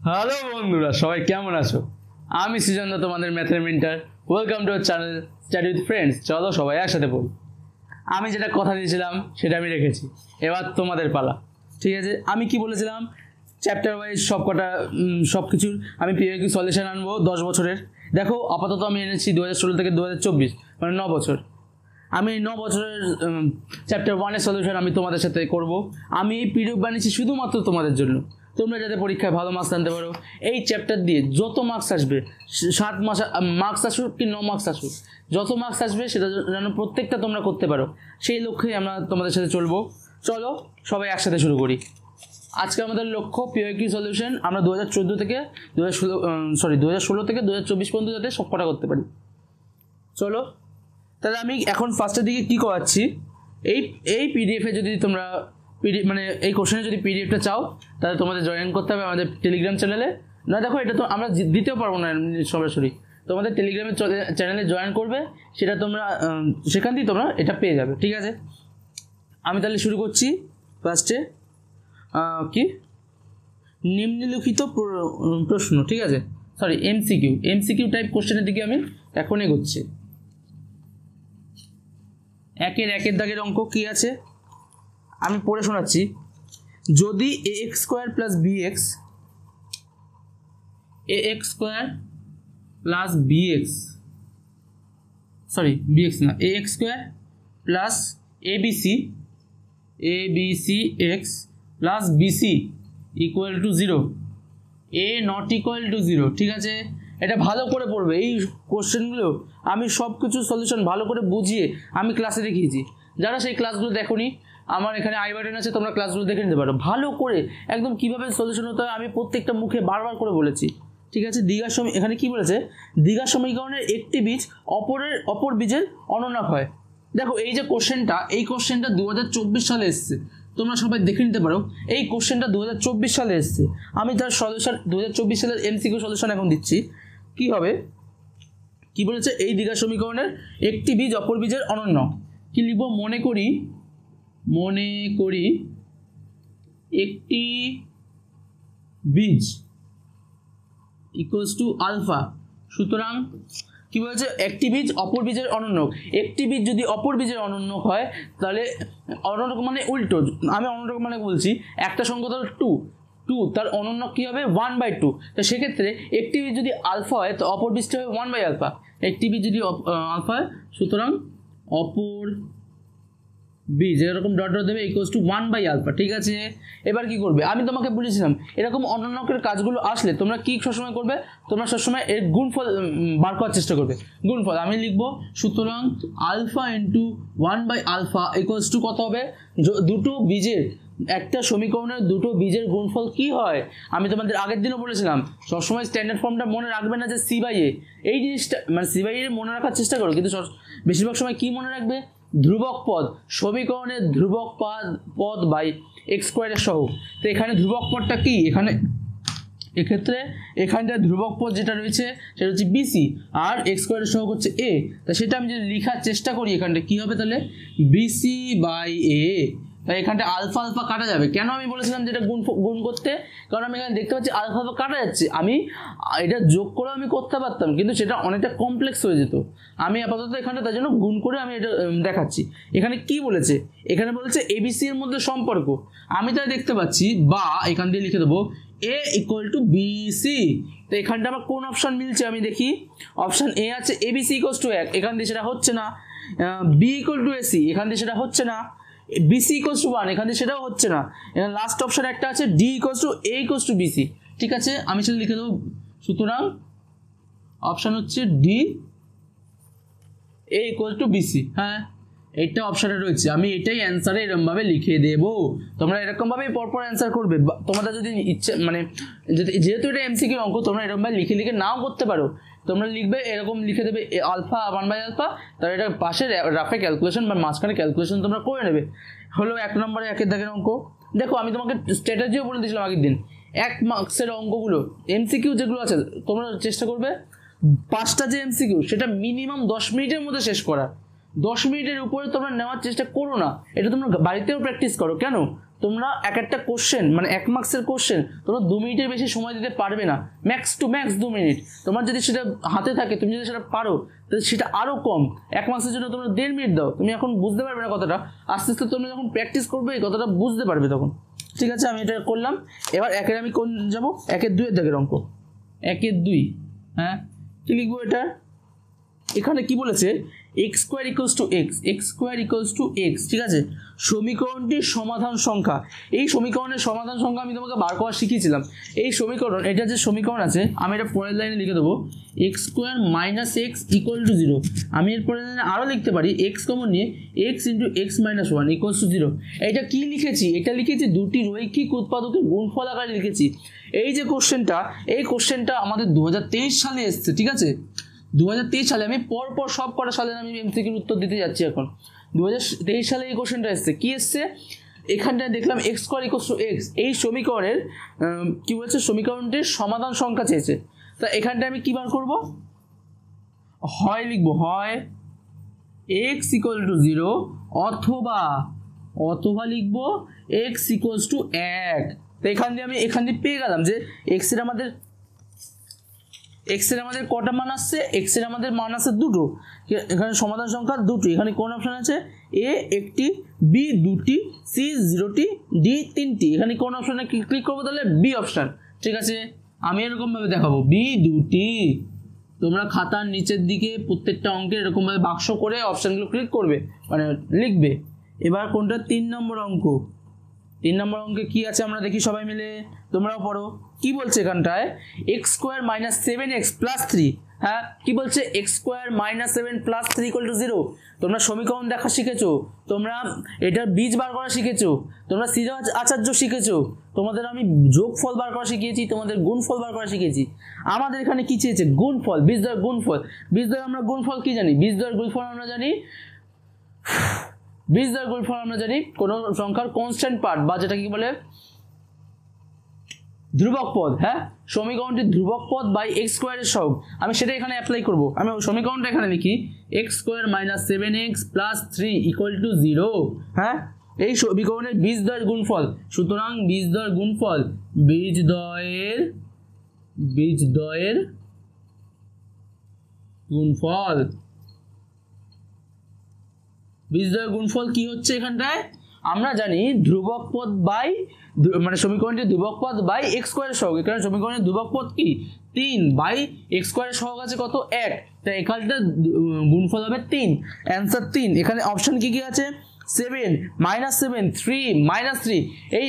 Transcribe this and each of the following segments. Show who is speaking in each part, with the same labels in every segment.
Speaker 1: Hello বন্ধুরা, সবাই কেমন আছো? আমি সৃজনদা, তোমাদের ম্যাথের mentor. Welcome to our channel study with friends. চলো সবাই একসাথে পড়ি। আমি যেটা কথা দিয়েছিলাম সেটা আমি রেখেছি, এবার তোমাদের পালা। ঠিক আছে, আমি কি বলেছিলাম, চ্যাপ্টার ওয়াইজ সব কিছুর আমি পিওকিউ সলিউশন আনবো 10 বছরের। দেখো আপাতত আমি এনেছি 2016 থেকে 2024, মানে 9 বছর। আমি 9 বছরের চ্যাপ্টার 1-এর সলিউশন আমি তোমাদের সাথে করব। আমি এই পিডিএফ বানিয়েছি শুধুমাত্র তোমাদের জন্য, তোমরা যাতে পরীক্ষায় ভালো মার্কস আনতে পারো। এই চ্যাপ্টার দিয়ে যত মার্কস আসবে, 7 মার্কস আসুক কি 9 মার্কস আসুক, যত মার্কস আসবে সেটা যেন প্রত্যেকটা তোমরা করতে পারো, সেই লক্ষ্যেই আমরা তোমাদের সাথে চলবো। চলো সবাই একসাথে শুরু করি। আজকে আমাদের লক্ষ্য পিওকিউ সলিউশন আমরা 2016 থেকে 2024 পর্যন্ত যাতে সব কটা করতে পারি। চলো তাহলে আমি এখন ফার্স্টের দিকে কী করাচ্ছি, এই পিডিএফে যদি তোমরা মানে এই কোশ্চেনে যদি পিডিএফটা চাও, তাহলে তোমাদের জয়েন করতে হবে আমাদের টেলিগ্রাম চ্যানেলে। না দেখো, এটা তো আমরা দিতেও পারবো না সরাসরি, তোমাদের টেলিগ্রামের চ্যানেলে জয়েন করবে, সেটা তোমরা সেখান দিয়ে তোমরা এটা পেয়ে যাবে। ঠিক আছে, আমি তাহলে শুরু করছি। ফার্স্টে কি নিম্নলিখিত প্রশ্ন, ঠিক আছে, সরি এমসিকিউ টাইপ কোশ্চেনের দিকে আমি এখন এগোচ্ছি। একের দাগের অঙ্ক কি আছে আমি পড়ে শোনাচ্ছি। যদি ax square plus bx ax square plus abc x plus bc equal to 0, a not equal to 0। ঠিক আছে, এটা ভালো করে পড়বে। এই কোশ্চেনগুলো আমি সব কিছু সলিউশন ভালো করে বুঝিয়ে আমি ক্লাসে দেখিয়েছি। যারা সেই ক্লাসগুলো দেখোনি, আমার এখানে আই বাটন আছে, তোমরা ক্লাসগুলো দেখে নিতে পারো ভালো করে। একদম কীভাবে সলিউশন হতে হয় আমি প্রত্যেকটা মুখে বারবার করে বলেছি। ঠিক আছে, এখানে কি বলেছে, দ্বিঘাত সমীকরণের একটি বীজ অপর বীজের অনন্যক হয়। দেখো এই যে কোশ্চেনটা 2024 সালে এসছে, তোমরা সবাই দেখে নিতে পারো। এই কোশ্চেনটা 2024 সালে এসছে, আমি তার সলিউশন 2024 সালের এমসিকিউ সলিউশন এখন দিচ্ছি। কি হবে, কি বলেছে, এই দ্বিঘাত সমীকরণের একটি বীজ অপর বীজের অনন্য। কি লিখব, মনে করি একটি বীজ ইকুয়ালস টু আলফা। সুতরাং কি বলেছে, একটি বীজ অপর বীজের অনন্যক। একটি বীজ যদি অপর বীজের অনন্যক হয়, তাহলে অনন্যক মানে উল্টো। আমি অনন্যক মানে বলছি, একটা সংখ্যা ধরো 2, তার অনন্যক কী হবে 1/2। তো সেক্ষেত্রে একটি বীজ যদি আলফা হয় তো অপর বীজটা হবে 1/α। একটি বীজ যদি আলফা হয়, সুতরাং অপর বীজ এরকম ডট দেবে ইকুয়ালস টু 1/α। ঠিক আছে, এবার কি করবে, আমি তোমাকে বলেছিলাম এরকম অনন্যকের কাজগুলো আসলে তোমরা কি সবসময় করবে, তোমরা সবসময় এর গুণফল বার করার চেষ্টা করবে। গুণফল আমি লিখবো, সুতরাং আলফা ইন্টু 1/α ইকুয়ালস টু কত হবে, দুটো বীজের একটা সমীকরণের দুটো বীজের গুণফল কি হয়। আমি তোমাদের আগের দিনও বলেছিলাম সবসময় স্ট্যান্ডার্ড ফর্মটা মনে রাখবে না যে c/a, এই জিনিসটা মানে c/a মনে রাখার চেষ্টা করো, কিন্তু বেশিরভাগ সময় কি মনে রাখবে, ধ্রুবক পদ, সমীকরণের ধ্রুবক পদ বাই এক্স স্কোয়ারের সহগ। তো এখানে ধ্রুবক পদটা কি, এক্ষেত্রে এখানটা ধ্রুবক পদ যেটা রয়েছে সেটা হচ্ছে বিসি, আর এক্স স্কোয়ারের সহগ হচ্ছে এ। তা সেটা আমি যদি লেখার চেষ্টা করি, এখানটা কি হবে তাহলে বিসি বাই এ। তাই এখানটা আলফা কাটা যাবে। কেন আমি বলেছিলাম যেটা গুণ করতে, কারণ আমি এখানে দেখতে পাচ্ছি আলফা কাটা যাচ্ছে। আমি এটা যোগ করেও আমি করতে পারতাম, কিন্তু সেটা অনেকটা কমপ্লেক্স হয়ে যেত। আমি আপাতত এখানে তার জন্য গুণ করে আমি এটা দেখাচ্ছি। এখানে কি বলেছে, এখানে বলেছে এবিসি এর মধ্যে সম্পর্ক। আমি তাই দেখতে পাচ্ছি, বা এখান দিয়ে লিখে দেবো এ ইকুয়াল টু বিসি। তো এখানটা আমার কোন অপশান মিলছে আমি দেখি, অপশান এ আছে এবিসি ইকুয়ালস টু 1, এখান দিয়ে সেটা হচ্ছে না। বি ইকুয়াল টু এসি, এখান দিয়ে সেটা হচ্ছে না। বিসি ইকুয়ালস টু 1, এখান দিয়ে সেটাও হচ্ছে না। এখানে লাস্ট অপশান একটা আছে D equals to A equals to BC. ঠিক আছে, আমি সেটা লিখে দেবো, সুতরাং অপশান হচ্ছে D, A equal to BC. হ্যাঁ, এইটা অপশানে রয়েছে, আমি এটাই অ্যান্সারে এরকমভাবে লিখে দেবো। তোমরা এরকমভাবেই পরপর অ্যান্সার করবে। তোমাদের যদি ইচ্ছে মানে যেহেতু এটা এমসিকিউ অঙ্ক, তোমরা এরকমভাবে লিখে নাও করতে পারো। তোমরা লিখবে এরকম লিখে দেবে আলফা 1/α, তাহলে এটা পাশে রাফে ক্যালকুলেশন বা মাঝখানে ক্যালকুলেশন তোমরা করে নেবে। হলো 1 নম্বরে একের দাগের অঙ্ক। দেখো আমি তোমাকে স্ট্র্যাটেজিও বলে দিয়েছিলাম আগের দিন, 1 মার্কসের অঙ্কগুলো এমসিকিউ যেগুলো আছে তোমরা চেষ্টা করবে 5টা যে এমসিকিউ সেটা মিনিমাম 10 মিনিটের মধ্যে শেষ করা। 10 মিনিটের উপরে তোমরা নেওয়ার চেষ্টা করো না, এটা তোমরা বাড়িতেও প্র্যাকটিস করো। কেন? তোমরা একটা কোশ্চেন মানে 1 মার্কসের কোশ্চেন তোমরা 2 মিনিটের বেশি সময় দিতে পারবে না, ম্যাক্স টু ম্যাক্স 2 মিনিট। তোমার যদি সেটা হাতে থাকে, তুমি যদি সেটা পারো, তাহলে সেটা আরও কম। 1 মার্কসের জন্য তোমরা 1.5 মিনিট দাও, তুমি এখন বুঝতে পারবে না কথাটা, আস্তে আস্তে তোমরা যখন প্র্যাকটিস করবে এই কথাটা বুঝতে পারবে তখন। ঠিক আছে, আমি এটা করলাম। এবার একের আমি কোন যাবো? 1-2 দাগের অঙ্ক। 1-2, হ্যাঁ কি লিখবো এটা? এখানে কি বলেছে? X square equals to x, x square equals to x. ঠিক আছে, সমীকরণটির সমাধান সংখ্যা। এই সমীকরণের সমাধান সংখ্যা আমি তোমাকে বার করা শিখিয়েছিলাম। এই সমীকরণ, এটা যে সমীকরণ আছে, আমি এটা পরের লাইনে লিখে দেবো x square minus x equal to 0। আমি এর পরের লাইনে আরও লিখতে পারি এক্স কমন নিয়ে x into x minus 1 equals two 0। এটা কি লিখেছি? এটা লিখেছি দুটি রৈখিক উৎপাদকের গুণফল আকারে লিখেছি। এই যে কোশ্চেনটা, এই কোশ্চেনটা আমাদের 2023 সালে এসছে। ঠিক আছে, 2023 সালে, আমি পরপর সব কটা সালে আমি এমসিকিউর উত্তর দিতে যাচ্ছি এখন। 2023 সালে এই কোশ্চেনটা এসছে। কি এসছে? এখানটায় দেখলাম x square equals to x, এই সমীকরণের কি বলছে? সমীকরণটির সমাধান সংখ্যা চেয়েছে। তা এখানটায় আমি কী বার করবো? হয় লিখবো, হয় এক্স ইকুয়াল টু 0 অথবা লিখবো এক্স ইকুয়ালস টু 1। তো এখান দিয়ে পেয়ে গেলাম যে এক্সের আমাদের কটা মান আসছে? এক্সের আমাদের মান আসছে 2টো। এখানে সমাধান সংখ্যা 2টি। এখানে কোন অপশান আছে? এ 1টি, বি 2টি, সি 0টি, ডি 3টি। এখানে কোন অপশানে ক্লিক করবো? তাহলে বি অপশান। ঠিক আছে, আমি এরকমভাবে দেখাবো বি 2টি। তোমরা খাতার নিচের দিকে প্রত্যেকটা অঙ্কের এরকমভাবে বাক্স করে অপশানগুলো ক্লিক করবে, মানে লিখবে। এবার কোনটা? 3 নম্বর অঙ্ক। 3 নম্বর অঙ্কে কি আছে আমরা দেখি সবাই মিলে, তোমরাও পড়ো। কি বলছে এখানটায়? X square minus 7x plus 3। হ্যাঁ, কি বলছে? X square minus 7 plus 3 equal to 0। তোমরা সমীকরণ দেখা শিখেছো, তোমরা এটার বীজ বার করা শিখেছো, তোমরা সিরাজ আচার্য শিখেছো, তোমাদের আমি যোগফল বার করা শিখিয়েছি, তোমাদের গুণফল বার করা শিখেছি। আমাদের এখানে কি চেয়েছে? গুণফল, বীজদ্বয়ের গুণফল। বীজদ্বয়ের আমরা গুণফল কি জানি? বীজদ্বয়ের গুণফল আমরা জানি, বীজদ্বয়ের গুণফল আমরা জানি কোনো সংখ্যার কনস্ট্যান্ট পার্ট, বা যেটা কি বলে ধ্রুবক পদ। হ্যাঁ, সমীকরণটি ধ্রুবক পদ বাই এক্স স্কোয়ারের সহগ। আমি সেটা এখানে অ্যাপ্লাই করবো। আমি সমীকরণটা এখানে লিখি x square minus 7x plus 3 equal to 0। হ্যাঁ, এই সমীকরণের বীজদ্বয়ের গুণফল। সুতরাং বীজদ্বয়ের গুণফল, বীজদ্বয়ের গুণফল, বীজদ্বয়ের গুণফল কি হচ্ছে এখানটায়? আমরা জানি ধ্রুবক পদ বাই, মানে সমীকরণটি ধ্রুবক পদ বাই এক্স স্কোয়ারের সহগ। এখানে সমীকরণের ধ্রুবক পদ কি? 3 বাই এক্স স্কোয়ারের সহগ আছে কত? 1। তাই এখানটা গুণফল হবে 3। অ্যান্সার 3। এখানে অপশন কি কি আছে? 7 মাইনাস 7, 3 মাইনাস 3। এই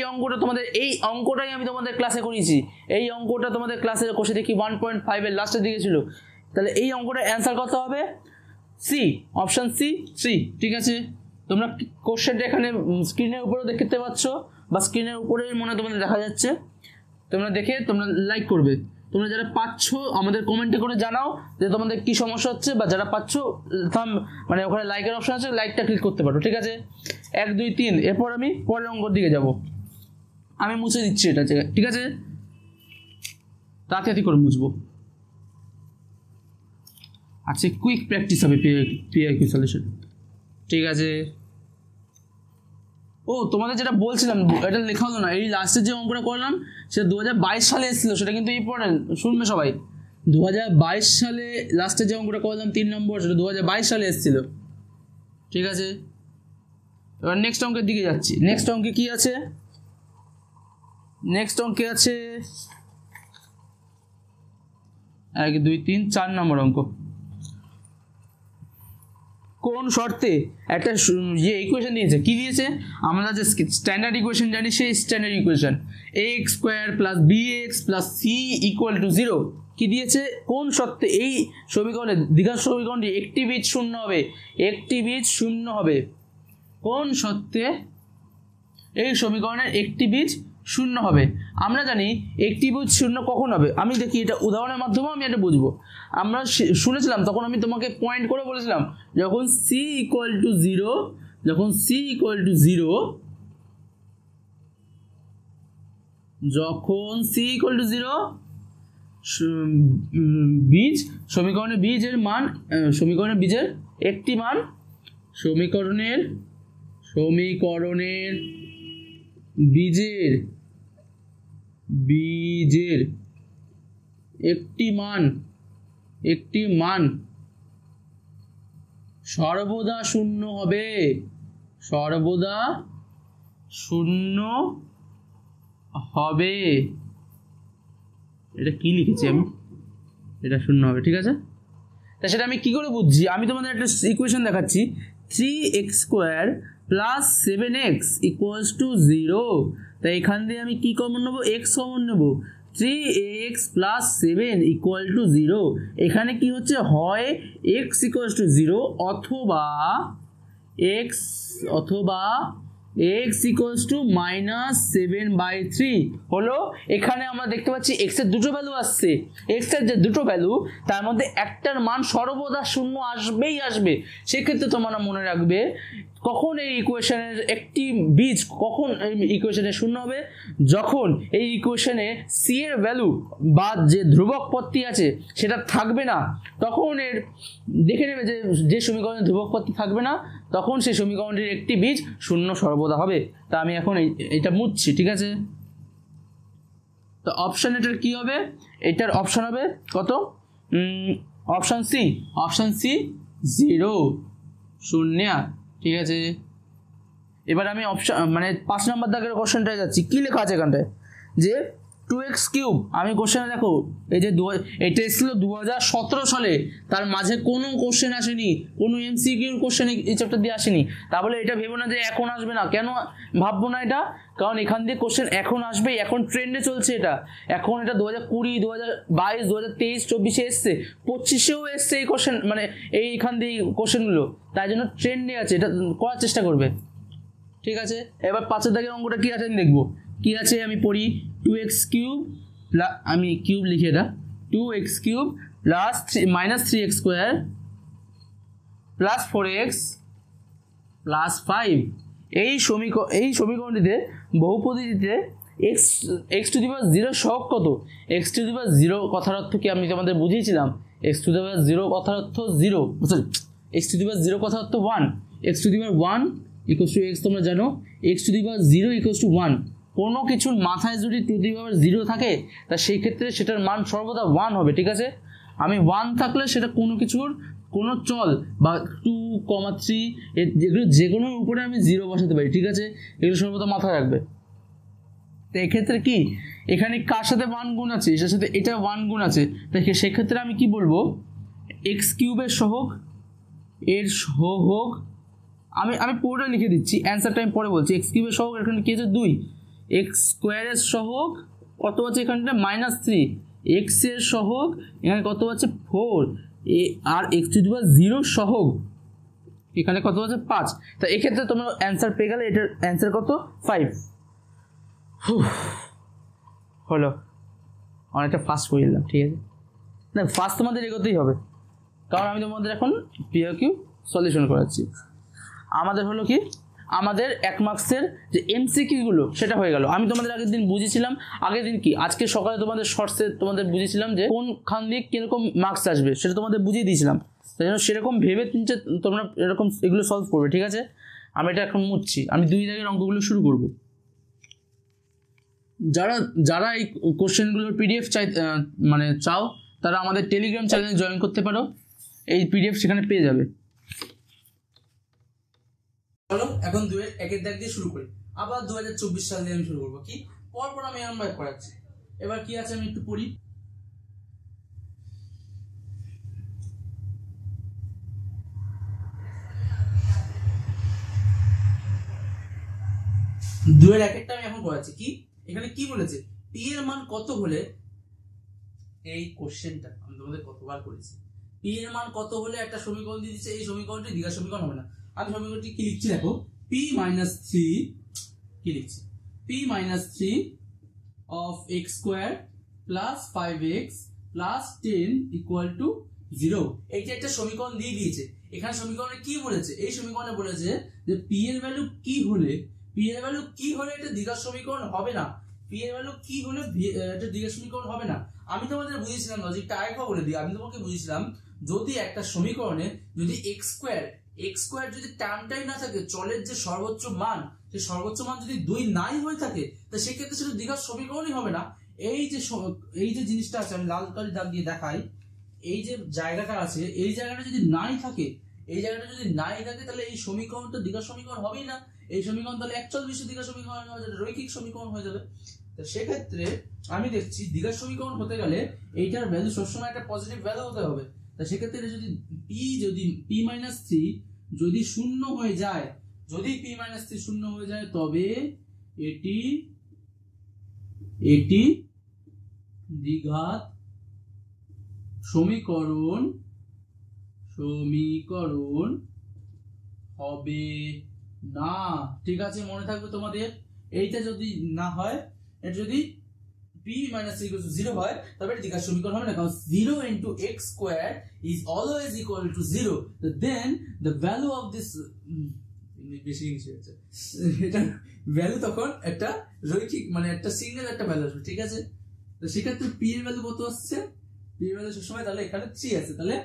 Speaker 1: অঙ্কটাই আমি তোমাদের ক্লাসে করিয়েছি। এই অঙ্কটা তোমাদের ক্লাসে কোষে দেখি 1.5 এর লাস্টের দিকে ছিল। তাহলে এই অঙ্কটার অ্যান্সার কত হবে? C, option C, 3। ঠিক আছে, তোমরা কোশ্চেনটা এখানে স্ক্রিনের উপরেও দেখতে পাচ্ছ, বা স্ক্রিনের উপরে মনে তোমাদের দেখা যাচ্ছে। তোমরা দেখে তোমরা লাইক করবে। তোমরা যারা পাচ্ছ আমাদের কমেন্টে করে জানাও যে তোমাদের কি সমস্যা হচ্ছে, বা যারা পাচ্ছ মানে ওখানে লাইকের অপশন আছে, লাইকটা ক্লিক করতে পারো। ঠিক আছে, 1 2 3। এরপর আমি পরের অঙ্কর দিকে যাব। আমি মুছে দিচ্ছি এটা। ঠিক আছে, তাড়াতাড়ি করে মুছবো। আচ্ছা, কুইক প্র্যাকটিস হবে পিআইকিউ সলিউশন। ঠিক আছে, ও তোমাদের যেটা বলছিলাম, এটা লেখা হলো না। এই লাস্টের যে অঙ্কটা করলাম সেটা 2022 সালে এসেছিলো, সেটা কিন্তু ইম্পর্টেন্ট, শুনবে সবাই। 2022 সালে লাস্টের যে অঙ্কটা করলাম 3 নম্বর, সেটা 2022 সালে এসেছিল। ঠিক আছে, এবার নেক্সট অঙ্কের দিকে যাচ্ছি। নেক্সট অঙ্কে কি আছে? নেক্সট অঙ্কে আছে 1 2 3 4 নম্বর অঙ্ক। কোন শর্তে একটা যে ইকুয়েশন দিয়েছে, কি দিয়েছে? আমরা যে স্ট্যান্ডার্ড ইকুয়েশন জানি, সেই standard equation X square plus B X plus C equal to 0 কি দিয়েছে? কোন শর্তে এই সমীকরণে, দ্বিঘাত সমীকরণটি একটি বীজ শূন্য হবে, একটি বীজ শূন্য হবে। কোন শর্তে এই সমীকরণের একটি বীজ শূন্য হবে? আমরা জানি একটি বীজ শূন্য কখন হবে। আমি দেখি এটা উদাহরণের মাধ্যমে আমি এটা বুঝবো। আমরা শুনেছিলাম, তখন আমি তোমাকে পয়েন্ট করে বলেছিলাম, যখন সি ইকুয়াল টু 0, যখন সি ইকুয়াল টু 0, যখন সি ইকুয়াল টু 0, বীজ সমীকরণের বীজের মান, সমীকরণের বীজের একটি মান সমীকরণের বীজের একটি মান সর্বদা শূন্য হবে, এটা কি লিখেছি আমি, এটা শূন্য হবে, ঠিক আছে। তা সেটা আমি কি করে বুঝছি, আমি তোমাদের একটা ইকুয়েশন দেখাচ্ছি, 3x² + 7x = 0। তাই এখান দিয়ে আমি কি কমন নেবো, x কমন নেবো, 3ax + 7 = 0। এখানে কি হচ্ছে, হয় x = 0 অথবা x -7/3 হলো। এখানে আমরা দেখতে পাচ্ছি x এর দুটো ভ্যালু আসছে, x এর যে দুটো ভ্যালু তার মধ্যে একটার মান সর্বদা শূন্য আসবে। সেক্ষেত্রে তোমরা মনে রাখবে কখন এই ইকুয়েশনের একটি বীজ কখন এই ইকুয়েশনে শূন্য হবে, যখন এই ইকুয়েশনে সি এর ভ্যালু বা যে ধ্রুবক পদটি আছে সেটা থাকবে না, তখন এর দেখে নেবে যে সমীকরণে ধ্রুবক পদটি থাকবে না, তখন সেই সমীকরণটির একটি বীজ শূন্য সর্বদা হবে। তা আমি এখন এটা মুছছি, ঠিক আছে। তো অপশন এটার কি হবে, এটার অপশন হবে কত, অপশন সি 0 শূন্য, ঠিক আছে। এবার আমি অপশন মানে 5 নম্বর দাগের কোশ্চেনটায় যাচ্ছি। কি লেখা আছে এখানটায়, যে 2x³ আমি কোশ্চেনে দেখো এই যে এটা এসেছিল 2017 সালে, তার মাঝে কোনো কোশ্চেন আসেনি, কোনো MCQর কোশ্চেন এই চ্যাপ্টার দিয়ে আসেনি। তাহলে এটা ভেবো না যে এখন আসবে না, কেন ভাববো না এটা, কারণ এখান দিয়ে কোশ্চেন এখন আসবেই, এখন ট্রেন্ডে চলছে এটা। এখন এটা 2020, 2022, 2023, 24-এ এসছে, 25-এও এসছে এই কোশ্চেন, মানে এইখান দিয়ে কোশ্চেনগুলো, তাই জন্য ট্রেন্ডে আছে, এটা করার চেষ্টা করবে, ঠিক আছে। এবার 5 দাগের অঙ্কটা কি আছে আমি দেখবো, কি আছে আমি পড়ি, 2x³ আমি কিউব লিখে এটা, 2x³ + -3x² + 4x + 5। এই সমীকরণটিতে বহুপদীটিতে x⁴ সহগ কত, x⁴ কথার অর্থ কি আমি তোমাদের বুঝিয়েছিলাম, x⁴ কথার অর্থ 0, x⁴ কথার অর্থ 1, x⁴ = x তোমরা জানো, x⁴ = 1। কোনো কিছুর মাথায় যদি 2⁴ থাকে তা সেই ক্ষেত্রে সেটার মান সর্বদা 1 হবে, ঠিক আছে। আমি 1 থাকলে সেটা কোনো কিছুর কোনো চল বা 2, 3 এগুলো যে কোনো উপরে আমি 0 বসাতে পারি, ঠিক আছে। এগুলো সর্বদা মাথায় রাখবে। তো এক্ষেত্রে কি এখানে কার সাথে 1 গুণ আছে, এটার সাথে এটা 1 গুণ আছে, তাই সেক্ষেত্রে আমি কি বলবো, x³ এর সহগ আমি পুরোটা লিখে দিচ্ছি, অ্যান্সারটা আমি পরে বলছি। x³ এর সহগ এখানে কি আছে 2, x² এর সহগ কত আছে এখানটা -3, x এর সহগ এখানে কত আছে 4, আর x⁴ সহগ এখানে কত আছে 5। তা এক্ষেত্রে তোমরা অ্যান্সার পেয়ে গেলে, এটার অ্যান্সার কত 5 হলো। অনেকটা ফাস্ট করে দিলাম, ঠিক আছে। না ফাস্ট তোমাদের এগোতেই হবে, কারণ আমি তোমাদের এখন PQ সলিউশন করাচ্ছি। আমাদের হলো কি, আমাদের 1 মার্কসের যে MCQগুলো সেটা হয়ে গেল। আমি তোমাদের আগের দিন বুঝিয়েছিলাম, আগের দিন কি আজকে সকালে তোমাদের শর্টসে তোমাদের বুঝিয়েছিলাম যে কোনখান দিয়ে কীরকম মার্কস আসবে, সেটা তোমাদের বুঝিয়ে দিয়েছিলাম। তাই জন্য সেরকম ভেবে চিন্তে তোমরা এরকম এগুলো সলভ করবে, ঠিক আছে। আমি এটা এখন মুছছি, আমি 2 দাগের অঙ্কগুলো শুরু করব। যারা এই কোশ্চেনগুলোর PDF চাও তারা আমাদের টেলিগ্রাম চ্যানেলে জয়েন করতে পারো, এই PDF সেখানে পেয়ে যাবে। চলো এখন 2-1 দাগ দিয়ে শুরু করি। আবার 2024 সাল দিয়ে আমি শুরু করবো, কি পরপর আমি এরকম ভাবে করাচ্ছি। এবার কি আছে আমি একটু পড়ি। 2-1 আমি এখন করাচ্ছি। কি এখানে কি বলেছে, p এর মান কত হলে, এই কোশ্চেনটা আমি তোমাদের কতবার করেছি, p এর মান কত হলে একটা সমীকরণ দিয়ে দিচ্ছে, এই সমীকরণটি দ্বিঘাত সমীকরণ হবে না। আমি সমীকরণটি কি লিখছি দেখো, p - 3 কি লিখছি, p - 3 of x² + 5x + 10 = 0। এইটা একটা সমীকরণ দিয়ে দিয়েছে। এখানে সমীকরণে কি বলেছে, এই সমীকরণে বলেছে যে p এর ভ্যালু কি হলে এটা দ্বিঘাত সমীকরণ হবে না, p এর ভ্যালু কি হলে এটা দ্বিঘাত সমীকরণ হবে না। আমি তোমাদের বুঝিয়েছিলাম লজিকটা আরেকবার বলে দিই। আমি তোমাকে বুঝিয়েছিলাম, যদি একটা সমীকরণে যদি x² এক্স স্কোয়ার যদি টার্মটাই না থাকে, চলের যে সর্বোচ্চ মান, সেই সর্বোচ্চ মান যদি 2 নাই হয়ে থাকে, তো সেক্ষেত্রে সেটা দ্বিঘাত সমীকরণই হবে না। এই যে জিনিসটা আছে, আমি লাল কালি দাগ দিয়ে দেখাই, এই যে জায়গাটা আছে, এই জায়গাটা যদি নাই থাকে, তাহলে এই সমীকরণটা দ্বিঘাত সমীকরণ হবেই না। এই সমীকরণ তাহলে একচল বিশিষ্ট দ্বিঘাত সমীকরণ হয়ে যাবে, রৈখিক সমীকরণ হয়ে যাবে। তো সেক্ষেত্রে আমি দেখছি দ্বিঘাত সমীকরণ হতে গেলে এইটার ভ্যালু সবসময় একটা পজিটিভ ভ্যালু হতে হবে। তা সেক্ষেত্রে যদি p মাইনাস 3 যদি শূন্য হয়ে যায়, শূন্য হয়ে যায়, তবে এটি দ্বিঘাত সমীকরণ হবে না। ঠিক আছে, মনে থাকবে তোমাদের। এইটা যদি না হয়, এটা যদি p minus 3 equals to 0 হয়, তবে এটা দ্বিঘাত সমীকরণ হবে না, কারণ 0 into x square is always equal to 0. Then the value of this এটা ভ্যালু তখন একটা রৈখিক, মানে একটা সিঙ্গেল একটা ভ্যালু আসবে। ঠিক আছে, তো সেক্ষেত্রে p এর ভ্যালু কত আসছে? p এর ভ্যালু সবসময় তাহলে এখানে 3 আছে। তাহলে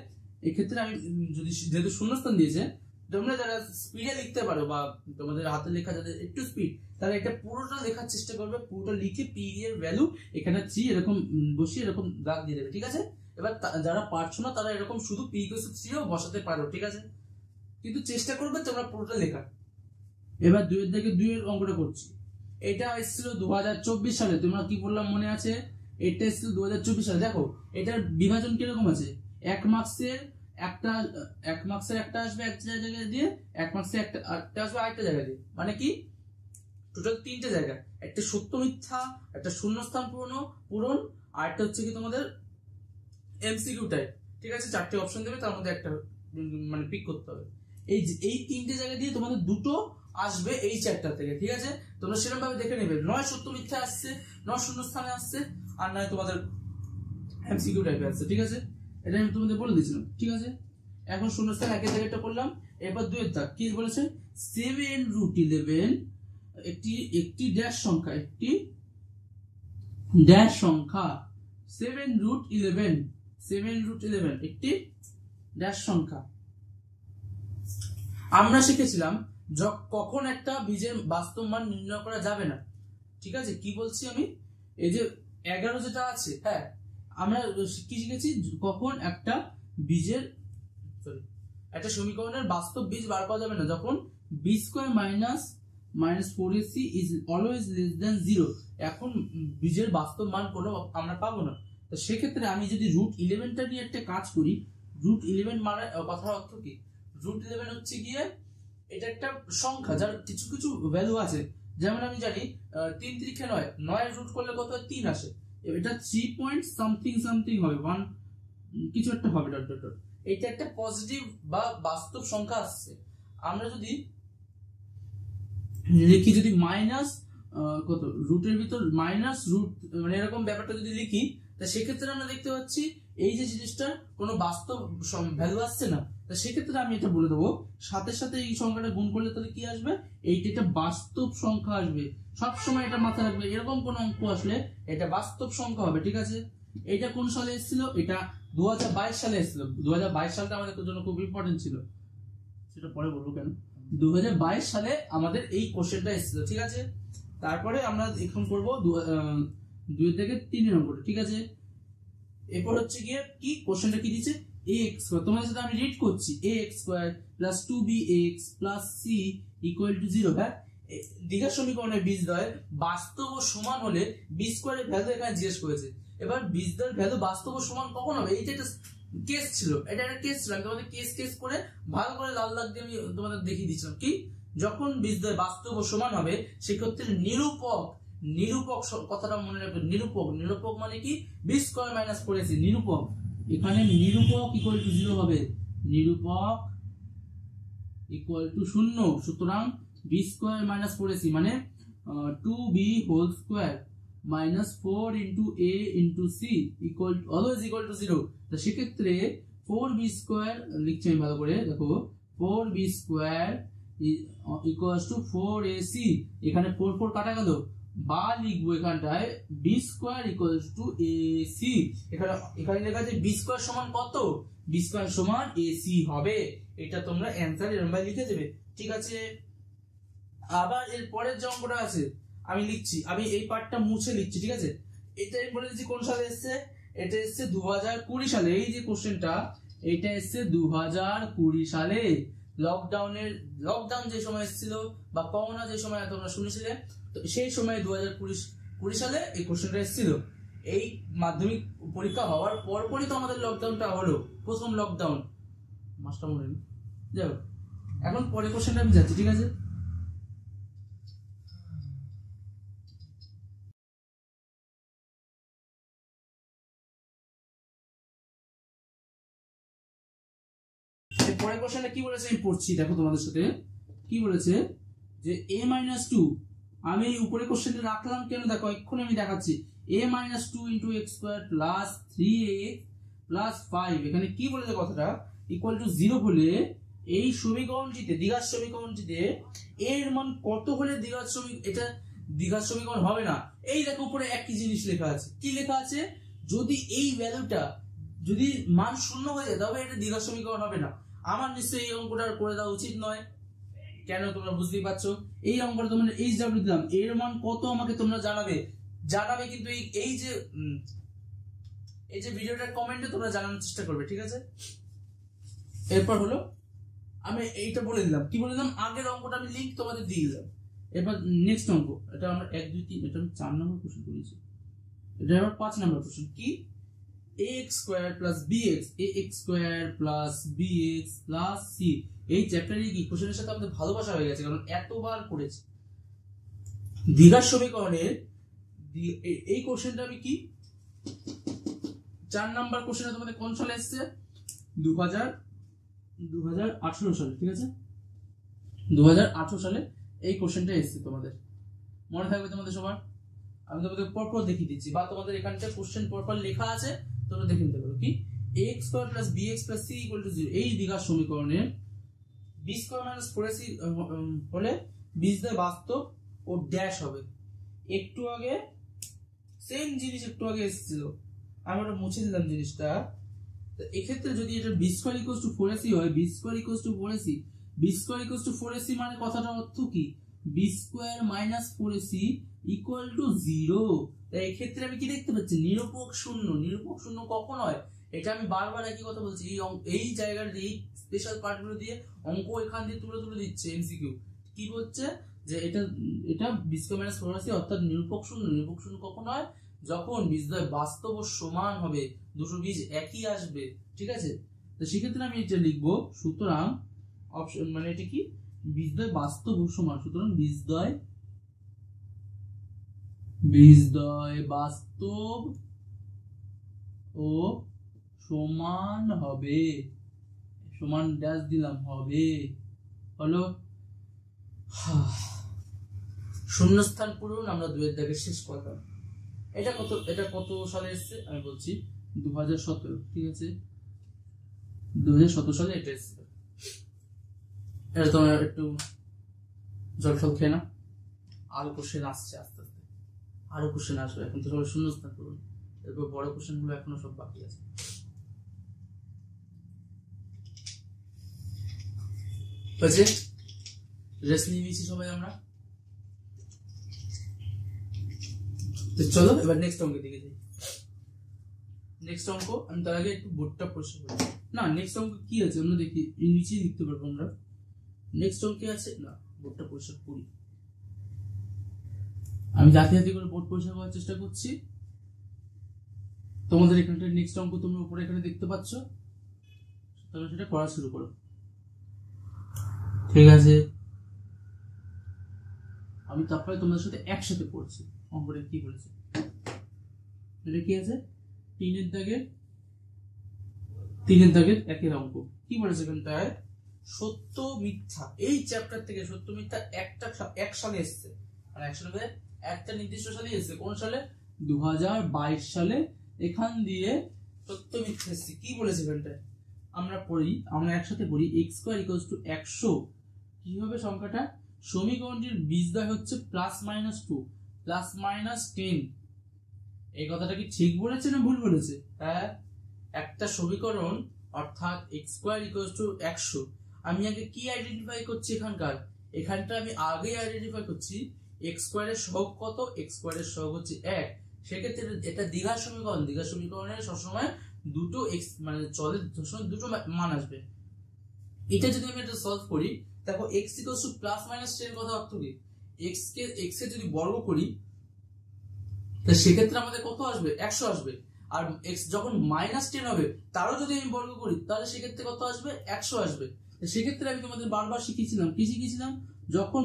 Speaker 1: এক্ষেত্রে আমি যদি যেহেতু শূন্যস্থান দিয়েছে, তোমরা যারা স্পিডে লিখতে পারো বা তোমাদের হাতে লেখা যাদের একটু স্পিড, তারা এটা পুরোটা লেখার চেষ্টা করবে, পুরোটা লিখে p এর ভ্যালু এখানে 3 এরকম বসিয়ে এরকম দাগ দিয়ে দেবে। ঠিক আছে, এবার যারা পারছো না তারা এরকম শুধু p = 3 ও বসাতে পারো। ঠিক আছে, কিন্তু চেষ্টা করবে তোমরা পুরোটা লেখার। এবার 2 এর থেকে 2 এর অঙ্কটা করছি। এটা এসেছিল 2024 সালে, তোমরা কি বললাম মনে আছে? এটা এসেছিল 2024 সালে। দেখো এটার বিভাজন কিরকম আছে, 1 মার্কসের একটা আসবে এক জায়গায় দিয়ে, 1 মার্কসের একটা আসবে আরেকটা জায়গায় দিয়ে, মানে কি টোটাল 3টে জায়গা, একটা সত্য মিথ্যা, একটা শূন্যস্থান পূরণ, আর একটা হচ্ছে কি তোমাদের এমসিকিউ টাইপ। ঠিক আছে, 4টে অপশন দেবে, তার মধ্যে একটা মানে পিক করতে হবে। এই 3টে জায়গা দিয়ে তোমাদের দুটো আসবে এই চ্যাপ্টার থেকে। ঠিক আছে, তোমরা সেরকম ভাবে দেখে নেবে, নয় সত্য মিথ্যা আসছে, নয় শূন্যস্থানে আসছে, আর নয় তোমাদের এমসিকিউ টাইপে আসছে। ঠিক আছে, এটা আমি তোমাদের বলে দিয়েছিলাম। ঠিক আছে, এখন শূন্যস্থান একের জায়গাটা করলাম। এবার 2 এর দাগ কি বলেছে, 7√11 একটি ড্যাশ সংখ্যা, 7√11 একটি ড্যাশ সংখ্যা। আমরা শিখেছিলাম কখন একটা বীজের বাস্তব মান নির্ণয় করা যাবে না। ঠিক আছে, কি বলছি আমি, এই যে 11 যেটা আছে, হ্যাঁ আমরা কি শিখেছি, কখন একটা বীজের একটা সমীকরণের বাস্তব বীজ বার করা যাবে না, যখন b² - 4ac is always less than 0। এখন বীজের বাস্তব মান কোনো আমরা পাবো না। তো সেক্ষেত্রে আমি যদি √11টা নিয়ে একটা কাজ করি, √11 মানে কথার অর্থ কি, √11 হচ্ছে গিয়ে এটা একটা সংখ্যা যার কিছু কিছু ভ্যালু আছে। যেমন আমি জানি 3 × 9, 9 রুট করলে কত 3 আসে, এটা 3 পয়েন্ট সামথিং হবে, 1 কিছু একটা হবে, ডট ডট ডট। এটা একটা পজিটিভ বা বাস্তব সংখ্যা আসছে। আমরা যদি লিখি, যদি মাইনাস কত রুটের ভিতর মাইনাস রুট, মানে এরকম ব্যাপারটা যদি লিখি, তা সেক্ষেত্রে আমরা দেখতে পাচ্ছি এই যে জিনিসটার কোনো বাস্তব ভ্যালু আসছে না। তা সেক্ষেত্রে আমি এটা বলে দেবো, সাথে সাথে এই সংখ্যাটা গুণ করলে তাহলে কি আসবে, এইটা একটা বাস্তব সংখ্যা আসবে। সবসময় এটা মাথায় রাখবে, এরকম কোন অঙ্ক আসলে এটা বাস্তব সংখ্যা হবে। ঠিক আছে, এটা কোন সালে এসেছিল, এটা 2022 সালে এসেছিল। 2022 সালটা আমাদের জন্য খুব ইম্পর্টেন্ট ছিল, সেটা পরে বলবো কেন। 2022 সালে আমাদের এই কোশ্চেনটা এসেছিল। ঠিক আছে, তারপরে আমরা এখন করবো 2 থেকে 3 এর অঙ্কটা। ঠিক আছে, এরপর হচ্ছে গিয়ে কি কোশ্চেনটা কি দিচ্ছে, ax, তোমাদের সাথে আমি রিড করছি, ax² + 2bx + c = 0। হ্যাঁ, দ্বিঘাত সমীকরণের বীজদ্বয় বাস্তব ও সমান হলে b² এর ভ্যালু এখানে জিজ্ঞেস করেছে। এবার বীজদ্বয়ের ভ্যালু বাস্তব ও সমান কখন হবে, এইটা একটা কেস ছিল, এটা একটা কেস ছিল। আমি তোমাদের কেস করে ভালো করে লাল দাগ দিয়ে আমি তোমাদের দেখিয়ে দিচ্ছিলাম কি, যখন বীজদ্বয় বাস্তব ও সমান হবে সেক্ষেত্রে নিরূপক কথাটা মনে রাখবে, নিরূপক মানে কি, b² - 4ac, নিরূপক, এখানে নিরূপক = 0 হবে, নিরূপক = 0। সুতরাং b² - 4ac মানে 2b² - 4 × a × c always equal to 0। তো সেক্ষেত্রে 4b² লিখছি আমি ভালো করে, দেখো 4b² = 4ac, এখানে 4 কাটা গেল, বা লিখবো এখানটায় B square equals to AC. এখানে লেখা আছে বি স্কোয়ার সমান কত, বি স্কোয়ার সমান এসি হবে। এটা তোমরা অ্যান্সার এরকম ভাবে লিখে দেবে, ঠিক আছে। আবার এর পরের যে অঙ্কটা আছে আমি লিখছি, আমি এই পার্টটা মুছে লিখছি, ঠিক আছে। এটা আমি বলে দিচ্ছি কোন সালে এসছে, এটা এসছে 2020 সালে। এই যে কোশ্চেনটা এটা এসছে 2020 সালে। লকডাউন যে সময় এসেছিল বা করোনা যে সময় তোমরা শুনেছিলে, তো সেই সময় 2020 সালে এই কোশ্চেনটা এসেছিল। এই মাধ্যমিক পরীক্ষা হওয়ার পরপরই তো আমাদের লকডাউনটা হলো, প্রথম লকডাউন। মাস্টার মনে নেই, যাই হোক, এখন পরের কোশ্চেনটা আমি যাচ্ছি, ঠিক আছে। পরের কোশ্চেনটা কি বলেছে আমি পড়ছি, দেখো তোমাদের সাথে কি বলেছে যে a-2, আমি এই উপরে কোশ্চেনটা রাখলাম কেন দেখো, এক্ষুনি আমি দেখাচ্ছি। a-2 into x square plus 3x plus 5, এখানে কি বলেছে কথাটা, ইকুয়াল টু 0 হলে এই সমীকরণটিতে, দ্বিঘাত সমীকরণটিতে এর মান কত হলে এটা দ্বিঘাত সমীকরণ হবে না। এই দেখো উপরে একই জিনিস লেখা আছে, কি লেখা আছে, যদি এই ভ্যালুটা যদি মান 0 হয়ে যায় তবে এটা দ্বিঘাত সমীকরণ হবে না। আমার নিশ্চয়ই এই অঙ্কটা করে দেওয়া উচিত নয়, কেন তোমরা বুঝতেই পারছো। এই অঙ্কটা তোমরা এইচডব্লিউ দিলাম, এর মান কত আমাকে তোমরা জানাবে কিন্তু এই যে ভিডিওটার কমেন্টে তোমরা জানানোর চেষ্টা করবে, ঠিক আছে। এরপর হলো আমি এইটা বলে দিলাম, কি বলে দিলাম, আগের অঙ্কটা আমি লিংক তোমাদের দিয়ে দিলাম। এরপর নেক্সট অঙ্ক, এটা আমরা 1 2 3, এটা আমি 4 নম্বর কোশ্চেন করেছি, এটা আবার 5 নম্বর কোশ্চেন। কি, ax square plus bx, ax square plus bx plus c। এই চ্যাপ্টারে কি কোশ্চেনের সাথে আমাদের ভালোবাসা হয়ে গেছে, কারণ এতবার করেছি। দ্বিঘাত সমীকরণের এই কোশ্চেনটা আমি কি 4 নাম্বার কোশ্চেনে তোমাদের কোন সালে এসেছে, 2018 সালে, ঠিক আছে। 2018 সালে এই কোশ্চেনটা এসেছে, তোমাদের মনে থাকবে তোমাদের সবার। আমি তোমাদের পরপর দেখিয়ে দিচ্ছি, বা তোমাদের এখানটা কোশ্চেন পরপর লেখা আছে, তোমরা দেখে নিতে পারো। কি, ax square plus bx plus c equal to 0, এই দ্বিঘাত সমীকরণে b স্কয়ার মাইনাস 4ac হলে বীজদ্বয় বাস্তব ও ড্যাশ হবে। একটু আগে সেম জিনিস একটু আগে এসেছিল, আমি ওটা মুছে দিলাম জিনিসটা। তো এক্ষেত্রে যদি এটা b square equals to 4ac হয়, b square equals to 4ac, b square equals to 4ac মানে কথাটার অর্থ কি, b square minus 4ac equal to 0। তাই এই ক্ষেত্রে আমি কি দেখতে পাচ্ছি, নিরপেক্ষ শূন্য। নিরপেক্ষ শূন্য কখন হয়, এটা আমি বারবার একই কথা বলছি। এই জায়গার এই স্পেশাল পার্টগুলো দিয়ে অঙ্ক এখান দিয়ে তুলে দিচ্ছে এমসিকিউ। কি বলছে যে এটা b স্কয়ার মাইনাস 4ac অর্থাৎ নিরপেক্ষ শূন্য। নিরপেক্ষ শূন্য কখন হয়, যখন বীজদ্বয় বাস্তব ও সমান হবে, দুটো বীজ একই আসবে, ঠিক আছে। তো সেক্ষেত্রে আমি এটা লিখবো, সুতরাং অপশন মানে এটা কি, বীজদ্বয় বাস্তব ও সমান, সুতরাং বীজদ্বয় বাস্তব ও সমান হবে, সমান ড্যাশ দিলাম, হবে হলো। শূন্যস্থান পূরণ আমরা 2 এর দাগের শেষ কথা। এটা কত সালে এসেছে আমি বলছি, 2017, ঠিক আছে। 2017 সালে এটা এসেছে। এটা তোমরা একটু জল ফল খেয়ে না, আরো কোশ্চেন আসছে, আস্তে আস্তে আরো কোশ্চেন আসবে। এখন তো সবাই শূন্যস্থান পূরণ, এরপর বড় কোশ্চেন গুলো এখনো সব বাকি আছে। রেস্ট নিয়ে নিয়েছি সবাই আমরা। তো চলো এবার নেক্সট অঙ্কের দিকে যাই। নেক্সট অঙ্ক আমি তার আগে একটু বোর্ডটা পরিষ্কার করি। না, নেক্সট অঙ্ক কি আছে আমরা দেখি, নিচেই লিখতে পারবো আমরা। নেক্সট অঙ্কে আছে, না বোর্ডটা পরিষ্কার করি, আমি জাতি করে বোর্ড পরিষ্কার করার চেষ্টা করছি। তোমাদের এখানটা নেক্সট অঙ্ক তোমরা উপরে এখানে দেখতে পাচ্ছ, তাহলে সেটা করা শুরু করো, ঠিক আছে। আমি তারপরে তোমাদের সাথে একসাথে পড়ছি অঙ্কটা কি বলেছে। এটা কি আছে, 3 এর দাগের 1 অঙ্ক। কি বলেছে এখানটায়, সত্য মিথ্যা। এই চ্যাপ্টার থেকে সত্য মিথ্যা এক সালে এসছে, মানে এক সালে একটা নির্দিষ্ট সালে এসছে। কোন সালে, 2022 সালে। এখান দিয়ে সত্য মিথ্যা এসছে। কি বলেছে এখানটায়, আমরা একসাথে পড়ি। x স্কয়ার ইকুয়ালস টু 100, কি হবে সংখ্যাটা, সমীকরণটির বীজদ্বয় হচ্ছে প্লাস মাইনাস 2, প্লাস মাইনাস 10। এই কথাটা কি ঠিক বলেছে না ভুল বলেছে? হ্যাঁ, একটা সমীকরণ অর্থাৎ x স্কয়ার ইকুয়ালস টু 100, আমি আগে কি আইডেন্টিফাই করছি এখানটা আমি আগেই আইডেন্টিফাই করছি x স্কয়ারের সহগ কত, x স্কয়ারের সহগ হচ্ছে 1। সেক্ষেত্রে এটা দ্বিঘাত সমীকরণ, দ্বিঘাত সমীকরণে সবসময় দুটো x মানে চলে, সবসময় দুটো মান আসবে। এটা যদি আমি এটা সলভ করি, দেখো x equals to plus minus 10 কথা অর্থ কি, x এর যদি বর্গ করি তা সেক্ষেত্রে আমাদের কত আসবে, 100 আসবে। আর x যখন -10 হবে তারও যদি আমি বর্গ করি তাহলে সেক্ষেত্রে কত আসবে, 100 আসবে। সেক্ষেত্রে আমি তোমাদের বারবার শিখিয়েছিলাম যখন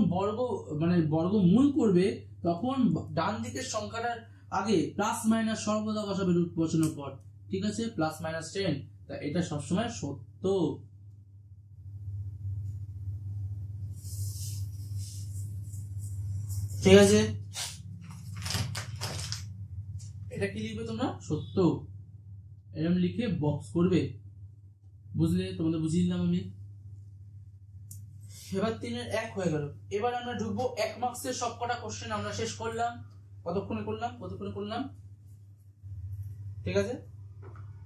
Speaker 1: বর্গমূল করবে তখন ডান দিকের সংখ্যাটার আগে প্লাস মাইনাস সর্বদা বসাবে রুট বসানোর পর, ঠিক আছে, প্লাস মাইনাস 10। তা এটা সবসময় সত্য। ঠিক আছে, এটা কি লিখবে তোমরা, সত্য, এরকম লিখে বক্স করবে, বুঝলে? তোমাদের বুঝিয়ে দিলাম আমি। এবার 3-এর 1 হয়ে গেল। এবার আমরা ঢুকবো 1 মার্কসের সবকটা কোশ্চেন আমরা শেষ করলাম। কতক্ষণে করলাম, ঠিক আছে।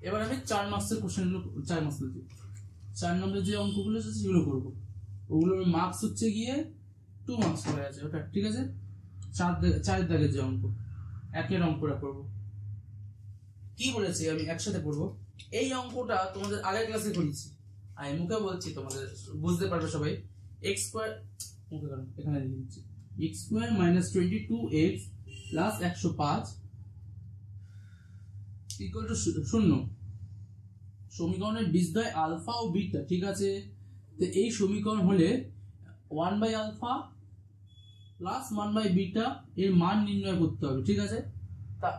Speaker 1: এবার আমি 4 মার্কসের কোশ্চেনগুলো, 4 মার্কস বলছি 4 নম্বরের যে অঙ্কগুলো আছে সেগুলো করবো। ওগুলোর মার্কস হচ্ছে গিয়ে 2 মার্কস হয়ে আছে ওটা, ঠিক আছে। 4 দাগের যে অঙ্ক, 1-এর অঙ্কটা করবো। কি বলেছি আমি একসাথে পড়বো। এই অঙ্কটা তোমাদের আগের ক্লাসে করেছি, আমি মুখে বলছি, তোমাদের বুঝতে পারবে সবাই। x স্কয়ার মুখে কারণ এখানে লিখে দিচ্ছি, x square minus 22x plus 105 equal to 0। সমীকরণের বীজদ্বয় আলফা ও বিটা, ঠিক আছে। তো এই সমীকরণ হলে 1/আলফা প্লাস 1/বিটা এর মান নির্ণয় করতে হবে, ঠিক আছে। তা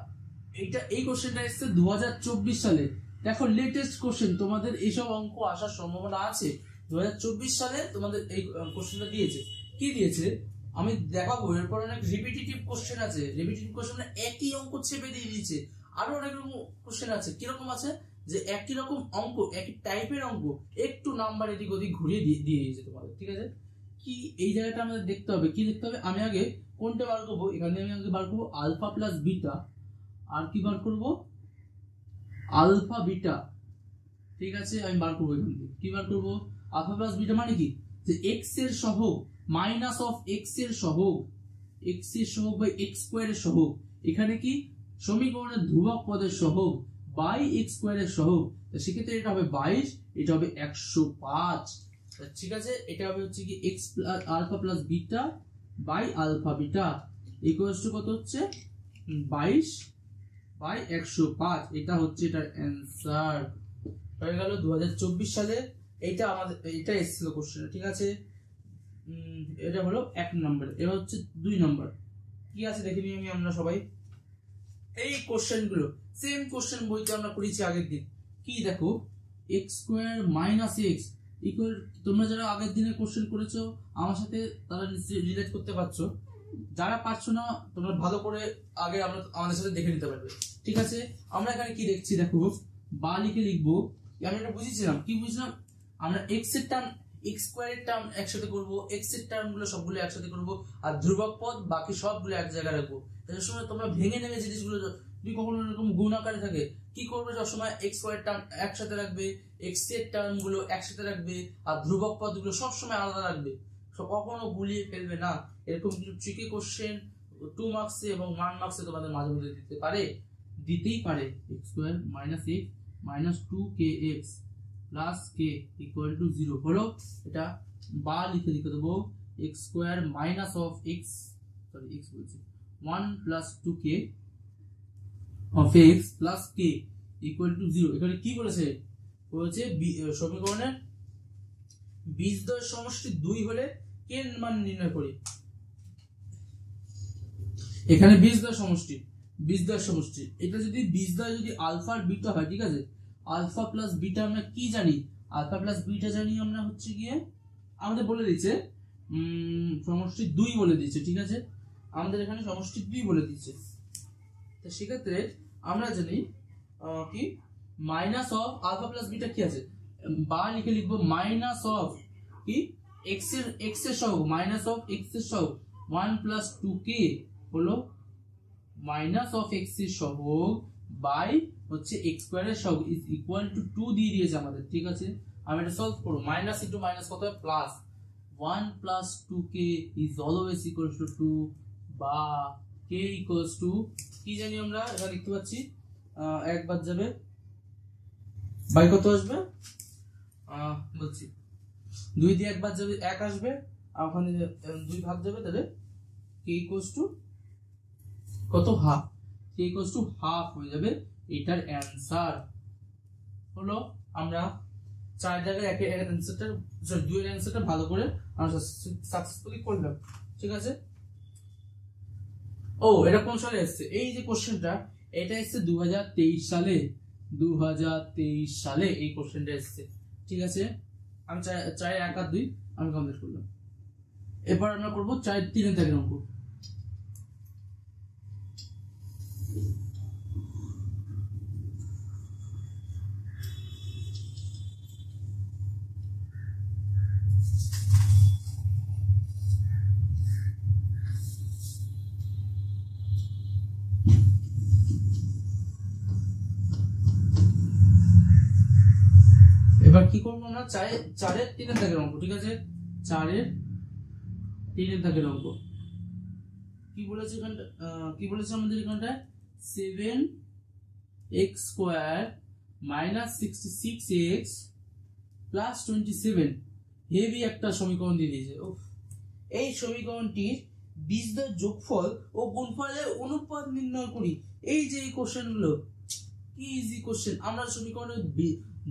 Speaker 1: এই কোশ্চেনটা এসেছে 2024 সালে। দেখো লেটেস্ট কোশ্চেন, তোমাদের এইসব অঙ্ক আসার সম্ভাবনা আছে। 2024 সালে তোমাদের এই কোশ্চেনটা দিয়েছে। কি দিয়েছে আমি দেখাবো। এরপর অনেক রিপিটিটিভ কোশ্চেন আছে, রিপিটিটিভ কোশ্চেন মানে একই অঙ্ক ছেপে দিয়ে দিয়েছে। আরো অনেক রকম কোশ্চেন আছে। কিরকম আছে, যে একই রকম অঙ্ক, একই টাইপের অঙ্ক, একটু নাম্বার এদিক ওদিক ঘুরিয়ে দিয়ে দিয়েছে তোমাদের, ঠিক আছে। কি এই জায়গাটা আমাদের দেখতে হবে, কি দেখতে হবে, আমি আগে কোনটা বার করবো, এখানে আমি আগে বার করবো আলফা প্লাস বিটা, আর কি বার করবো, আলফা বিটা, ঠিক আছে। আমি বার করবো এখান থেকে কি বার করবো, আলফা প্লাস বিটা মানে কি, যে এক্স এর সহগ মাইনাস অফ এক্স এর সহগ বাই এক্স স্কয়ারের সহগ, এখানে কি সমীকরণের ধ্রুবক পদের সহগ বাই এক্স স্কয়ারের সহগ। সেক্ষেত্রে এটা হবে 22, এটা হবে 105, ঠিক আছে। এটা হবে হচ্ছে কি X plus alpha plus beta by alpha beta equals to কত হচ্ছে 22/105। এটা হচ্ছে এটার অ্যান্সার হয়ে গেল 2024 সালে। এইটা আমাদের এটা এসেছিল কোশ্চেন, ঠিক আছে। এটা হলো 1 নম্বর। এবার হচ্ছে 2 নম্বর কি আছে দেখে নিই আমরা সবাই। এই কোশ্চেনগুলো সেম কোশ্চেন বইতে আমরা করেছি আগের দিন। কি দেখো, x square minus x equal, তোমরা যারা আগের দিনে কোশ্চেন করেছো আমার সাথে তারা নিশ্চয়ই রিলেট করতে পারছো। যারা পারছো না তোমরা ভালো করে আগে আমাদের সাথে দেখে নিতে পারবে, ঠিক আছে। আমরা এখানে কি দেখছি দেখো, বা লিখে লিখবো। আমি এটা বুঝেছিলাম, কি বুঝলাম, আমরা x এর টার্ম, x স্কয়ারের টার্ম একসাথে করব, x এর টার্ম গুলো সবগুলো একসাথে করব, আর ধ্রুবক পদ বাকি সবগুলো এক জায়গায় রাখবো। এর সময় তোমরা ভেঙে নেবে জিনিসগুলো, যদি কখনো এরকম গুণ আকারে থাকে কি করবে, সবসময় x স্কয়ার টার্ম একসাথে রাখবে, x এর টার্ম গুলো একসাথে রাখবে, আর ধ্রুবক পদ গুলো সবসময় আলাদা রাখবে, কখনো গুলিয়ে ফেলবে না। এরকম কিছু ট্রিকি কোশ্চেন 2 মার্কসে এবং 1 মার্কসে তোমাদের মাঝে মধ্যে দিতেই পারে। x square minus x minus 2kx plus k equal to 0 হলো। এটা বা লিখে দেবো x square minus of x, sorry x বলছি, 1 plus 2k of x plus k equal to 0। এখানে কি বলেছে, বলেছে সমীকরণের বীজদ্বয় সমষ্টি 2 হলে k এর মান নির্ণয় করি। এখানে বীজদ্বয় সমষ্টি, এটা যদি বীজদ্বয় যদি আলফা আর বিটা হয়, ঠিক আছে। আলফা প্লাস বিটা আমরা কি জানি, আলফা প্লাস বিটা জানি আমরা হচ্ছে গিয়ে, আমাদের বলে দিয়েছে সমষ্টি 2 বলে দিয়েছে, ঠিক আছে। আমাদের এখানে সমষ্টি 2 বলে দিয়েছে। তো সেক্ষেত্রে আমরা জানি কি minus of alpha plus beta কি আছে, বা লিখে লিখবো মাইনাস অফ কি x এর সহগ, মাইনাস অফ x এর সহগ 1 প্লাস 2k হলো মাইনাস অফ এক্স এর সহগ বাই হচ্ছে এক্স স্কোয়ারের সহগ ইজ ইকুয়াল টু 2 দিয়ে দিয়েছে আমাদের, ঠিক আছে। আমি এটা সলভ করব। মাইনাস ইনটু মাইনাস কত হয় plus, 1 plus 2k is always equals to 2 বা k ইকুয়ালস টু কি জানি আমরা এখানে লিখতে পাচ্ছি, একবার যাবে বাই কত আসবে বলছি 2 দিয়ে একবার যাবে 1 আসবে, আর ওখানে 2 ভাগ যাবে, তাহলে k ইকুয়ালস টু কত half, k equals to half হয়ে যাবে। এটার অ্যানসার হলো আমরা 4 জায়গায় একের অ্যানসারটা সরি 2 এর অ্যানসারটা ভালো করে আমরা সাকসেসফুলি করলাম, ঠিক আছে। ও এটা কোন সালে এসেছে এই যে কোশ্চেনটা, এটা এসেছে 2023 সালে, 2023 সালে এই কোশ্চেনটা এসেছে, ঠিক আছে। আমি 4 1 আর 2 আমি কমপ্লিট করলাম। এরপর আমরা করব 4 3 এর দাগের অঙ্ক। এবার কি করবো আমরা 4 এর 3 এর দাগের অঙ্ক, ঠিক আছে। 4 এর 3 এর দাগের অঙ্ক কি বলেছে এখানটা, কি বলেছে আমাদের এখানটায় 7x square minus 66x plus 27 heavy একটা সমীকরণ দিয়ে দিয়েছে। এই সমীকরণটির বীজদ্বয়ের যোগফল ও গুণফলের অনুপাত নির্ণয় করি। এই যে এই কোশ্চেন গুলো কি ইজি কোশ্চেন। আমরা সমীকরণের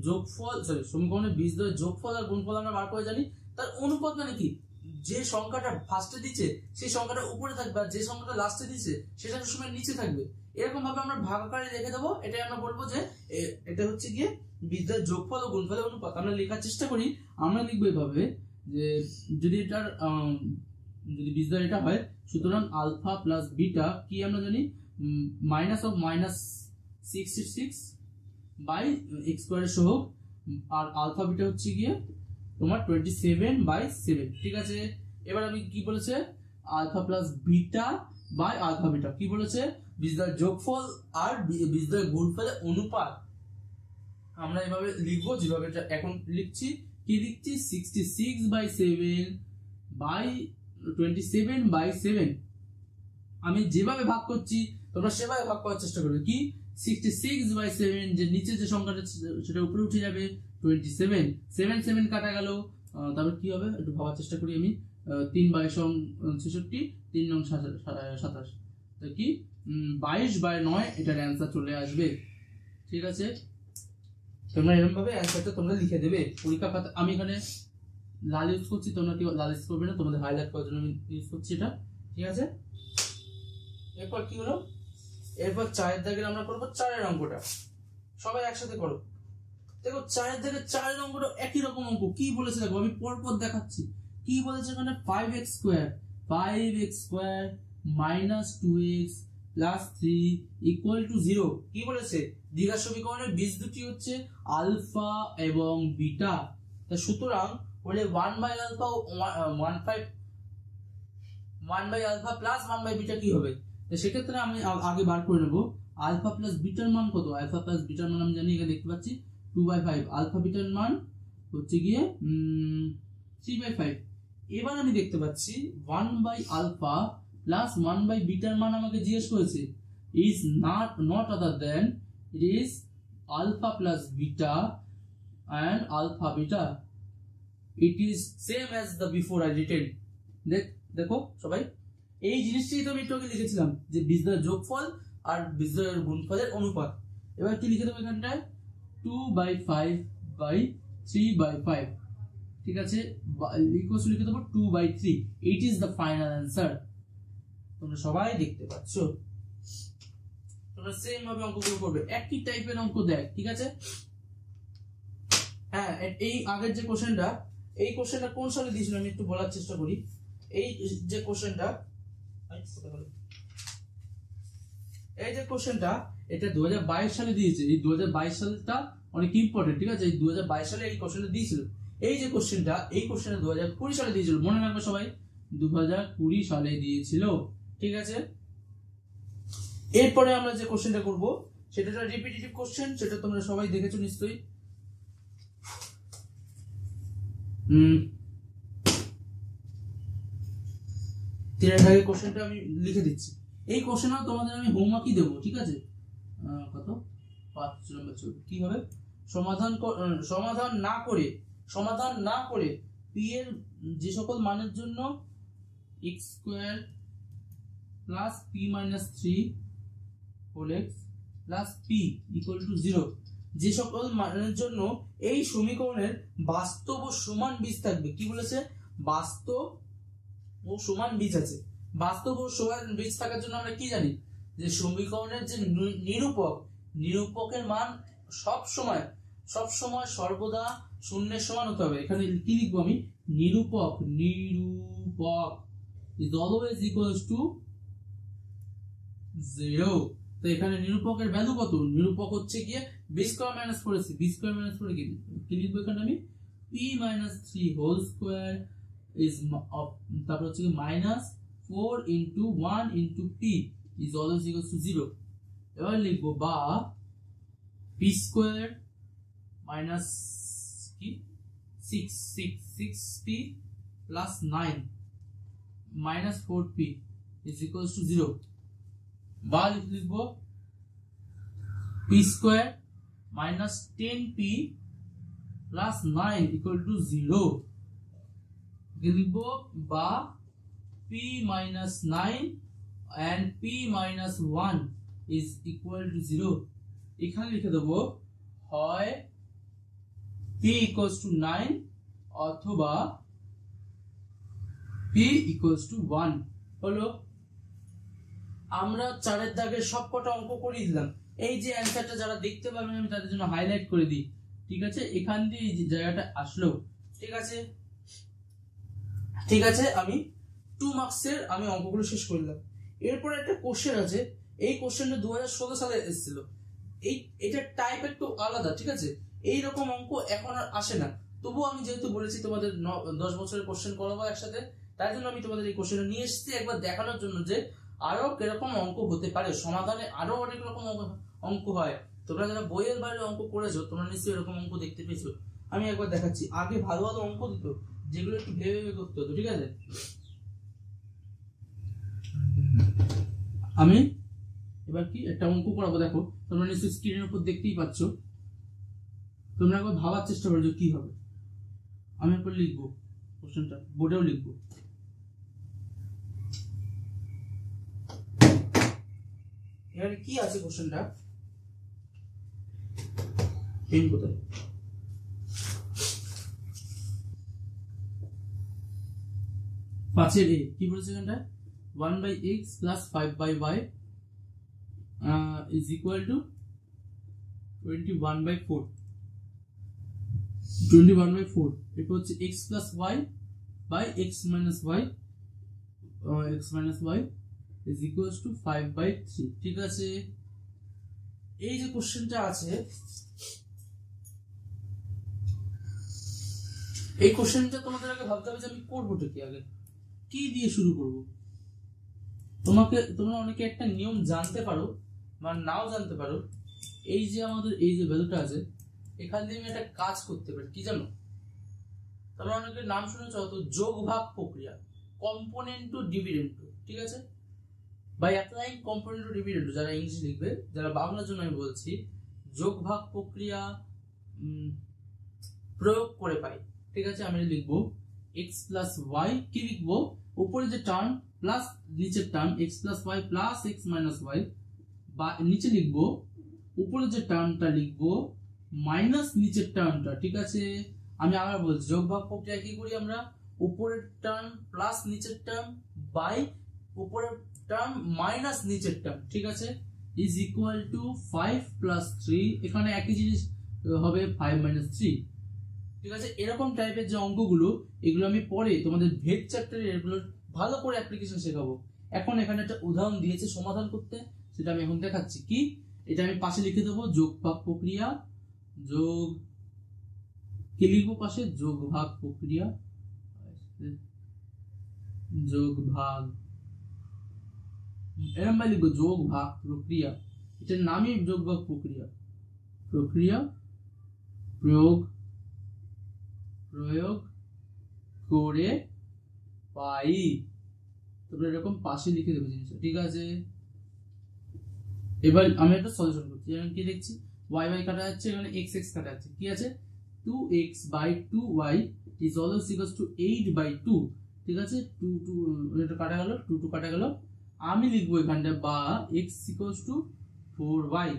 Speaker 1: যোগফল সমীকরণের বীজদ্বয়ের যোগফল আর গুণফল আমরা বার করে জানি, তার অনুপাত মানে কি, যে সংখ্যাটা ফার্স্টে দিচ্ছে সেই সংখ্যাটা উপরে থাকবে, আর যে সংখ্যাটা লাস্টে দিচ্ছে সেটা সময় নিচে থাকবে। এরকম ভাবে আমরা ভাগ আকারে লিখে দেবো। এটাই আমরা বলবো যে এটা হচ্ছে গিয়ে বীজদ্বয়ের যোগফল ও গুণফলের অনুপাত। আমরা লেখার চেষ্টা করি, আমরা লিখবো এভাবে যে যদি এটার যদি বীজদ্বয় এটা হয়, সুতরাং আলফা প্লাস বিটা কি আমরা জানি minus of minus 66 by x স্কয়ারের সহগ, আর আলফা বিটা হচ্ছে গিয়ে তোমার 27/7, ঠিক আছে। এবার আমি কি বলেছে alpha plus beta by alpha beta কি বলেছে বীজদ্বয়ের যোগফল আর বীজদ্বয়ের গুণফলের অনুপাত। আমরা এভাবে লিখবো যেভাবে এটা এখন লিখছি। কি লিখছি 66/7 বাই 27/7। আমি যেভাবে ভাগ করছি তোমরা সেভাবে ভাগ করার চেষ্টা করবে। কি 66/7 যে নিচে যে সংখ্যাটা সেটা উপরে উঠে যাবে 27, 7 7 কাটা গেল, তারপর কি হবে একটু ভাবার চেষ্টা করি আমি। 3/66 3 9 27, তো কি 22/9 এটার অ্যান্সার চলে আসবে, ঠিক আছে। তোমরা এরকম ভাবে অ্যান্সারটা তোমরা লিখে দেবে পরীক্ষা খাতা। আমি এখানে লাল ইউজ করছি, তোমরা কি লাল ইউজ করবে না, তোমাদের হাইলাইট করার জন্য আমি ইউজ করছি এটা, ঠিক আছে। এরপর কি হলো, এরপর 4 দাগের আমরা করবো 4 এর অঙ্কটা। সবাই একসাথে করো। দেখো 4 দাগের 4 এর অঙ্কটা একই রকম অঙ্ক। কি বলেছে দেখো, আমি পরপর দেখাচ্ছি। কি বলেছে এখানে 5x square minus 2x plus 3 equal to 0। কি বলেছে দ্বিঘাত সমীকরণের বীজ দুটি হচ্ছে আলফা এবং বিটা। তা সুতরাং বলে 1/আলফা 1/আলফা প্লাস 1/বিটা কি হবে। তো সেক্ষেত্রে আমি আগে বার করে নেব আলফা প্লাস বিটার মান কত। আলফা প্লাস বিটার মান আমি জানি, এখানে দেখতে পাচ্ছি 2/5। আলফা বিটার মান হচ্ছে গিয়ে 3/5। এবার আমি দেখতে পাচ্ছি 1/আলফা প্লাস 1/বিটার মান আমাকে জিজ্ঞেস করেছে। is not other than it is alpha plus beta and alpha beta. It is same as the before I written. দেখো সবাই এই জিনিসটাই তো আমি একটু আগে লিখেছিলাম যে বীজদ্বয়ের যোগফল আর বীজদ্বয়ের গুণফলের অনুপাত। এবার কি লিখে দেবো এখানটায় 2/5/3/5, ঠিক আছে। ইকুয়াল লিখে দেবো 2/3। It is the final answer. তোমরা সবাই দেখতে পাচ্ছ, তোমরা সেম ভাবে অঙ্কগুলো করবে, একই টাইপের অঙ্ক দেয়, ঠিক আছে। হ্যাঁ এই আগের যে কোশ্চেনটা, এই কোশ্চেনটা কোন সালে দিয়েছিল আমি একটু বলার চেষ্টা করি। এই যে কোশ্চেনটা এটা 2022 সালে দিয়েছে। এই 2022 সালটা অনেক ইম্পর্টেন্ট, ঠিক আছে। এই 2022 সালে এই কোশ্চেনটা দিয়েছিল। এই যে কোশ্চেনটা, এই কোশ্চেনটা 2020 সালে দিয়েছিল, মনে রাখবে সবাই 2020 সালে দিয়েছিল, ঠিক আছে। এরপরে আমরা যে কোশ্চেনটা করব সেটা একটা রিপিটিটিভ কোশ্চেন, সেটা তোমরা সবাই দেখেছো নিশ্চয়ই। কোশ্চেনটা আমি লিখে দিচ্ছি। এই কোশ্চেনও তোমাদের আমি হোমওয়ার্কই দেবো, ঠিক আছে? কত 5 নম্বর চলবে। কি হবে? সমাধান না করে p এর যে সকল মানের জন্য x square plus p minus 3 whole x plus p equal to 0 যে সকল মানের জন্য এই সমীকরণের বাস্তব ও সমান বীজ থাকবে। কি বলেছে? বাস্তব ও সমান বীজ আছে। বাস্তব ও সমান বীজ থাকার জন্য আমরা কি জানি? যে সমীকরণের যে নিরূপকের মান সব সময় সর্বদা শূন্যের সমান হতে হবে। এখানে কি লিখবো আমি? নিরূপক is always equals to 0। তো এখানে নিরূপকের ভ্যালু কত? নিরূপক হচ্ছে গিয়ে b square minus 4ac, b square minus 4 কি লিখবো এখানে আমি? p minus 3 whole square is তারপর হচ্ছে minus 4 into 1 into p is always equals to 0। এবার লিখবো বা p স্কয়ার মাইনাস কি 6p plus 9 minus 4p is equals to 0। বা লিখবো p square minus 10p plus 9 equal to 0। লিখবো বা p minus 9 and p minus 1 is equal to 0। এখানে লিখে দেবো হয় p equals to 9 অথবা p equals to 1। হলো। আমরা 4 দাগের সবকটা অঙ্ক করে দিলাম। এই যে অ্যানসারটা যারা দেখতে পাবেন আমি তাদের জন্য হাইলাইট করে দিই, ঠিক আছে? এখান দিয়ে এই যে জায়গাটা আসলো, ঠিক আছে? আমি 2 মার্কসের আমি অঙ্কগুলো শেষ করলাম। এরপরে একটা কোশ্চেন আছে, এই কোশ্চেনটা 2016 সালে এসেছিল। এটা টাইপ একটু আলাদা, ঠিক আছে? এই রকম অঙ্ক এখন আর আসে না। তবুও আমি যেহেতু বলেছি তোমাদের 10 বছরের কোশ্চেন করাবো একসাথে, তাই জন্য আমি তোমাদের এই কোশ্চেনটা নিয়ে এসেছি একবার দেখানোর জন্য যে আরো কিরকম অঙ্ক হতে পারে, সমাধানে আরো অনেক রকম অঙ্ক হয়। তোমরা যারা বইয়ের বাইরে অঙ্ক করেছো তোমরা নিশ্চয়ই এরকম অঙ্ক দেখতে পেয়েছো। আমি একবার দেখাচ্ছি। আগে ভালো ভালো অঙ্ক দিত যেগুলো একটু ভেবে করতে হতো, ঠিক আছে? আমি এবার কি একটা অঙ্ক করাবো, দেখো তোমরা নিশ্চয়ই স্ক্রিনের উপর দেখতেই পাচ্ছ। তোমরা একবার ভাবার চেষ্টা করো যে কি হবে। আমি একবার লিখবো কোশ্চেনটা, বোর্ডেও লিখবো। এখানে কি আছে কোশ্চেনটা? পেন কোথায়? পাঁচের এ কি বলেছে এখানটা? 1/x plus 5/y is equal to 21/4। 21/4 এটা হচ্ছে x plus y by x minus y is equals to 5/3, ঠিক আছে? এই যে কোশ্চেনটা আছে, এই কোশ্চেনটা তোমাদের আগে ভাবতে হবে যে আমি করবোটা কি, আগে কি দিয়ে শুরু করব। তোমরা অনেকে একটা নিয়ম জানতে পারো বা নাও জানতে পারো। এই যে আমাদের এই যে ভ্যালুটা আছে, এখান দিয়ে আমি একটা কাজ করতে পারি, কি জানো? তোমরা অনেকের নাম শুনেছো হয়তো যোগ ভাগ প্রক্রিয়া, কম্পোনেন্ট টু ডিভিডেন্ড, ঠিক আছে? By applying component to dividend, যারা ইংলিশ লিখবে, যারা বাংলার জন্য আমি বলছি, যোগ ভাগ প্রক্রিয়া প্রয়োগ করে পাই, ঠিক আছে? আমি লিখবো x plus y, কি লিখবো? উপরে যে টার্ম প্লাস নিচের term x plus y plus x minus y, বা নিচে লিখবো উপরে যে টার্মটা লিখবো মাইনাস নিচের টার্মটা, ঠিক আছে? আমি আবার বলছি, যোগ ভাগ প্রক্রিয়া কি করি আমরা? উপরের টার্ম প্লাস নিচের টার্ম বাই উপরের টার্ম মাইনাস নিচের টার্ম, ঠিক আছে? ইজ ইকুয়াল টু 5 plus 3, এখানে একই জিনিস হবে 5 minus 3, ঠিক আছে? এরকম টাইপের যে অঙ্কগুলো, এগুলো আমি পরে তোমাদের ভেদ চ্যাপ্টারে এগুলো ভালো করে অ্যাপ্লিকেশন শেখাবো। এখন এখানে একটা উদাহরণ দিয়েছে সমাধান করতে, সেটা আমি এখন দেখাচ্ছি। কি? এটা আমি পাশে লিখে দেবো যোগ ভাগ প্রক্রিয়া, যোগ কি লিখবো পাশে? যোগ ভাগ প্রক্রিয়া, যোগ ভাগ এরকম ভাবে লিখবো যোগ ভাগ প্রক্রিয়া, এটার নামই যোগ ভাগ প্রক্রিয়া, প্রক্রিয়া প্রয়োগ করে পাই। তোমরা এরকম পাশে লিখে দেবে জিনিসটা, ঠিক আছে। এবার আমি একটা সলিউশন করছি, যেমন কি দেখছি y y কাটা যাচ্ছে, এখানে x x কাটা যাচ্ছে, কি আছে 2x by 2y is always equals to 8 by 2, ঠিক আছে। 2 এটা কাটা গেল, 2 কাটা গেল। আমি লিখবো এখানটা বা x equals to 4y,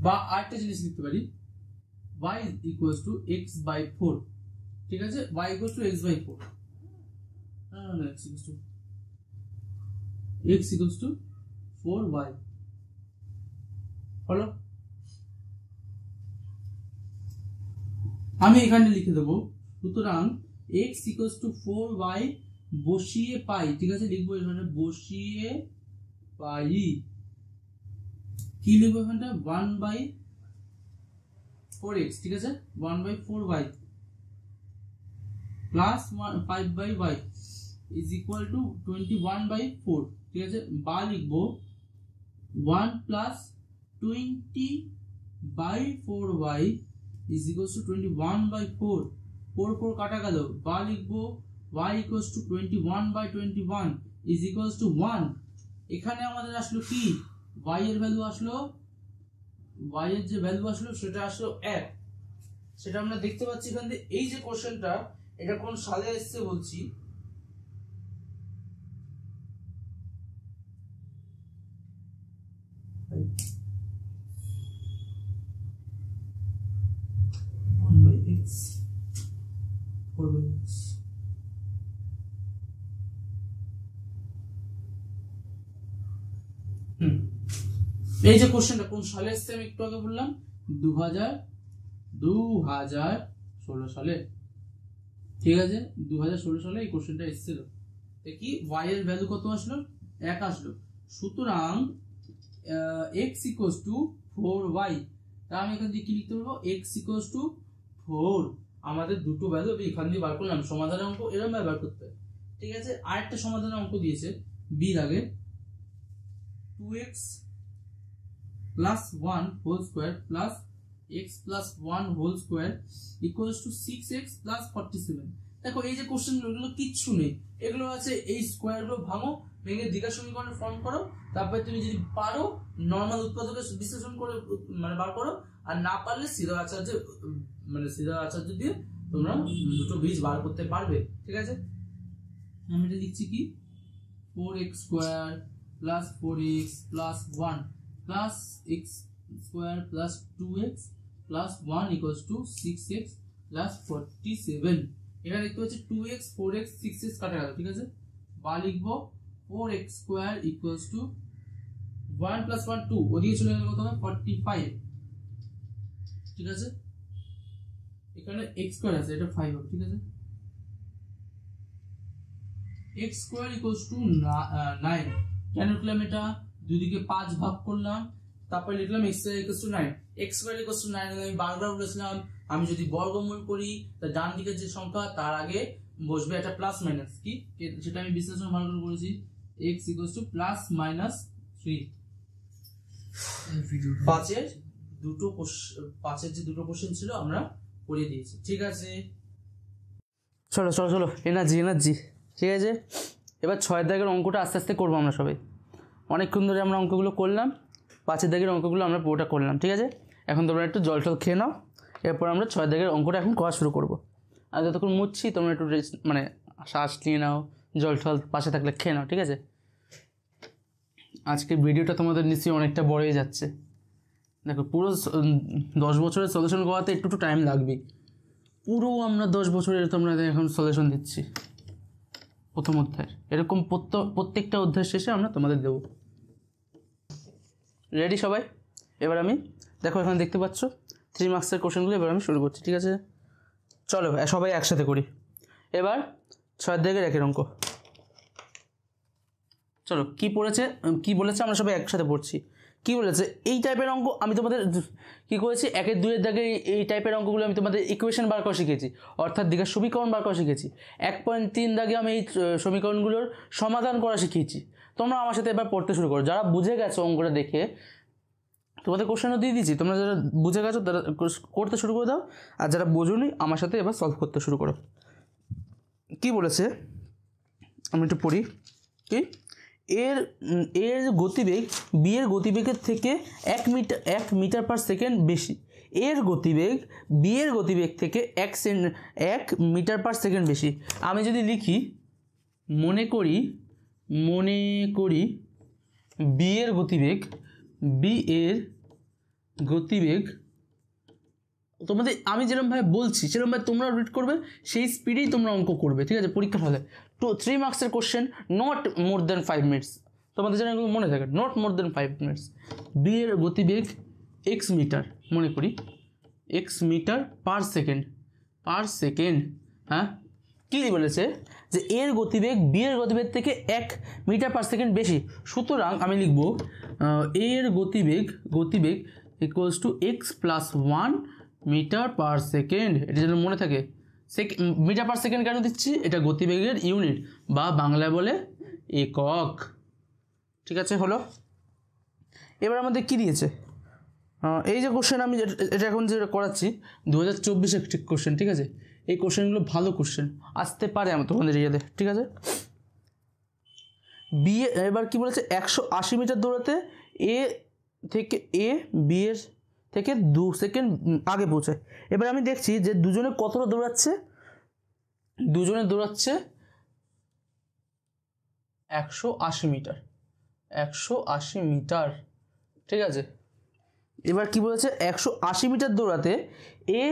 Speaker 1: বা আরেকটা জিনিস লিখতে পারি y equals to x by 4, ঠিক আছে। y equals to x by 4, x equals to 4y হলো। আমি এখানে লিখে দেবো, সুতরাং x equals to 4y বসিয়ে পাই, ঠিক আছে। লিখবো এখানে বসিয়ে পাই, কি লিখবো এখানটা 1 by 4x, ঠিক আছে। 1 by 4y plus 5 by y is equal to 21 by 4, ঠিক আছে। বা লিখবো 1 plus 20 by 4y is equals to 21 by 4, 4 কাটা গেল। বা লিখবো y equals to 21 by 21 is equals to 1। এখানে আমাদের আসলো কি, y এর ভ্যালু আসলো, y এর যে ভ্যালু আসলো সেটা আসলো 1, সেটা আমরা দেখতে পাচ্ছি এখান থেকে। এই যে কোশ্চেনটা, এটা কোন সালে এসেছে বলছি, এই যে কোশ্চেনটা কোন সালে এসেছে আমি একটু আগে বললাম 2016 সালে, ঠিক আছে। 2016 সালে এই কোশ্চেনটা এসেছিল। কি y এর ভ্যালু কত আসলো, 1 আসলো। সুতরাং x equals to 4y, তাহলে আমি এখান থেকে কি লিখতে পারবো, x equals to 4। আমাদের দুটো ভ্যালু আমি এখান দিয়ে বার করলাম। সমাধানের অঙ্ক এরকম ভাবে বার করতে হয়, ঠিক আছে। আরেকটা সমাধানের অঙ্ক দিয়েছে b আগে, 2x plus 1 whole square plus x plus 1 whole square equals to 6x plus 47। দেখো এই যে কোশ্চেন গুলো কিচ্ছু নেই, এগুলো আছে এই স্কোয়ার গুলো ভাঙো, ভেঙে দ্বিঘাত সমীকরণে ফর্ম করো, তারপরে তুমি যদি পারো নরমাল উৎপাদকের বিশ্লেষণ করে মানে বার করো, আর না পারলে সিধা আচার্য দিয়ে তোমরা দুটো বীজ বার করতে পারবে, ঠিক আছে। আমি এটা লিখছি কি 4x square plus 4x plus 1 plus x square plus 2x plus 1 equals to 6x plus 47। এখানে দেখতে পাচ্ছি 2x 4x 6x কাটা গেল, ঠিক আছে। বা লিখবো 4x square equals to 1 plus 1 2, ওদিকে চলে গেলে কত হবে 45, ঠিক আছে। এখানে x square আছে, এটা 5 হবে, ঠিক আছে। x square equals to 9, কেন লিখলাম এটা, দুদিকে 5 ভাগ করলাম, তারপর লিখলাম x square equals to 9, x square equals to 9। আমি বারবার বলেছিলাম আমি যদি বর্গমূল করি তার ডান দিকের যে সংখ্যা তার আগে বসবে একটা প্লাস মাইনাস, কি সেটা আমি বিশ্লেষণ ভালো করে করেছি, x equals to plus minus 3। পাঁচের যে দুটো কোশ্চেন ছিল আমরা করিয়ে দিয়েছি, ঠিক আছে। চলো এনার্জি, ঠিক আছে। এবার 6 দাগের অঙ্কটা আস্তে আস্তে করবো আমরা সবাই। অনেকক্ষণ ধরে আমরা অঙ্কগুলো করলাম, 5 দাগের অঙ্কগুলো আমরা পুরোটা করলাম, ঠিক আছে। এখন তোমরা একটু জল টল খেয়ে নাও, এরপর আমরা 6 দাগের অঙ্কটা এখন করা শুরু করবো। আর যতক্ষণ মুছছি তোমরা একটু রেস্ট মানে শ্বাস নিয়ে নাও, জল টল পাশে থাকলে খেয়ে নাও, ঠিক আছে। আজকে ভিডিওটা তোমাদের নিশ্চয়ই অনেকটা বড় হয়ে যাচ্ছে। দেখো পুরো 10 বছরের সলিউশন করাতে একটু টাইম লাগবে, পুরো আমরা 10 বছরের তোমরা এখন সলিউশন দিচ্ছি প্রথম অধ্যায়ের। এরকম প্রত্যেকটা অধ্যায় শেষে আমরা তোমাদের দেবো। রেডি সবাই? এবার আমি দেখো এখানে দেখতে পাচ্ছ 3 মার্কসের কোশ্চেনগুলো এবার আমি শুরু করছি, ঠিক আছে। চলো সবাই একসাথে করি। এবার 6 দাগের একের অঙ্ক। চলো কি বলেছে আমরা সবাই একসাথে পড়ছি। কি বলেছে এই টাইপের অঙ্ক আমি তোমাদের কি করেছি, 1 2 দাগে এই টাইপের অঙ্কগুলো আমি তোমাদের ইকুয়েশন বার করা শিখেছি, অর্থাৎ দ্বিঘাত সমীকরণ বার করা শিখেছি। 1.3 দাগে আমি এই সমীকরণগুলোর সমাধান করা শিখিয়েছি। তোমরা আমার সাথে এবার পড়তে শুরু করো। যারা বুঝে গেছো অঙ্কটা দেখে, তোমাদের কোশ্চেনও দিয়ে দিচ্ছি, তোমরা যারা বুঝে গেছো তারা করতে শুরু করে দাও, আর যারা বোঝোনি আমার সাথে এবার সলভ করতে শুরু করো। কি বলেছে আমি একটু পড়ি। কি এর গতিবেগ বি এর গতিবেগের থেকে 1 মিটার পার সেকেন্ড বেশি। এর গতিবেগ বি এর গতিবেগ থেকে 1 মিটার পার সেকেন্ড বেশি। আমি যদি লিখি মনে করি বি এর গতিবেগ তোমাদের আমি যেরকমভাবে বলছি সেরকমভাবে তোমরা রিড করবে, সেই স্পিডেই তোমরা অঙ্ক করবে, ঠিক আছে? পরীক্ষার হলে 3 মার্কসের question, not more than 5 minutes. তোমাদের যেন এগুলো মনে থাকে, not more than 5 minutes. B এর গতিবেগ এক্স মিটার, মনে করি এক্স মিটার পার সেকেন্ড। হ্যাঁ, কী বলেছে যে এর গতিবেগ বি এর গতিবেগ থেকে 1 মিটার পার সেকেন্ড বেশি। সুতরাং আমি লিখব এর গতিবেগ equals to X plus 1 metre per second. এটা যেন মনে থাকে। মিটার পার সেকেন্ড কেন দিচ্ছি? এটা গতিবেগের ইউনিট, বা বাংলায় বলে একক। ঠিক আছে, হলো। এবার আমাদের কি দিয়েছে? এই যে কোশ্চেন আমি এটা এখন যেটা করাচ্ছি 2024-এর ঠিক কোশ্চেন, ঠিক আছে? এই কোশ্চেনগুলো ভালো কোশ্চেন, আসতে পারে আমার তোমাদের ইয়েতে, ঠিক আছে? এবার কি বলেছে? 180 মিটার দৌড়াতে বি এর থেকে 2 সেকেন্ড আগে পৌঁছায়। এবার আমি দেখছি যে দুজনে কতটা দৌড়াচ্ছে। দুজনে দৌড়াচ্ছে 180 মিটার, ঠিক আছে? এবার কি বলেছে? 180 মিটার দৌড়াতে এ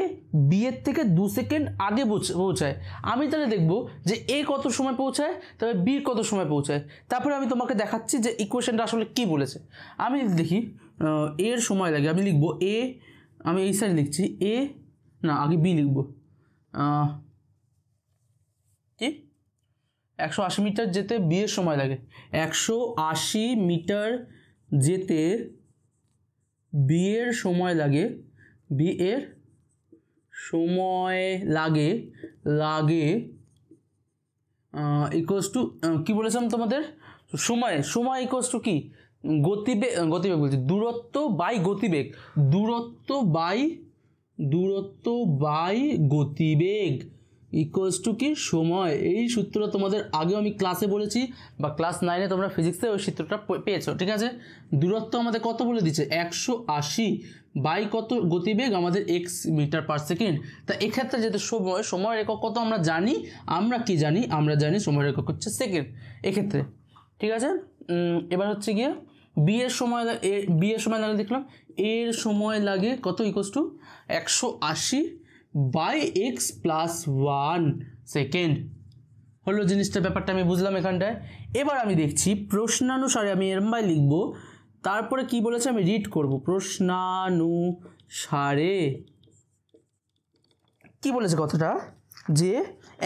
Speaker 1: বি এর থেকে 2 সেকেন্ড আগে পৌঁছায়। আমি তাহলে দেখব যে এ কত সময় পৌঁছায়, তবে বি কত সময় পৌঁছায়। তারপরে আমি তোমাকে দেখাচ্ছি যে ইকুয়েশনটা আসলে কি বলেছে। আমি দেখি এর সময় লাগে, আমি লিখব এ, আমি এই সাইড লিখছি এ, না আগে বি লিখব। কি 180 মিটার যেতে বি এর সময় লাগে, 180 মিটার যেতে বি এর সময় লাগে ইকুয়ালস টু কি বলেছিলাম তোমাদের? সময় ইকুয়ালস টু কি? গতিবেগ বলছি, দূরত্ব বাই গতিবেগ ইকুয়ালস টু কি? সময়। এই সূত্রটা তোমাদের আগেও আমি ক্লাসে বলেছি, বা ক্লাস 9-এ তোমরা ফিজিক্সে ওই সূত্রটা পেয়েছো, ঠিক আছে? দূরত্ব আমাদের কত বলে দিচ্ছে? 180 বাই কত গতিবেগ আমাদের এক্স মিটার পার সেকেন্ড। তা এক্ষেত্রে যেহেতু সময়ের একক কত আমরা জানি, আমরা জানি সময়ের একক হচ্ছে সেকেন্ড এক্ষেত্রে, ঠিক আছে? এবার হচ্ছে গিয়ে বি এর সময় লাগে দেখলাম, এর সময় লাগে কত? Equals to 180 by x plus 1 second. হলো জিনিসটা, ব্যাপারটা আমি বুঝলাম এখানটায়। এবার আমি দেখছি প্রশ্নানুসারে আমি এরমভাবে লিখব, তারপরে কি বলেছে আমি রিড করব। প্রশ্নানুসারে কি বলেছে কথাটা? যে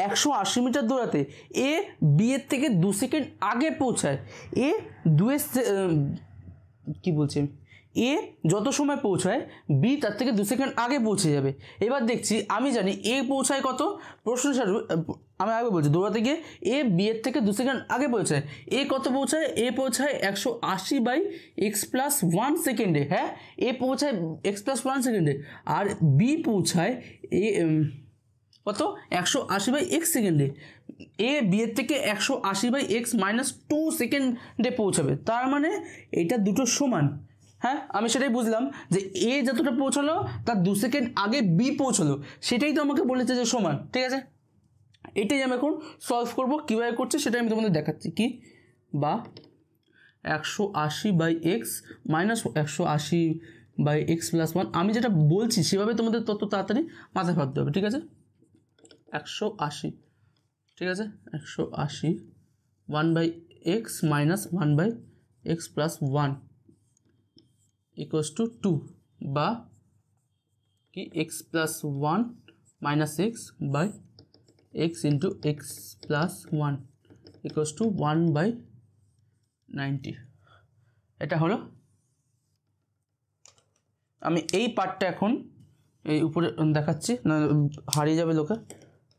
Speaker 1: 180 মিটার দৌড়াতে এ বি এর থেকে 2 সেকেন্ড আগে পৌঁছায়। কি বলছি, এ যত সময় পৌঁছায় বি তার থেকে 2 সেকেন্ড আগে পৌঁছে যাবে। এবার দেখছি, আমি জানি এ পৌঁছায় কত? আমি আগে বলছি, দৌড়াতে গিয়ে এ বি এর থেকে 2 সেকেন্ড আগে পৌঁছায়। এ কত পৌঁছায়? এ পৌঁছায় 180 বাই এক্স প্লাস 1 সেকেন্ডে। হ্যাঁ, এ পৌঁছায় এক্স প্লাস 1 সেকেন্ডে, আর বি পৌঁছায় কত? 180 বাই এক্স সেকেন্ডে। এ বি এর থেকে 180 বাই এক্স মাইনাস 2 সেকেন্ডে পৌঁছাবে। তার মানে এটা দুটো সমান। হ্যাঁ, আমি সেটাই বুঝলাম যে এ যতটা পৌঁছালো তার 2 সেকেন্ড আগে বি পৌঁছালো, সেটাই তো আমাকে বলেছে যে সমান, ঠিক আছে? এটাই আমি এখন সলভ করব। কীভাবে করছে সেটা আমি তোমাদের দেখাচ্ছি। কি বা 180 by x minus 180 by x plus 1, আমি যেটা বলছি সেভাবে তোমাদের তত তাড়াতাড়ি মাথায় ভাবতে হবে, ঠিক আছে? 180, ঠিক আছে? 180 1 by x minus 1 by x plus 1 equals to 2, বা কি X plus 1 minus X by X into x plus 1 equals to 1 by 90। এটা হলো। আমি এই পার্টটা এখন এই উপরে দেখাচ্ছি, না হারিয়ে যাবে লোকে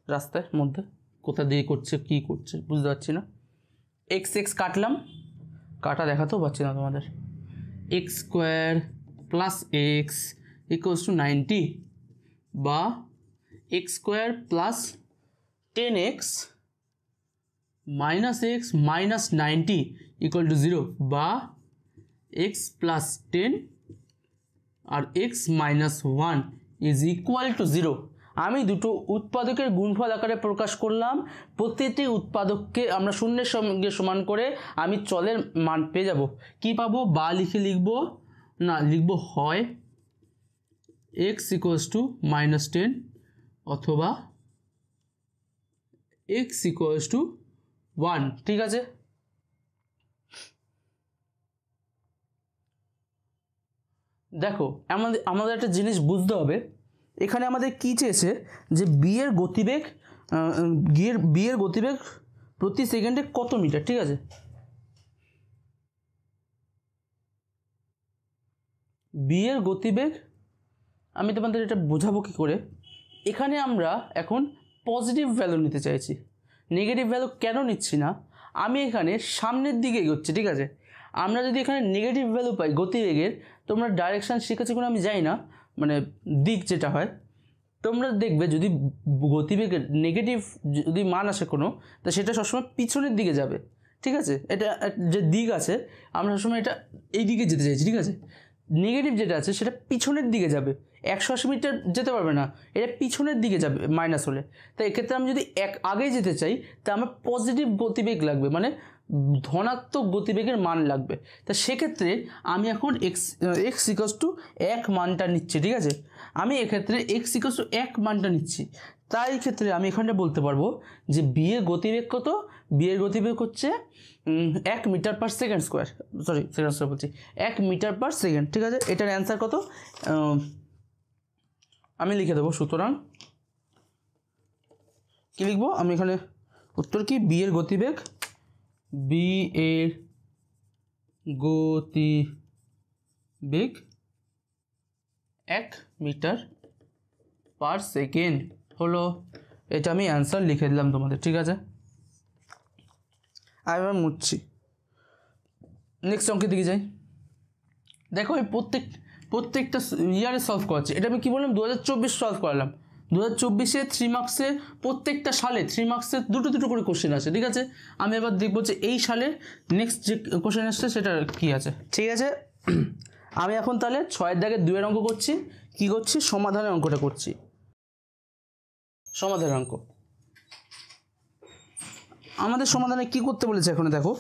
Speaker 1: রাস্তার মধ্যে, কোথা দিয়ে করছে কী করছে বুঝতে পারছি না। এক্স কাটলাম, কাটা দেখাতেও পাচ্ছি না তোমাদের। X square plus X equals to 90 বা X square plus 10x minus X minus 90 equal to 0 বা এক্স প্লাস 10 আর X minus 1 is equal to 0। আমি দুটো উৎপাদকের গুণফল আকারে প্রকাশ করলাম। প্রতিটি উৎপাদককে আমরা শূন্যের সঙ্গে সমান করে আমি চলের মান পেয়ে যাব। কি পাবো? বা লিখবো হয় এক্স ইকুয়ালস টু -10 অথবা এক্স ইকুয়ালস টু 1। ঠিক আছে, দেখো আমাদের একটা জিনিস বুঝতে হবে, এখানে আমাদের কি চেয়েছে যে বি এর গতিবেগ প্রতি সেকেন্ডে কত মিটার। ঠিক আছে, বি এর গতিবেগ আমি তোমাদের এটা বোঝাবো কি করে। এখানে আমরা এখন পজিটিভ ভ্যালু নিতে চাইছি, নেগেটিভ ভ্যালু কেন নিচ্ছি না, আমি এখানে সামনের দিকে এগোচ্ছি। ঠিক আছে, আমরা যদি এখানে নেগেটিভ ভ্যালু পাই গতিবেগের, তোমরা ডাইরেকশান শিখেছো কোনো আমি জানি না, মানে দিক যেটা হয়, তোমরা দেখবে যদি গতিবেগের নেগেটিভ যদি মান আসে কোনো, তা সেটা সবসময় পিছনের দিকে যাবে। ঠিক আছে, এটা যে দিক আছে আমরা সবসময় এটা এই দিকে যেতে চাইছি। ঠিক আছে, নেগেটিভ যেটা আছে সেটা পিছনের দিকে যাবে, 180 মিটার যেতে পারবে না, এটা পিছনের দিকে যাবে মাইনাস হলে। তাই এক্ষেত্রে আমি যদি আগে যেতে চাই তা আমার পজিটিভ গতিবেগ লাগবে, মানে ধনাত্মক গতিবেগের মান লাগবে। তা সেক্ষেত্রে আমি এখন এক্স ইকুয়ালস টু 1 মানটা নিচ্ছি। ঠিক আছে, আমি এক্ষেত্রে এক্স ইকুয়ালস টু 1 মানটা নিচ্ছি। তাই ক্ষেত্রে আমি এখানে বলতে পারবো যে বি এর গতিবেগ কত? বি এর গতিবেগ হচ্ছে 1 metre per second square, sorry second square বলছি, 1 মিটার পার সেকেন্ড। ঠিক আছে, এটার অ্যান্সার কত আমি লিখে দেবো। সুতরাং কি লিখবো আমি এখানে, উত্তর কি? বি এর গতিবেগ 1 মিটার পার সেকেন্ড হলো। এটা আমি অ্যান্সার লিখে দিলাম তোমাদের। ঠিক আছে, আর এবার মুছছি, নেক্সট অঙ্কের দিকে যাই। দেখো আমি প্রত্যেকটা ইয়ারে সলভ করাচ্ছি। এটা আমি কী বললাম, 2024 সলভ করালাম। 2024-এ 3 মার্কসে প্রত্যেকটা সালে 3 মার্কসে দুটো করে কোশ্চেন আছে। ঠিক আছে, আমি এবার দেখবো যে এই সালে নেক্সট যে কোশ্চেন আসছে সেটা কী আছে। ঠিক আছে, আমি এখন তাহলে 6-এর দাগে 2-এর অঙ্ক করছি। কি করছি? সমাধানের অঙ্কটা করছি। সমাধানের অঙ্ক আমাদের সমাধানে কি করতে বলেছে এখন দেখো,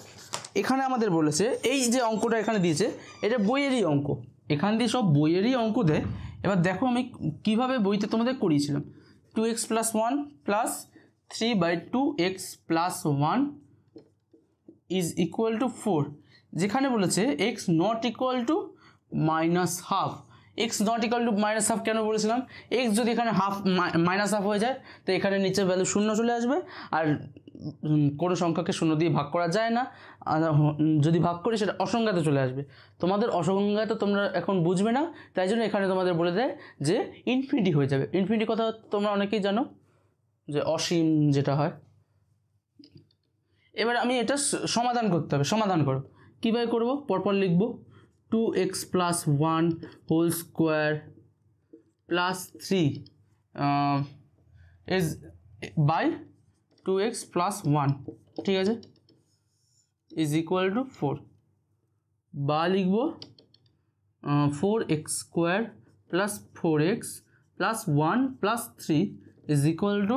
Speaker 1: এখানে আমাদের বলেছে এই যে অঙ্কটা এখানে দিয়েছে এটা বইয়েরই অঙ্ক, এখান দিয়ে সব বইয়েরই অঙ্ক দেয়। এবার দেখো আমি কিভাবে বইতে তোমাদের করিয়েছিলাম। 2x + 1 + 3/2x + 1 is equal two 4, যেখানে বলেছে x not equal to -½ x not equal to -½ কেন বলেছিলাম? x যদি এখানে -½ হয়ে যায় তো এখানে নিচে ভ্যালু 0 চলে আসবে, আর কোনো সংখ্যাকে 0 দিয়ে ভাগ করা যায় না, যদি ভাগ করি সেটা অসংখ্যাতে চলে আসবে। তোমাদের অসংখ্যাতে তোমরা এখন বুঝবে না, তাই জন্য এখানে তোমাদের বলে দেয় যে ইনফিনিটি হয়ে যাবে। ইনফিনিটি কথা তোমরা অনেকেই জানো, যে অসীম যেটা হয়। এবার আমি এটা সমাধান করতে হবে। সমাধান করো, কীভাবে করবো পরপর লিখবো। 2x + 1 whole square + 3 is by 2x + 1, ঠিক আছে, ইজ ইকুয়াল টু 4, বা লিখবো 4x² + 4x + 1 + 3 is equal two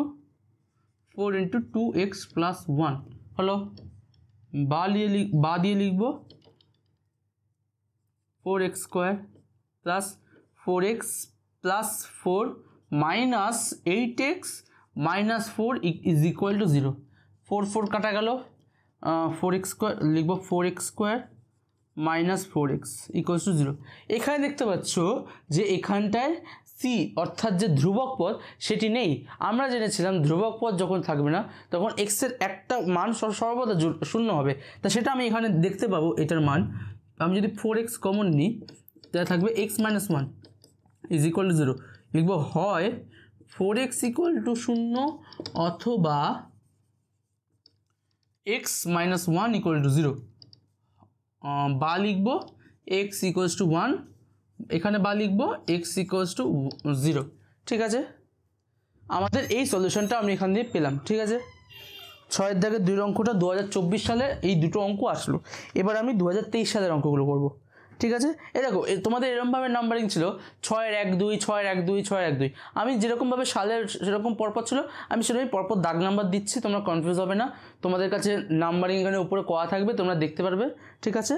Speaker 1: 4 × 2x + 1 হলো। বা দিয়ে লিখবো 4x² + 4x + 4 - 8x - 4 is equal to 0। 4 কাটা গেল, 4x² লিখবো 4x² - 4x ইকুয়ালস টু 0। এখানে দেখতে পাচ্ছ যে এখানটায় সি অর্থাৎ যে ধ্রুবক পদ সেটি নেই। আমরা জেনেছিলাম ধ্রুবক পদ যখন থাকবে না তখন এক্সের একটা মান সর্বদা 0 হবে, তা সেটা আমি এখানে দেখতে পাবো। এটার মান আমি যদি 4x কমন নিই তাহলে থাকবে x - 1 ইজ ইকুয়াল টু 0। লিখবো হয় 4x = 0 অথবা x - 1 = 0, বা লিখব এক্স ইকুয়ালস টু 1, এখানে বা লিখব এক্স ইকুয়ালস টু 0। ঠিক আছে, আমাদের এই সলিউশনটা আমি এখান দিয়ে পেলাম। ঠিক আছে, 6-এর দাগের 2 অঙ্কটা 2024 সালে এই দুটো অঙ্ক আসলো। এবার আমি 2023 সালের অঙ্কগুলো করব। ঠিক আছে, দেখো তোমাদের এরকমভাবে নাম্বারিং ছিল 6-এর 1 2, 6-এর 1 2, 6-এর 1 2। আমি যেরকমভাবে সালের সেরকম পরপর ছিল, আমি সেরকমই পরপর দাগ নাম্বার দিচ্ছি, তোমরা কনফিউজ হবে না। তোমাদের কাছে নাম্বারিং এখানে উপরে করা থাকবে, তোমরা দেখতে পারবে। ঠিক আছে,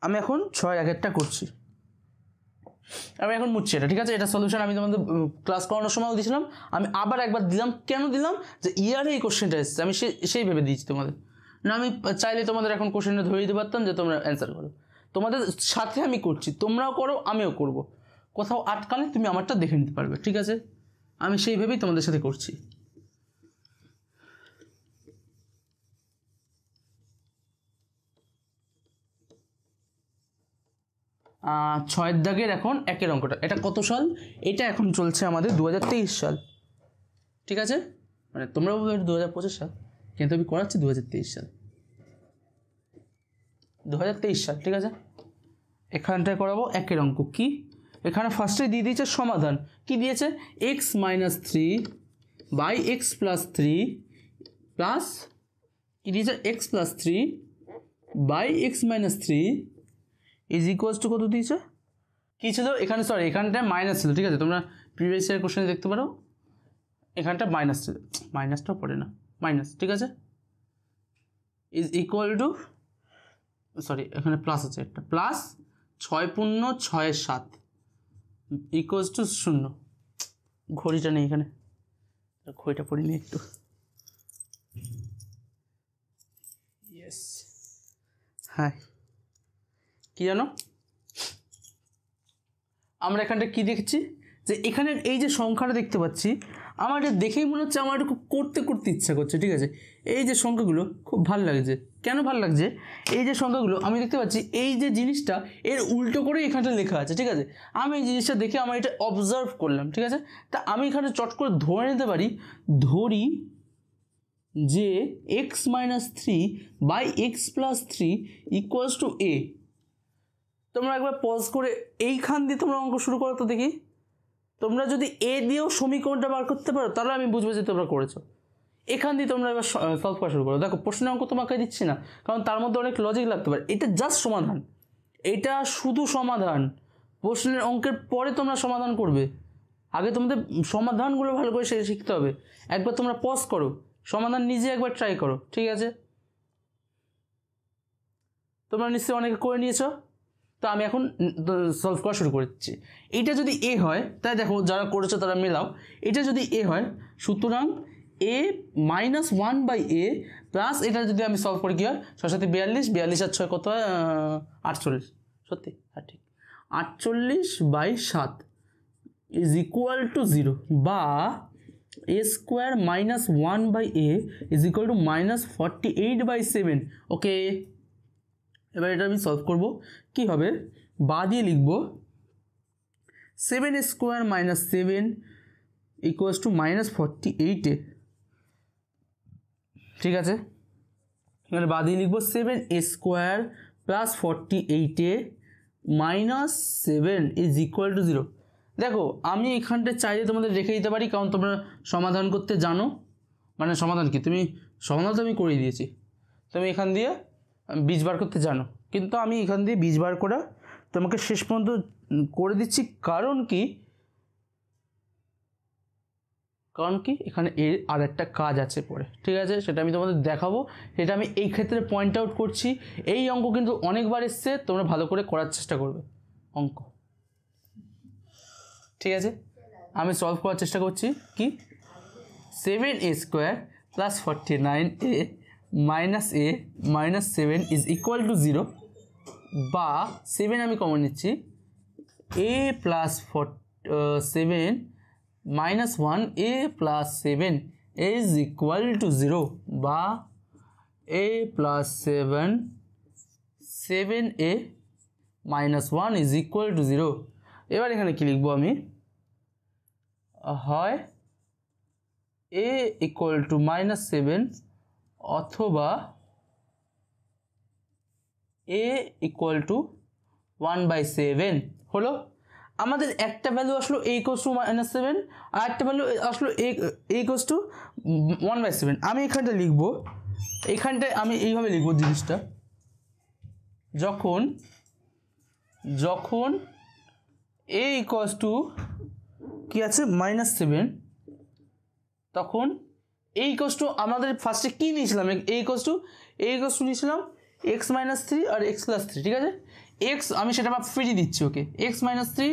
Speaker 1: আমি এখন 6-এর 1-এরটা করছি, আমি এখন মুছছি এটা। ঠিক আছে, এটা সলিউশন আমি তোমাদের ক্লাস করানোর সময়ও দিয়েছিলাম, আমি আবার একবার দিলাম। কেন দিলাম? যে ইয়ারে এই কোশ্চেনটা এসেছে, আমি সেই ভেবে দিয়েছি তোমাদের। না আমি চাইলে তোমাদের এখন কোশ্চেনটা ধরিয়ে দিতে পারতাম যে তোমরা অ্যান্সার করো। তোমাদের সাথে আমি করছি, তোমরাও করো আমিও করব। কোথাও আটকালে তুমি আমারটা দেখে নিতে পারবে। ঠিক আছে, আমি সেই ভেবেই তোমাদের সাথে করছি। 6-এর দাগের এখন 1-এর অঙ্কটা, এটা কত সাল? এটা এখন চলছে আমাদের 2023 সাল। ঠিক আছে, মানে তোমরা বলবে 2025 সাল, কিন্তু আমি করাচ্ছি 2023 সাল। 2023 সাল। ঠিক আছে, এখানটায় করাবো 1-এর অঙ্ক। কি এখানে ফার্স্টে দিয়ে দিয়েছে সমাধান, কি দিয়েছে? X minus 3 by x plus 3 plus কি দিয়েছে? X plus 3 by x minus 3 is equals to কত দিয়েছে? কী ছিল এখানে? সরি, এখানটায় মাইনাস ছিল। ঠিক আছে, তোমরা প্রিভিয়াস ইয়ার কোশ্চেনে দেখতে পারো, এখানটা মাইনাস ছিল, মাইনাসটাও পড়ে না, মাইনাস। ঠিক আছে, ইজ ইকুয়াল টু, সরি এখানে প্লাস আছে একটা, প্লাস 6 পূর্ণ 6 7 ইকুয়ালস টু 0। ঘড়িটা নেই এখানে, ঘড়িটা পড়িনি একটু। ইয়েস, হ্যাঁ, কি জানো আমরা এখানটা কি দেখছি? যে এখানে এই যে সংখ্যাটা দেখতে পাচ্ছি, আমার এটা দেখেই মনে হচ্ছে আমার একটু করতে করতে ইচ্ছা করছে। ঠিক আছে, এই যে সংখ্যাগুলো খুব ভালো লাগছে। কেন ভালো লাগছে? এই যে সংখ্যাগুলো আমি দেখতে পাচ্ছি, এই যে জিনিসটা এর উল্টো করে এখানটা লেখা আছে। ঠিক আছে, আমি এই জিনিসটা দেখে আমার এটা অবজার্ভ করলাম। ঠিক আছে, তা আমি এখানে চট করে ধরে নিতে পারি, ধরি যে x minus 3 by x plus 3 equals to a. তোমরা একবার পজ করে এইখান দিয়ে তোমরা অঙ্ক শুরু করো তো দেখি। তোমরা যদি এ দিয়েও সমীকরণটা বার করতে পারো তাহলে আমি বুঝবো যে তোমরা করেছো। এখান দিয়ে তোমরা এবার সলভ করা শুরু করো। দেখো প্রশ্নের অঙ্ক তোমাকে দিচ্ছি না, কারণ তার মধ্যে অনেক লজিক লাগতে পারে। এটা জাস্ট সমাধান, এটা শুধু সমাধান। প্রশ্নের অঙ্কের পরে তোমরা সমাধান করবে, আগে তোমাদের সমাধানগুলো ভালো করে শিখতে হবে। একবার তোমরা পজ করো, সমাধান নিজে একবার ট্রাই করো। ঠিক আছে, তোমরা নিশ্চয়ই অনেকে করে নিয়েছো, তো আমি এখন সলভ করা শুরু করছি। এইটা যদি এ হয়, তাই দেখো যারা করেছো তারা মেলাও। এটা যদি এ হয়, সুতরাং এ মাইনাস 1 বাই এ প্লাস, এটা যদি আমি সলভ করি কী হয়? 6 7 42, 42 আর 6 কত হয়? 48। সত্যি? হ্যাঁ ঠিক, 48/7 ইজ ইকুয়াল টু 0, বা a square minus 1 by a is equal to minus 48/7। Okay, এবার এটা আমি সলভ করব। কি হবে? বা দিয়ে লিখব 7 square minus 7 equals to minus 48। ঠিক আছে, এখানে বা দিয়ে লিখব 7 square plus 48 minus 7 is equal to 0। দেখো আমি এখানটা চাইলে তোমাদের রেখে দিতে পারি, কারণ তোমরা সমাধান করতে জানো। মানে সমাধান কি, তুমি সমাধান তো আমি করিয়ে দিয়েছি, তুমি এখান দিয়ে বীজ বার করতে জানো, কিন্তু আমি এখান দিয়ে বীজ বার করা তোমাকে শেষ পর্যন্ত করে দিচ্ছি। কারণ কি এখানে এর আর একটা কাজ আছে পরে। ঠিক আছে, সেটা আমি তোমাদের দেখাবো, সেটা আমি এই ক্ষেত্রে পয়েন্ট আউট করছি। এই অঙ্ক কিন্তু অনেকবার এসছে, তোমরা ভালো করে করার চেষ্টা করবে অঙ্ক। ঠিক আছে, আমি সলভ করার চেষ্টা করছি। কি 7 square plus 49 minus a minus 7 is equal to 0, বা 7 আমি কমন নিচ্ছি, a plus 7 minus 1 a plus 7 is equal to 0, বা a plus 7 a minus 1 is equal to 0। এবার এখানে কি লিখবো আমি? হয় এ ইকুয়াল টু মাইনাস 7 অথবা এ ইকুয়াল টু 1/7 হলো। আমাদের একটা ভ্যালু আসলো a ইকুয়ালস টু -7 আর একটা ভ্যালু আসলো a ইকুয়ালস টু 1/7। আমি এখানটা লিখবো, এখানটায় আমি এইভাবে লিখবো জিনিসটা, যখন a ইকুয়ালস টু কি আছে -7, তখন a ইকুয়ালস টু আমাদের ফার্স্টে কি নিয়েছিলাম, a ইকুয়ালস টু নিয়েছিলাম x - 3 আর x + 3, ঠিক আছে। x আমি সেটা ফিরিয়ে দিচ্ছি, ওকে, x - 3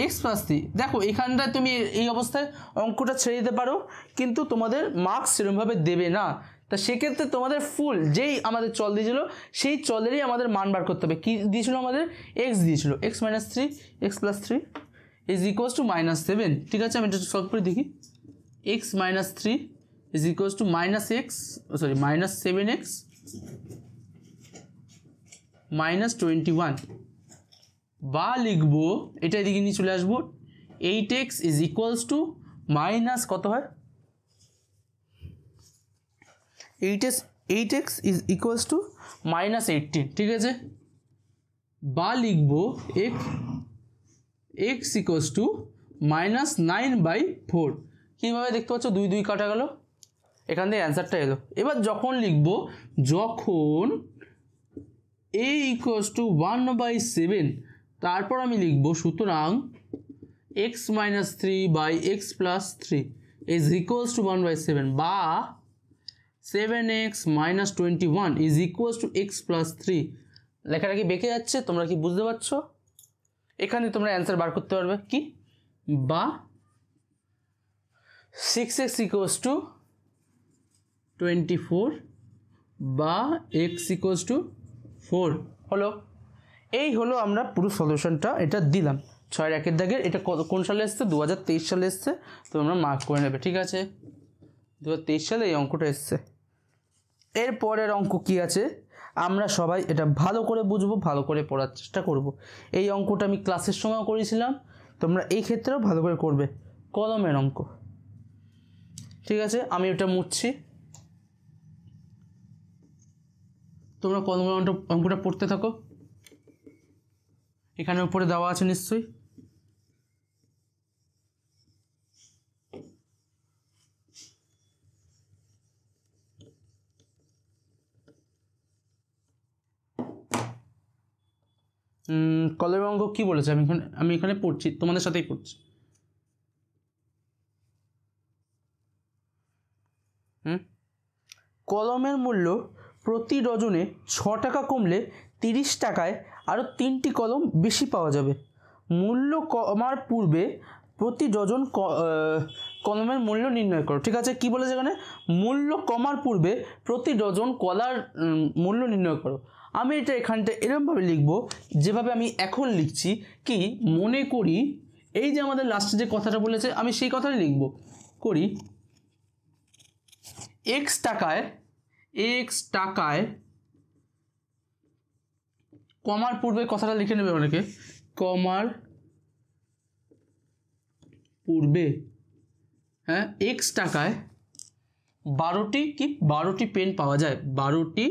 Speaker 1: x + 3। দেখো এখানটায় তুমি এই অবস্থায় অঙ্কটা ছেড়ে দিতে পারো, কিন্তু তোমাদের মার্কস সেরকমভাবে দেবে না। তা সেক্ষেত্রে তোমাদের ফুল যেই আমাদের চল দিয়েছিল সেই চলেরই আমাদের মান বার করতে হবে। কী দিয়েছিল আমাদের? x দিয়েছিল, x - 3 x + 3 is equals two -7, ঠিক আছে। আমি এটা সলভ করে দেখি। x - 3 is equals two -7x -21, বা লিখবো এটা এদিকে নিয়ে চলে আসবো 8x is equals to minus কত হয়, 8x ইজ ইকুয়ালস টু -18, ঠিক আছে। বা লিখবো x ইকুয়ালস টু -9/4। কীভাবে দেখতে পাচ্ছ 2 2 কাটা গেল, এখান থেকে অ্যান্সারটা এলো। এবার যখন লিখবো, যখন a ইকুয়ালস টু 1/7, তারপর আমি লিখবো সুতরাং x - 3/x + 3 is equals two 1/7, বা 7x - 21 is equals two x + 3। লেখাটা কি বেঁকে যাচ্ছে? তোমরা কি বুঝতে পারছো? এখানে তোমরা অ্যান্সার বার করতে পারবে কি, বা 6x ইকুয়ালস টু 24 বা x ইকুয়ালস টু 4 হলো। এই হলো আমরা পুরো সলিউশনটা এটা দিলাম 6-এর 1-এর দাগের। এটা কোন সালে এসছে? 2023 সালে এসছে। তোমরা মার্ক করে নেবে, ঠিক আছে। 2023 সালে এই অঙ্কটা এসছে। এর পরের অঙ্ক কি আছে আমরা সবাই এটা ভালো করে বুঝবো, ভালো করে পড়ার চেষ্টা করব। এই অঙ্কটা আমি ক্লাসের সময়ও করেছিলাম, তোমরা এই ক্ষেত্রেও ভালো করে করবে। কলমের অঙ্ক, ঠিক আছে। আমি ওটা মুছছি, তোমরা কলমের অঙ্কটা পড়তে থাকো। এখানে উপরে দেওয়া আছে নিশ্চয়ই। কলমের অঙ্ক কি বলেছে আমি এখানে পড়ছি, তোমাদের সাথেই পড়ছি। কলমের মূল্য প্রতি ডজনে 6 টাকা কমলে 30 টাকায় আরও 3টি কলম বেশি পাওয়া যাবে। মূল্য কমার পূর্বে প্রতি ডজন কলমের মূল্য নির্ণয় করো, ঠিক আছে। কি বলেছে এখানে? মূল্য কমার পূর্বে প্রতি ডজন কলার মূল্য নির্ণয় করো। আমি এটা এখানটা এরকমভাবে লিখব যেভাবে আমি এখন লিখছি। কি মনে করি এই যে আমাদের লাস্টে যে কথাটা বলেছে আমি সেই কথাটাই লিখব। করি x টাকায় কমার পূর্বে কথাটা লিখে নেবে অনেকে, কমার পূর্বে, হ্যাঁ, x টাকায় 12টি পেন পাওয়া যায়, 12টি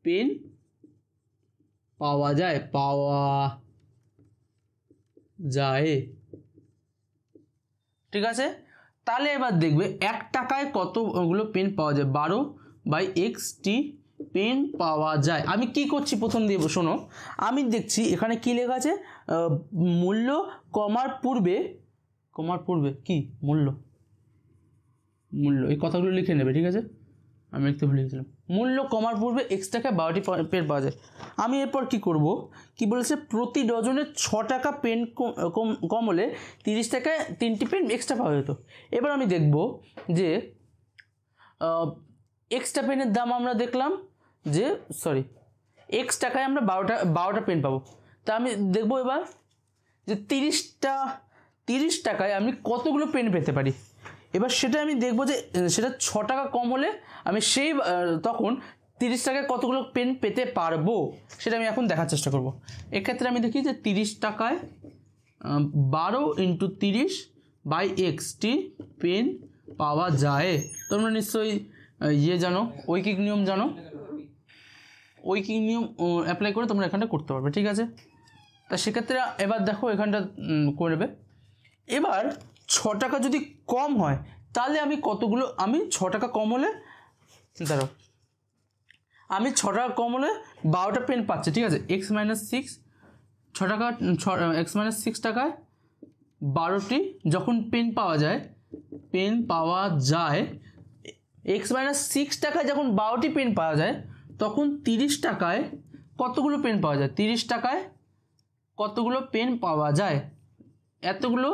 Speaker 1: পেন পাওয়া যায়, ঠিক আছে। তাহলে এবার দেখবে 1 টাকায় কতগুলো পেন পাওয়া যায়, 12/x পেন পাওয়া যায়। আমি কি করছি প্রথম দিয়ে শোনো, আমি দেখছি এখানে কি লেখা আছে, মূল্য কমার পূর্বে কি মূল্য এই কথাগুলো লিখে নেবে, ঠিক আছে। আমি লিখতে ভুলে গেছিলাম। মূল্য কমার পূর্বে x টাকায় 12টি পেন পাওয়া যায়। আমি এরপর কি করব, কি বলেছে, প্রতি ডজনে 6 টাকা পেন কম হলে 30 টাকায় 3টি পেন এক্সট্রা পাওয়া যেত। এবার আমি দেখব যে এক্সট্রা পেনের দাম আমরা দেখলাম যে x টাকায় আমরা 12টা পেন পাবো। তা আমি দেখব এবার যে 30 টাকায় আমি কতগুলো পেন পেতে পারি। এবার সেটা আমি দেখব যে সেটা 6 টাকা কম হলে আমি তখন 30 টাকায় কতগুলো পেন পেতে পারবো সেটা আমি এখন দেখার চেষ্টা করব। এক্ষেত্রে আমি দেখি যে 30 টাকায় 12 × 30/x পেন পাওয়া যায়। তোমরা নিশ্চয়ই জানো, ঐকিক নিয়ম জানো। ওই কি নিয়ম অ্যাপ্লাই করে তোমরা এখানটা করতে পারবে, ঠিক আছে। তা সেক্ষেত্রে এবার দেখো এখানটা করবে। এবার 6 টাকা যদি কম হয় তাহলে আমি কতগুলো, আমি 6 টাকা কম হলে দাঁড়াও, আমি 6 টাকা কম হলে 12টা পেন পাচ্ছি, ঠিক আছে। এক্স মাইনাস 6 6 টাকা, এক্স মাইনাস 6 টাকায় 12টি যখন পেন পাওয়া যায়, এক্স মাইনাস 6 টাকায় যখন 12টি পেন পাওয়া যায় তখন 30 টাকায় কতগুলো পেন পাওয়া যায়, 30 টাকায় কতগুলো পেন পাওয়া যায়, এতগুলো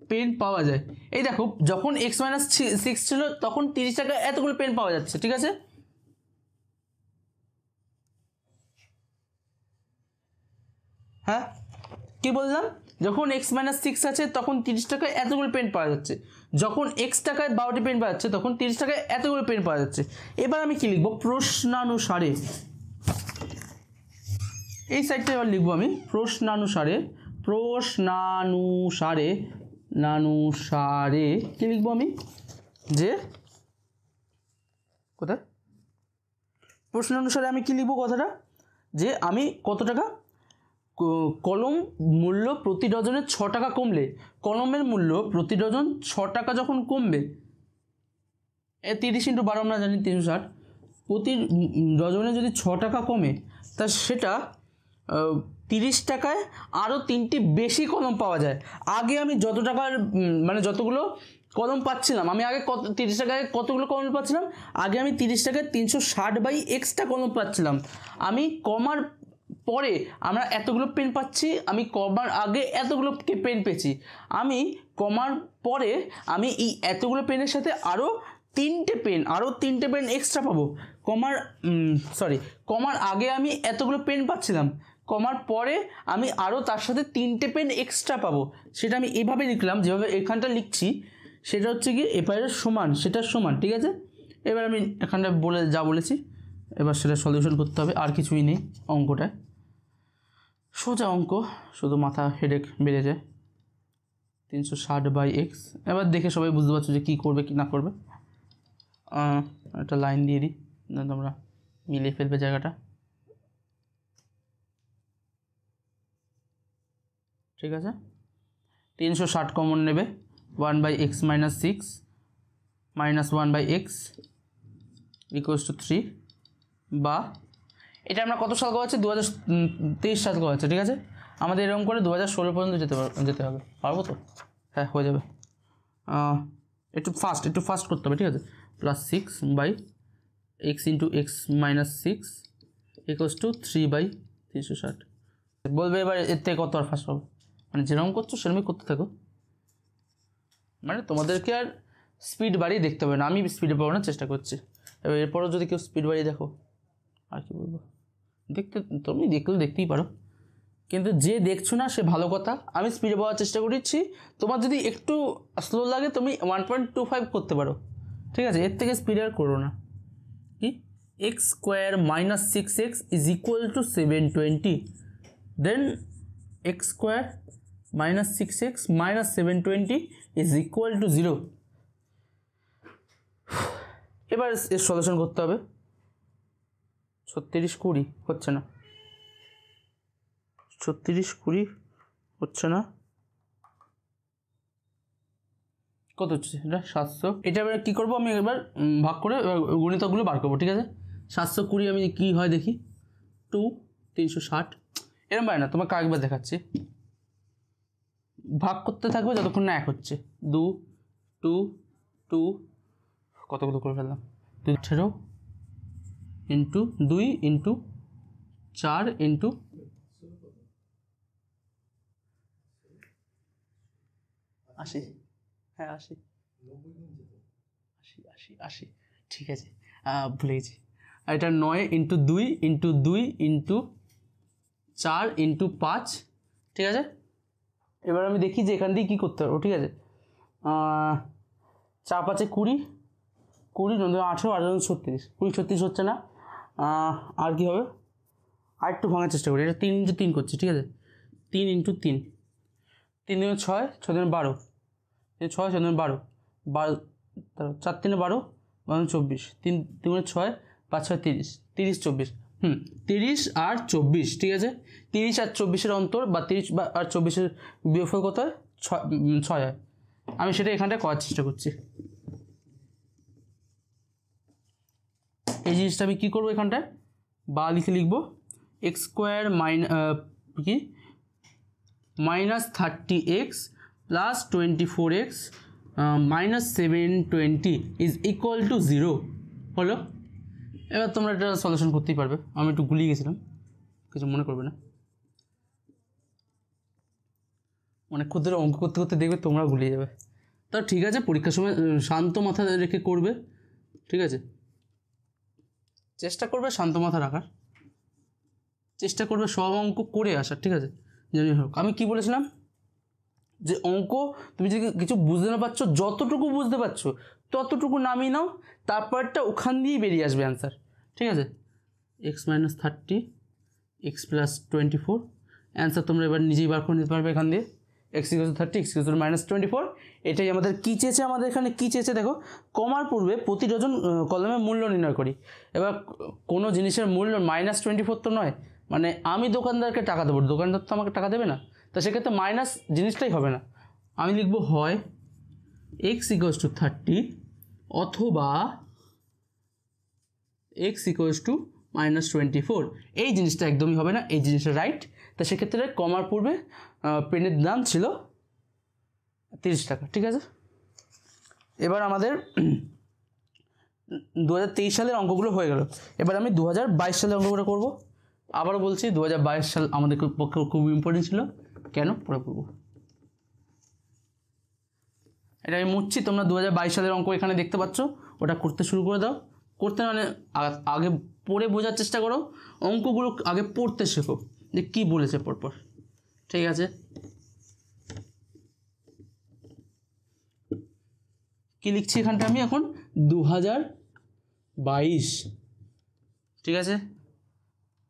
Speaker 1: পেন পাওয়া যায়। এই দেখো যখন এক্স মাইনাস 6 ছিল তখন 30 টাকায় এতগুলো পেন পাওয়া যাচ্ছে, ঠিক আছে। হ্যাঁ কি বললাম, যখন এক্স মাইনাস 6 আছে তখন 30 টাকায় এতগুলো পেন পাওয়া যাচ্ছে, যখন এক্স টাকায় 12টি পেন পাওয়া যাচ্ছে তখন 30 টাকায় এতগুলো পেন পাওয়া যাচ্ছে। এবার আমি কি লিখবো, প্রশ্নানুসারে, এই সাইডটা এবার লিখবো আমি প্রশ্নানুসারে কি লিখবো আমি, যে কোথায় প্রশ্নানুসারে আমি কি লিখবো কথাটা, যে আমি কত টাকা, কলম মূল্য প্রতি ডজনে 6 টাকা কমলে, কলমের মূল্য প্রতি ডজন 6 টাকা যখন কমবে, 30 × 12 আমরা জানি 360, প্রতি ডজনে যদি 6 টাকা কমে তা সেটা 30 টাকায় আরও 3টি বেশি কলম পাওয়া যায়। আগে আমি যত টাকার মানে যতগুলো কলম পাচ্ছিলাম, আমি আগে 30 টাকায় কতগুলো কলম পাচ্ছিলাম, আগে আমি 30 টাকায় 360/xটা কলম পাচ্ছিলাম। আমি কমার পরে আমরা এতগুলো পেন পাচ্ছি, আমি কমার আগে এতগুলো পেন পেয়েছি, আমি কমার পরে আমি এই এতগুলো পেনের সাথে আরও 3টে পেন এক্সট্রা পাবো। কমার আগে আমি এতগুলো পেন পাচ্ছিলাম, কমার পরে আমি আরও তার সাথে 3টে পেন এক্সট্রা পাবো। সেটা আমি এইভাবে লিখলাম, যেভাবে এখানটা লিখছি সেটা হচ্ছে কি এপারের সমান, সেটার সমান, ঠিক আছে। এবার আমি এখানটা যা বলেছি এবার সেটা সলিউশন করতে হবে, আর কিছুই নেই অঙ্কটায়, সোজা অঙ্ক, শুধু মাথা হেডেক বেড়ে যায়। 360/x, এবার দেখে সবাই বুঝতে পারছো যে কী করবে কি না করবে। একটা লাইন দিয়ে দিই, তোমরা মিলিয়ে ফেলবে জায়গাটা, ঠিক আছে। 360 কমন নেবে, 1/x - 6 -1/x = 3, বা এটা আমরা কত সাল করাচ্ছি, 2023 সাল করাচ্ছে, ঠিক আছে। আমাদের এরকম করে 2016 পর্যন্ত যেতে হবে, পারবো তো, হ্যাঁ হয়ে যাবে। একটু ফাস্ট করতে হবে, ঠিক আছে। +6/x × x - 6 = 3/360। বলবে এবার এর থেকে কত আর ফাস্ট হবে, মানে যেরকম করছো সেরকমই করতে থাকো, মানে তোমাদেরকে আর স্পিড বাড়িয়ে দেখতে হবে না, আমি স্পিডে বাড়ানোর চেষ্টা করছি। এবার এরপরও যদি কেউ স্পিড বাড়িয়ে দেখো, আর কি বলবো, তুমি দেখতেই পারো, কিন্তু যে দেখছো না সে ভালো কথা, আমি স্পিডে পাওয়ার চেষ্টা করছি। তোমার যদি একটু স্লো লাগে তুমি 1.25 করতে পারো, ঠিক আছে, এর থেকে স্পিড আর করো না। কি x² - 6x = 720, দেন x² - 6x - 720 = 0। এবার এর সলিউশন করতে হবে। 36 20 হচ্ছে না, 36 20 হচ্ছে না, কত হচ্ছে এটা 700। এটা এবার কী করবো, আমি এবার ভাগ করে গণিতকগুলো বার করবো, ঠিক আছে। 720 আমি কী হয় দেখি, 2 360 এরকম পারে না, তোমাকে আরেকবার দেখাচ্ছি, ভাগ করতে থাকবে যতক্ষণ না 1 হচ্ছে। 2 2 2 কতগুলো করে ফেললাম, 18 × 2 × 4 × 80, হ্যাঁ 80, ঠিক আছে, ভুলে গেছি। আর এটা 9 × 2 × 2 × 4 × 5, ঠিক আছে। এবার আমি দেখি যে এখান দিয়ে কী করতে পারবো, ঠিক আছে। 4 5 20, 20 9 18 18 36, 20 36 হচ্ছে না, আর কি হবে, আর একটু ভাঙার চেষ্টা করি। এটা 3 × 3 করছি, ঠিক আছে, 3 × 3, 3 × 6 6 × 12, 6 6 × 12 12, 4 3 12 24, 3 3 6 5 6 30 30 24 30 আর 24, ঠিক আছে। 30 আর 24-এর অন্তর বা 30 আর 24-এর বিয়োগফল কত হয়? 6 হয়। আমি সেটা এখানটায় করার চেষ্টা করছি। এই জিনিসটা আমি কী করবো, এখানটায় বা লিখে লিখবো এক্স স্কোয়ার কি -30x plus 24x minus 720 is equal to 0 হলো। এবার তোমরা এটা সলিউশন করতেই পারবে, আমি একটু গুলিয়ে গেছিলাম, কিছু মনে করবে না। অনেক ক্ষুদ্র অঙ্ক করতে করতে দেখবে তোমরা গুলিয়ে যাবে। তা ঠিক আছে, পরীক্ষার সময় শান্ত মাথা রেখে করবে, ঠিক আছে। চেষ্টা করবে শান্ত মাথা রাখার, চেষ্টা করবে সব অঙ্ক করে আসার, ঠিক আছে। জানি হোক, আমি কি বলেছিলাম যে অঙ্ক তুমি যদি কিছু বুঝতে না পারছো, যতটুকু বুঝতে পারছো ততটুকু নামিয়ে নাও, তারপরটা ওখান দিয়েই বেরিয়ে আসবে অ্যান্সার, ঠিক আছে। X minus 30 x plus 24 answer তোমরা এবার নিজেই বার করে নিতে পারবে এখান দিয়ে। X equal to 30 x equal to -24, এটাই আমাদের কী চেয়েছে, আমাদের এখানে কী চেয়েছে দেখো, কমার পূর্বে প্রতি ডজন কলমের মূল্য নির্ণয় করি। এবার কোনো জিনিসের মূল্য -24 তো নয়, মানে আমি দোকানদারকে টাকা দেবো, দোকানদার তো আমাকে টাকা দেবে না, তা সেক্ষেত্রে মাইনাস জিনিসটাই হবে না। আমি লিখব হয় এক্স ইকুয়াল টু 30 অথবা এক্স ইকুয়াল টু -24, এই জিনিসটা একদমই হবে না, এই জিনিসটা রাইট। তা সেক্ষেত্রে কমার পূর্বে পেনের দাম ছিল 30 টাকা, ঠিক আছে। এবার আমাদের 2023 সালের অঙ্কগুলো হয়ে গেল, এবার আমি 2022 সালের অঙ্কগুলো করব। আবারও বলছি 2022 সাল আমাদের পক্ষে খুব ইম্পর্টেন্ট ছিল, কেন পরে পড়ব, এটা আমি মুছছি। তোমরা 2022 সালের অঙ্ক এখানে দেখতে পাচ্ছ, ওটা করতে শুরু করে দাও। করতে মানে আগে পড়ে বোঝার চেষ্টা করো, অঙ্কগুলো আগে পড়তে শেখো যে কী বলেছে পরপর, ঠিক আছে। কি লিখছি এখানটা আমি এখন 2022, ঠিক আছে।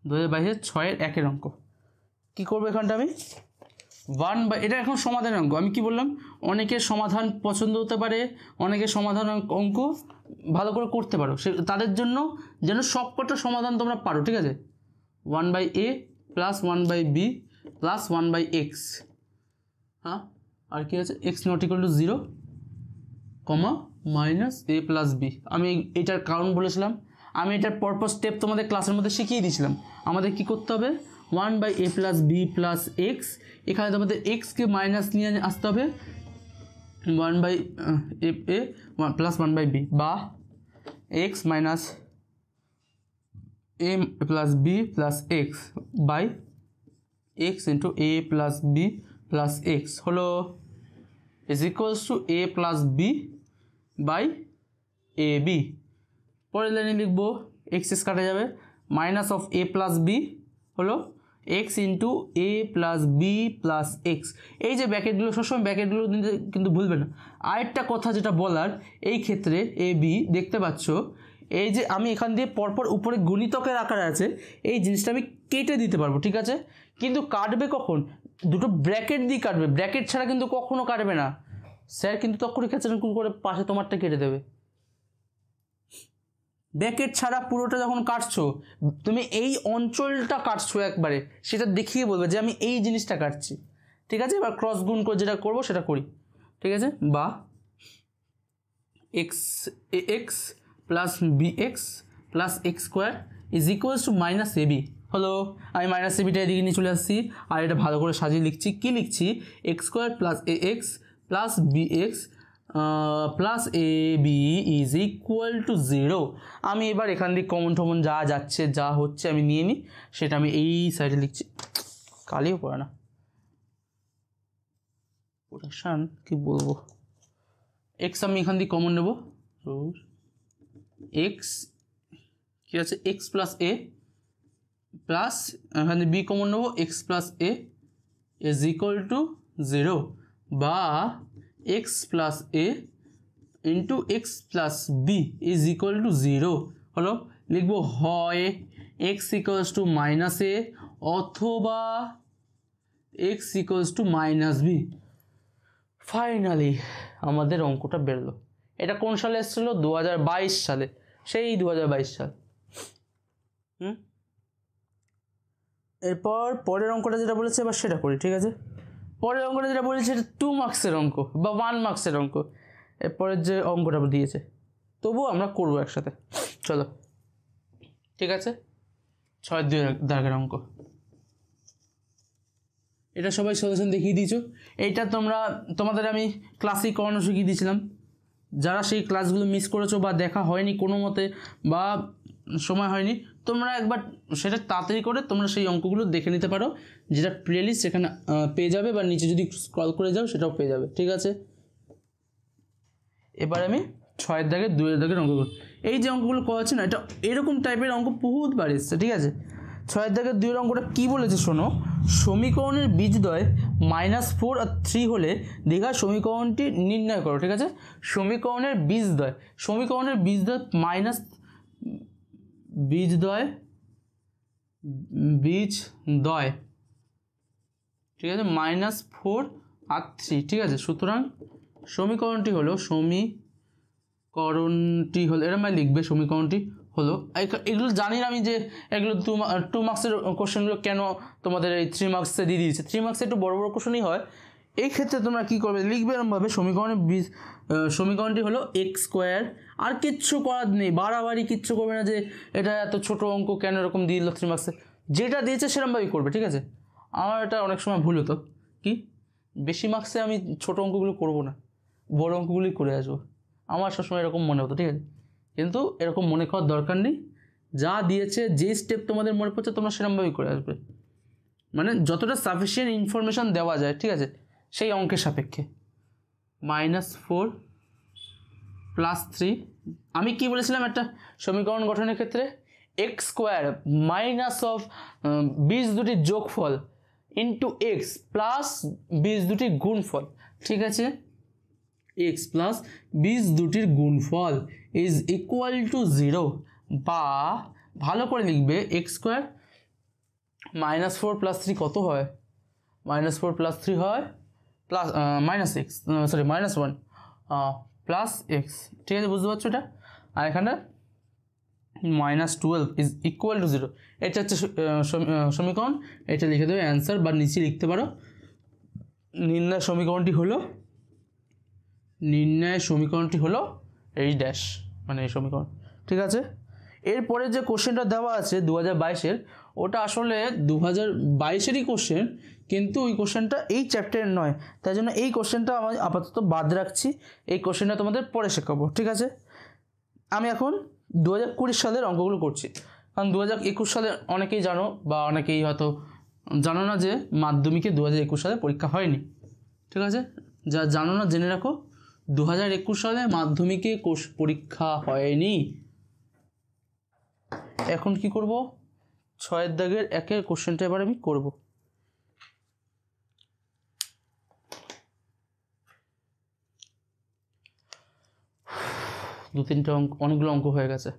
Speaker 1: 2022-এর 6-1 অঙ্ক কী করবো এখানটা আমি 1 এটা এখন সমাধানের অঙ্ক। আমি কি বললাম, অনেকের সমাধান পছন্দ হতে পারে, অনেকের সমাধান অঙ্ক ভালো করে করতে পারো, সে তাদের জন্য যেন সবকটা সমাধান তোমরা পারো, ঠিক আছে। 1/a plus 1/b plus 1/x, হ্যাঁ, আর কি আছে x not equal to 0 comma minus a plus b। আমি এটার কারণ বলেছিলাম, আমি এটার পরপর স্টেপ তোমাদের ক্লাসের মধ্যে শিখিয়ে দিয়েছিলাম। আমাদের কি করতে হবে, 1/a plus b plus x, এখানে তোমাদের এক্সকে মাইনাস নিয়ে আসতে হবে 1/a প্লাস 1/b, বা x minus a plus b plus x by x into a plus b plus x হলো is equals to a plus b by A B. পরের লাইনে লিখবো এক্স কাটা যাবে, minus of a plus b হলো X into A plus B plus X. এই যে ব্যাকেটগুলো, সবসময় ব্যাকেটগুলো কিন্তু ভুলবে না। আরেকটা কথা যেটা বলার, এই ক্ষেত্রে এ বি দেখতে পাচ্ছ, এই যে আমি এখান দিয়ে পরপর উপরে গুণিতকের আকারে আছে, এই জিনিসটা আমি কেটে দিতে পারবো, ঠিক আছে। কিন্তু কাটবে কখন, দুটো ব্র্যাকেট দিয়ে কাটবে, ব্র্যাকেট ছাড়া কিন্তু কখনো কাটবে না। স্যার কিন্তু তখনই খেঁচান করে পাশে তোমারটা কেটে দেবে। ব্র্যাকেট ছাড়া পুরোটা যখন কাটছো, তুমি এই অঞ্চলটা কাটছো একবারে, সেটা দেখিয়ে বলবে যে আমি এই জিনিসটা কাটছি, ঠিক আছে। এবার ক্রস গুণ করে যেটা করবো সেটা করি, ঠিক আছে। বা x plus B X plus X square is equals to minus A B হলো। আমি মাইনাস এ বিটা এদিকে নিয়ে চলে আসছি, আর এটা ভালো করে সাজিয়ে লিখছি। কি লিখছি, X square plus A X plus B X plus A B is equal to 0। আমি এবার এখান দিয়ে কমন টমন যা যাচ্ছে যা হচ্ছে আমি নিয়ে নিই, সেটা আমি এই সাইডে লিখছি। কালিও পড়ে না, পোটেশন কি বলবো। এক্স আমি এখান দিয়ে কমন নেব, এক্স কি আছে, এক্স প্লাস এ প্লাস এখান দিয়ে বি কমন নেব, X plus A is equal to 0, বা x plus A into x plus B is equal to 0 হলো। লিখবো হয় X equals to minus A অথবা X equals to minus B. Finally আমাদের অঙ্কটা বেরোলো। এটা কোন সালে এসেছিলো, 2022 সালে, সেই 2022 সাল। এরপর পরের অঙ্কটা যেটা বলেছে এবার সেটা করি, ঠিক আছে। পরের অঙ্কটা যেটা বলেছে এটা 2 মার্কসের অঙ্ক বা 1 মার্কসের অঙ্ক। এরপরের যে অঙ্কটা দিয়েছে তবুও আমরা করবো একসাথে, চলো ঠিক আছে। 6-2 দাগের অঙ্ক, এটা সবাই সলিউশন দেখিয়ে দিয়েছো। এইটা তোমাদের আমি ক্লাসিক করানো শিখিয়ে দিয়েছিলাম। যারা সেই ক্লাসগুলো মিস করেছো বা দেখা হয়নি কোনো মতে বা সময় হয়নি, তোমরা একবার সেটা তাড়াতাড়ি করে তোমরা সেই অঙ্কগুলো দেখে নিতে পারো, যেটা প্লেলিস্ট সেখানে পেয়ে যাবে, বা নিচে যদি স্ক্রল করে যাও সেটাও পেয়ে যাবে, ঠিক আছে। এবার আমি 6 দাগের 2 দাগের অঙ্ক করব। এই যে অঙ্কগুলো করাচ্ছি না, এটা এরকম টাইপের অঙ্ক বহুতবার এসছে, ঠিক আছে। 6 দাগের 2 অঙ্কটা কী বলেছে শোনো, সমীকরণের বীজদ্বয় -4 আর 3 হলে দীঘার সমীকরণটি নির্ণয় করো, ঠিক আছে। সমীকরণের বীজদ্বয় বীজদ্বয় ঠিক আছে, -4 আর 3, ঠিক আছে। সুতরাং সমীকরণটি হলো এরকম লিখবে, সমীকরণটি হলো, এগুলো জানি না আমি যে এগুলো 2 মার্কসের কোশ্চেনগুলো কেন তোমাদের এই 3 মার্কসে দিয়ে দিয়েছে। 3 মার্কসে একটু বড় বড় কোশ্চেনই হয়। এই ক্ষেত্রে তোমরা কী করবে, লিখবে এরকমভাবে, সমীকরণটি হলো x²। আর কিচ্ছু করার নেই, বাড়াবাড়ি কিচ্ছু করবে না যে এটা এত ছোট অঙ্ক কেন এরকম দিয়ে দিল 3 মার্কসে। যেটা দিয়েছে সেরকমভাবেই করবে, ঠিক আছে। আমার এটা অনেক সময় ভুল হতো, কি বেশি মার্কসে আমি ছোট অঙ্কগুলো করব না, বড় অঙ্কগুলোই করে আসবো, আমার সবসময় এরকম মনে হতো, ঠিক আছে। কিন্তু এরকম মনে করার দরকার নেই, যা দিয়েছে যেই স্টেপ তোমাদের মনে পড়ছে তোমরা সেরকমভাবেই করে আসবে, মানে যতটা সাফিসিয়েন্ট ইনফরমেশান দেওয়া যায়, ঠিক আছে, সেই অঙ্কের সাপেক্ষে। -4 + 3, আমি কি বলেছিলাম একটা সমীকরণ গঠনের ক্ষেত্রে, x² মাইনাস অফ বীজ দুটির যোগফল ইন্টু x প্লাস বীজ দুটির গুণফল, ঠিক আছে। x প্লাস বীজ দুটির গুণফল ইজ ইকুয়াল টু 0, বা ভালো করে লিখবে x² -4 + 3 কত হয়, -4 + 3 হয় -1 প্লাস x, ঠিক আছে, বুঝতে পারছো এটা। আর এখানে -12 ইজ ইকুয়াল টু 0, এটা হচ্ছে সমীকরণ, এটা লিখে দেবে অ্যান্সার, বা নিচে লিখতে পারো নির্ণয় সমীকরণটি হলো এই ড্যাশ, মানে এই সমীকরণ, ঠিক আছে। এরপরে যে কোশ্চেনটা দেওয়া আছে 2022-এর, ওটা আসলে 2022-এরই কোশ্চেন, কিন্তু ওই কোশ্চেনটা এই চ্যাপ্টারের নয়, তাই জন্য এই কোশ্চেনটা আমি আপাতত বাদ রাখছি। এই কোশ্চেনটা তোমাদের পরে শেখাবো, ঠিক আছে। আমি এখন 2020 সালের অঙ্কগুলো করছি, কারণ 2021 সালে অনেকেই জানো, বা অনেকেই হয়তো জানো না যে মাধ্যমিকে 2021 সালে পরীক্ষা হয়নি, ঠিক আছে। যা জানো না জেনে রাখো, 2021 সালে মাধ্যমিকে পরীক্ষা হয়নি। এখন কি করব, 6 দাগের 1-এর কোশ্চেনটা এবার আমি করব। দু তিনটা অঙ্ক, অনেকগুলো অঙ্ক হয়ে গেছে,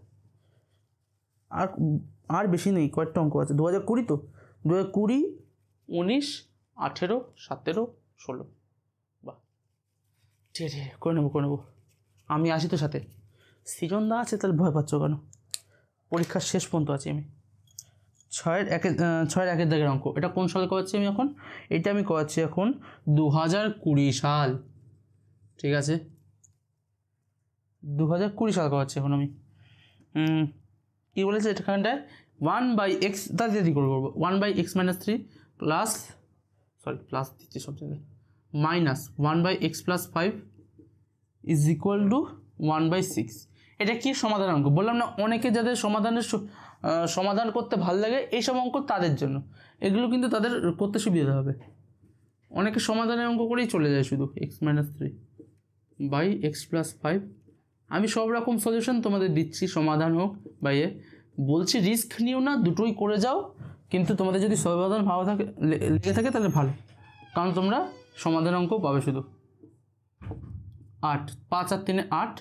Speaker 1: আর বেশি নেই, কয়েকটা অঙ্ক আছে। 2020 তো 2020, 19, 18, 17, 16, বাহ, ঠিক আছে, করে নেবো। আমি আসি তো সাথে, সৃজনদা আছে, তাহলে ভয় পাচ্ছ কেন, পরীক্ষার শেষ পর্যন্ত আছি আমি। 6-এর 1-এর দাগের অঙ্ক, এটা কোন সালে করাচ্ছি আমি এখন, এটা আমি করাচ্ছি এখন 2020 সাল, ঠিক আছে, 2020 সাল করাচ্ছি এখন আমি। কী বলেছে এখানটায়, 1/x, তাদের কী করবো, 1/x - 3 প্লাস দিচ্ছি সব জায়গায়, -1/x + 5 ইজ ইকুয়াল টু 1/6। এটা কি সমাধান অঙ্ক বললাম না, অনেকে যাদের সমাধান করতে ভালো লাগে এইসব অঙ্ক তাদের জন্য, এগুলো কিন্তু তাদের করতে সুবিধা হবে। অনেকে সমাধানের অঙ্ক করেই চলে যায় শুধু, x - 3/x + 5। আমি সব রকম সলিউশন তোমাদের দিচ্ছি, সমাধান হোক বা বলছি রিস্ক নিও না, দুটোই করে যাও, কিন্তু তোমাদের যদি সমাধান ভালো লেগে থাকে তাহলে ভালো, কারণ তোমরা সমাধান অঙ্ক পাবে শুধু। 8, 5 আর 3 8,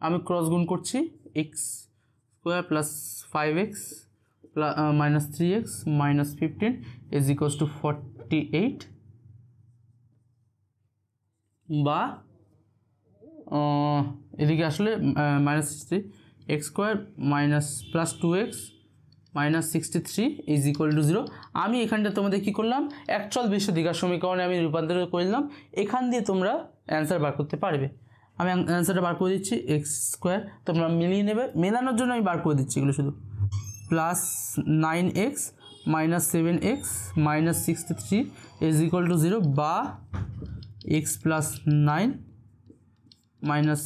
Speaker 1: আমি ক্রস গুণ করছি, x² + 5x - 3x - 15 is equals two 48, বা এদিকে আসলে -3, x² - +2x minus 63 is equal to 0। আমি এখানটা তোমাদের কী করলাম, অ্যাকচুয়াল বিশুদ্ধিকার সমীকরণে আমি রূপান্তর করলাম। এখান দিয়ে তোমরা অ্যান্সার বার করতে পারবে। আমি অ্যান্সারটা বার করে দিচ্ছি, এক্স স্কোয়ার তোমরা মিলিয়ে নেবে, মেলানোর জন্য আমি বার করে দিচ্ছি এগুলো শুধু, plus 9x minus 7x minus 63 is equal to 0, বা x plus 9 minus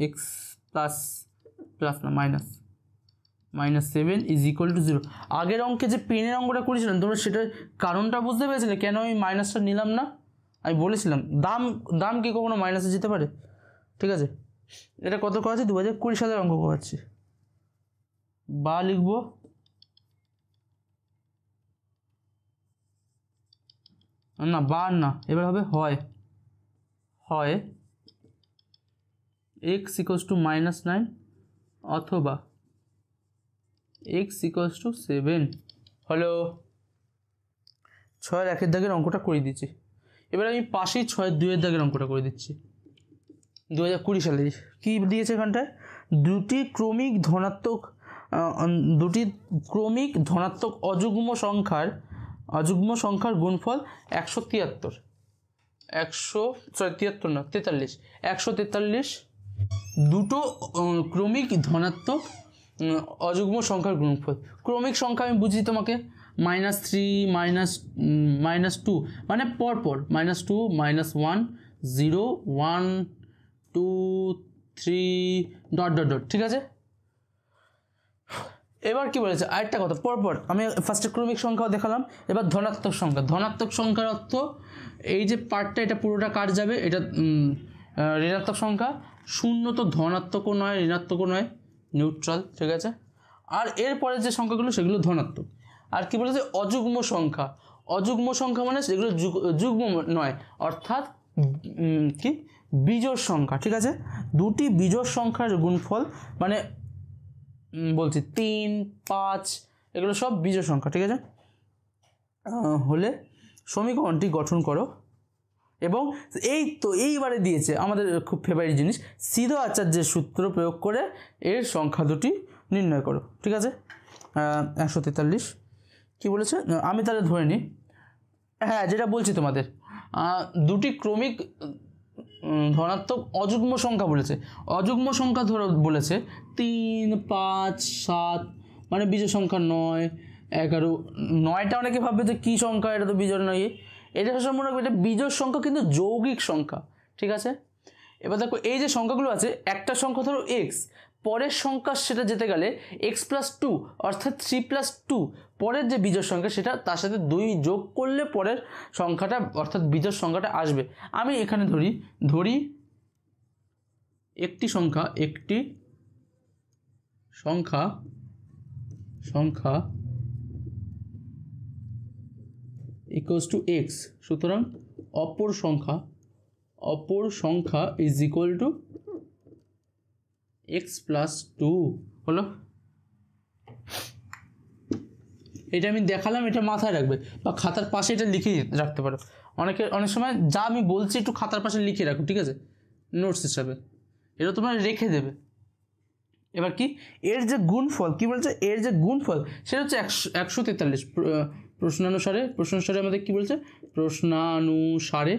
Speaker 1: x plus plus না minus minus 7 is equal to 0। আগের অঙ্কে যে পেনের অঙ্কটা করেছিলাম তোমরা সেটার কারণটা বুঝতে পেরেছিলে কেন আমি মাইনাসটা নিলাম না? আমি বলেছিলাম দাম কি কখনো মাইনাসে যেতে পারে? ঠিক আছে, এটা কত করাচ্ছি, 2020 সালের অঙ্ক করাচ্ছি। বা লিখবো না, বা না, এবার হবে হয় x ইকুয়ালস টু -9 অথবা x ইকুয়ালস টু 7 হলো। 6 1 দাগের অঙ্কটা করে দিচ্ছি। এবার আমি পাশেই 6 2 দাগের অঙ্কটা করে দিচ্ছি। 2020 সালে কী দিয়েছে এখানটায়, দুটি ক্রমিক ধনাত্মক অযুগ্ম সংখ্যার গুণফল 143 দুটো ক্রমিক ধনাত্মক অযুগ্ম সংখ্যার গুণফল। ক্রমিক সংখ্যা আমি বুঝি তোমাকে, -3 -2 মানে পরপর, -2 -1 0 1 2 3 ডট ডট ডট, ঠিক আছে। এবার কি বলেছে আরেকটা কথা, পরপর আমি ফার্স্টে ক্রমিক সংখ্যাও দেখালাম। এবার ধনাত্মক সংখ্যার অর্থ এই যে পার্টটা এটা পুরোটা কাট যাবে, এটা ঋণাত্মক সংখ্যা, শূন্য তো ধনাত্মকও নয় ঋণাত্মকও নয়, নিউট্রাল, ঠিক আছে। আর এরপরে যে সংখ্যাগুলো সেগুলো ধনাত্মক। আর কি বলেছে অযুগ্ম সংখ্যা মানে সেগুলো যুগ্ম নয়, অর্থাৎ কি বিজোড় সংখ্যা, ঠিক আছে। দুটি বিজোড় সংখ্যার গুণফল মানে বলছি 3 5 এগুলো সব বিজোড় সংখ্যা, ঠিক আছে। হলে সমীকরণটি গঠন করো। এবং এইবারে দিয়েছে আমাদের খুব ফেভারিট জিনিস, সিধো আচার্যের সূত্র প্রয়োগ করে এর সংখ্যা দুটি নির্ণয় করো, ঠিক আছে। 143 কী বলেছে আমি তাহলে ধরে নিই, হ্যাঁ যেটা বলছি তোমাদের, দুটি ক্রমিক ধনাত্মক অযুগ্ম সংখ্যা বলেছে, অযুগ্ম সংখ্যা বলেছে 3 5 7 মানে বিজোড় সংখ্যা 9 11। 9টা অনেকে ভাববে যে কী সংখ্যা, এটা তো বিজোড় নয়, এটা মনে রাখবে এটা বিজোড় সংখ্যা কিন্তু যৌগিক সংখ্যা, ঠিক আছে। এবার দেখো এই যে সংখ্যাগুলো আছে, একটা সংখ্যা ধরো এক্স, পরের সংখ্যা সেটা যেতে গেলে x+2 অর্থাৎ 3+2, পরের যে বিজোড় সংখ্যা সেটা তার সাথে 2 যোগ করলে পরের সংখ্যাটা অর্থাৎ বিজোড় সংখ্যাটা আসবে। আমি এখানে ধরি একটি সংখ্যা ইকুয়ালস টু x, সুতরাং অপর সংখ্যা ইজ ইকুয়াল টু x+2 হলো। এটা আমি দেখালাম, এটা মাথায় রাখবে বা খাতার পাশে এটা লিখে রাখতে পারো। অনেক সময় যা আমি বলছি একটু খাতার পাশে লিখে রাখো, ঠিক আছে, নোটস হিসাবে, এটা তোমরা রেখে দেবে। এবার কি এর যে গুণফল, কি বলছে এর যে গুণফল সেটা হচ্ছে 143। প্রশ্নানুসারে আমাদের কি বলছে, প্রশ্নানুসারে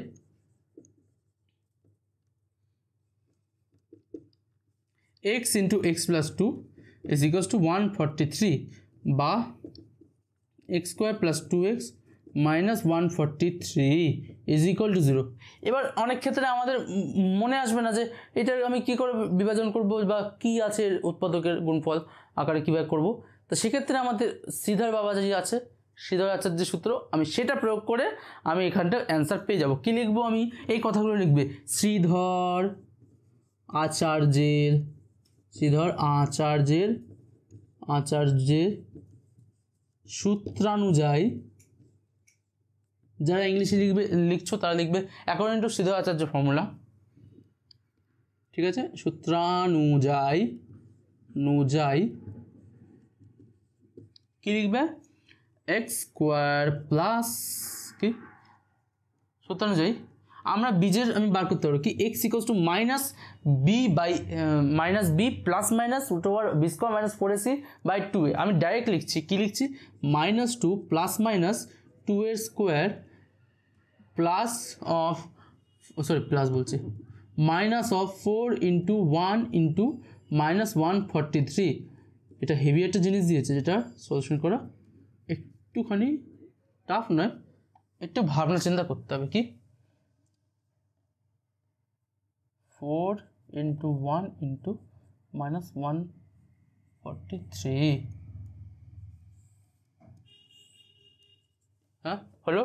Speaker 1: x into x+2 is equals two 143 বা x² + 2x minus 143 is equal to 0। এবার অনেক ক্ষেত্রে আমাদের মনে আসবে না যে এটা আমি কী করে বিভাজন করব বা কী আছে উৎপাদকের গুণফল আকারে কীভাবে করব। তো সেক্ষেত্রে আমাদের শ্রীধর বাবাজি আছে, শ্রীধর আচার্যের সূত্র, আমি সেটা প্রয়োগ করে আমি এখানটা অ্যান্সার পেয়ে যাব। কী লিখবো আমি, এই কথাগুলো লিখবে, শ্রীধর আচার্যের সূত্রানুযায়ী, যারা ইংলিশে লিখছো তারা লিখবে according to Sridhar Acharya formula, ঠিক আছে। সূত্রানুযায়ী কি লিখবে, x² প্লাস কি সূত্রানুযায়ী। আমরা বীজের আমি বার করতে পারবো কি x equals to minus b by minus b plus minus root over b square minus 4ac by 2a। আমি ডাইরেক্ট লিখছি, কি লিখছি, -2 plus minus 2 square plus of sorry plus বলছি minus of 4 into 1 into minus 143। এটা heavy একটা জিনিস দিয়েছে, যেটা সলিউশন করা একটুখানি টাফ নয়, একটু ভাবনা চিন্তা করতে হবে। কি 4 ইন্টু 1 ইন্টু মাইনাস 143, হ্যাঁ হলো।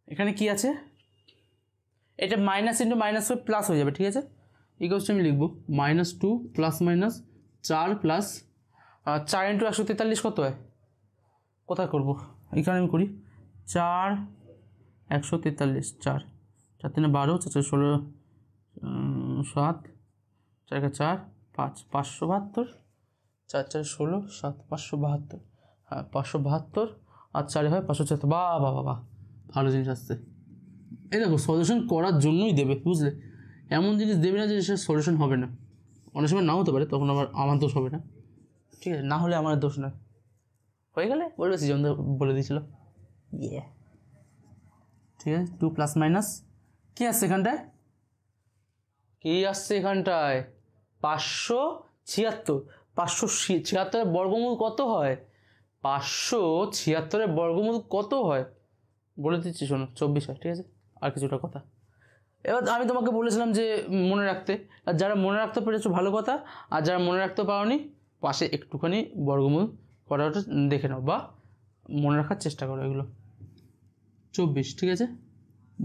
Speaker 1: এখানে কি আছে, এটা মাইনাস ইন্টু মাইনাস হয়ে প্লাস হয়ে যাবে, ঠিক আছে। ইকুয়ালসটা আমি লিখবো -2 প্লাস মাইনাস 4 প্লাস 4 ইন্টু 143 কত হয়, কোথায় করবো, এখানে আমি করি 4 143 4 4 3 12 4 4 16 7 4 4 5 572 4 4 16 7 572, হ্যাঁ 572 আর 4 হয় 576। বাহ বাহ বাহ, ভালো জিনিস আসছে। এই দেখো সলিউশন করার জন্যই দেবে, বুঝলে, এমন জিনিস দেবে না যে সে সলিউশন হবে না। অনেক সময় নাও হতে পারে, তখন আবার আমার দোষ হবে না, ঠিক আছে, না হলে আমার দোষ নয়। হয়ে গেলে বলবে সৃজন বলে দিয়েছিল, ইয়ে ঠিক আছে। 2 প্লাস মাইনাস কী আসছে এখানটায়, কী আসছে এখানটায় 576। 576 বর্গমূল কত হয়, 576 বর্গমূল কত হয় বলে দিচ্ছি, শোনো 24 হয়, ঠিক আছে। আর কিছুটা কথা, এবার আমি তোমাকে বলেছিলাম যে মনে রাখতে, আর যারা মনে রাখতে পেরেছো ভালো কথা, আর যারা মনে রাখতে পারোনি পাশে একটুখানি বর্গমূল করাটা দেখে নাও বা মনে রাখার চেষ্টা করো। এগুলো 24, ঠিক আছে,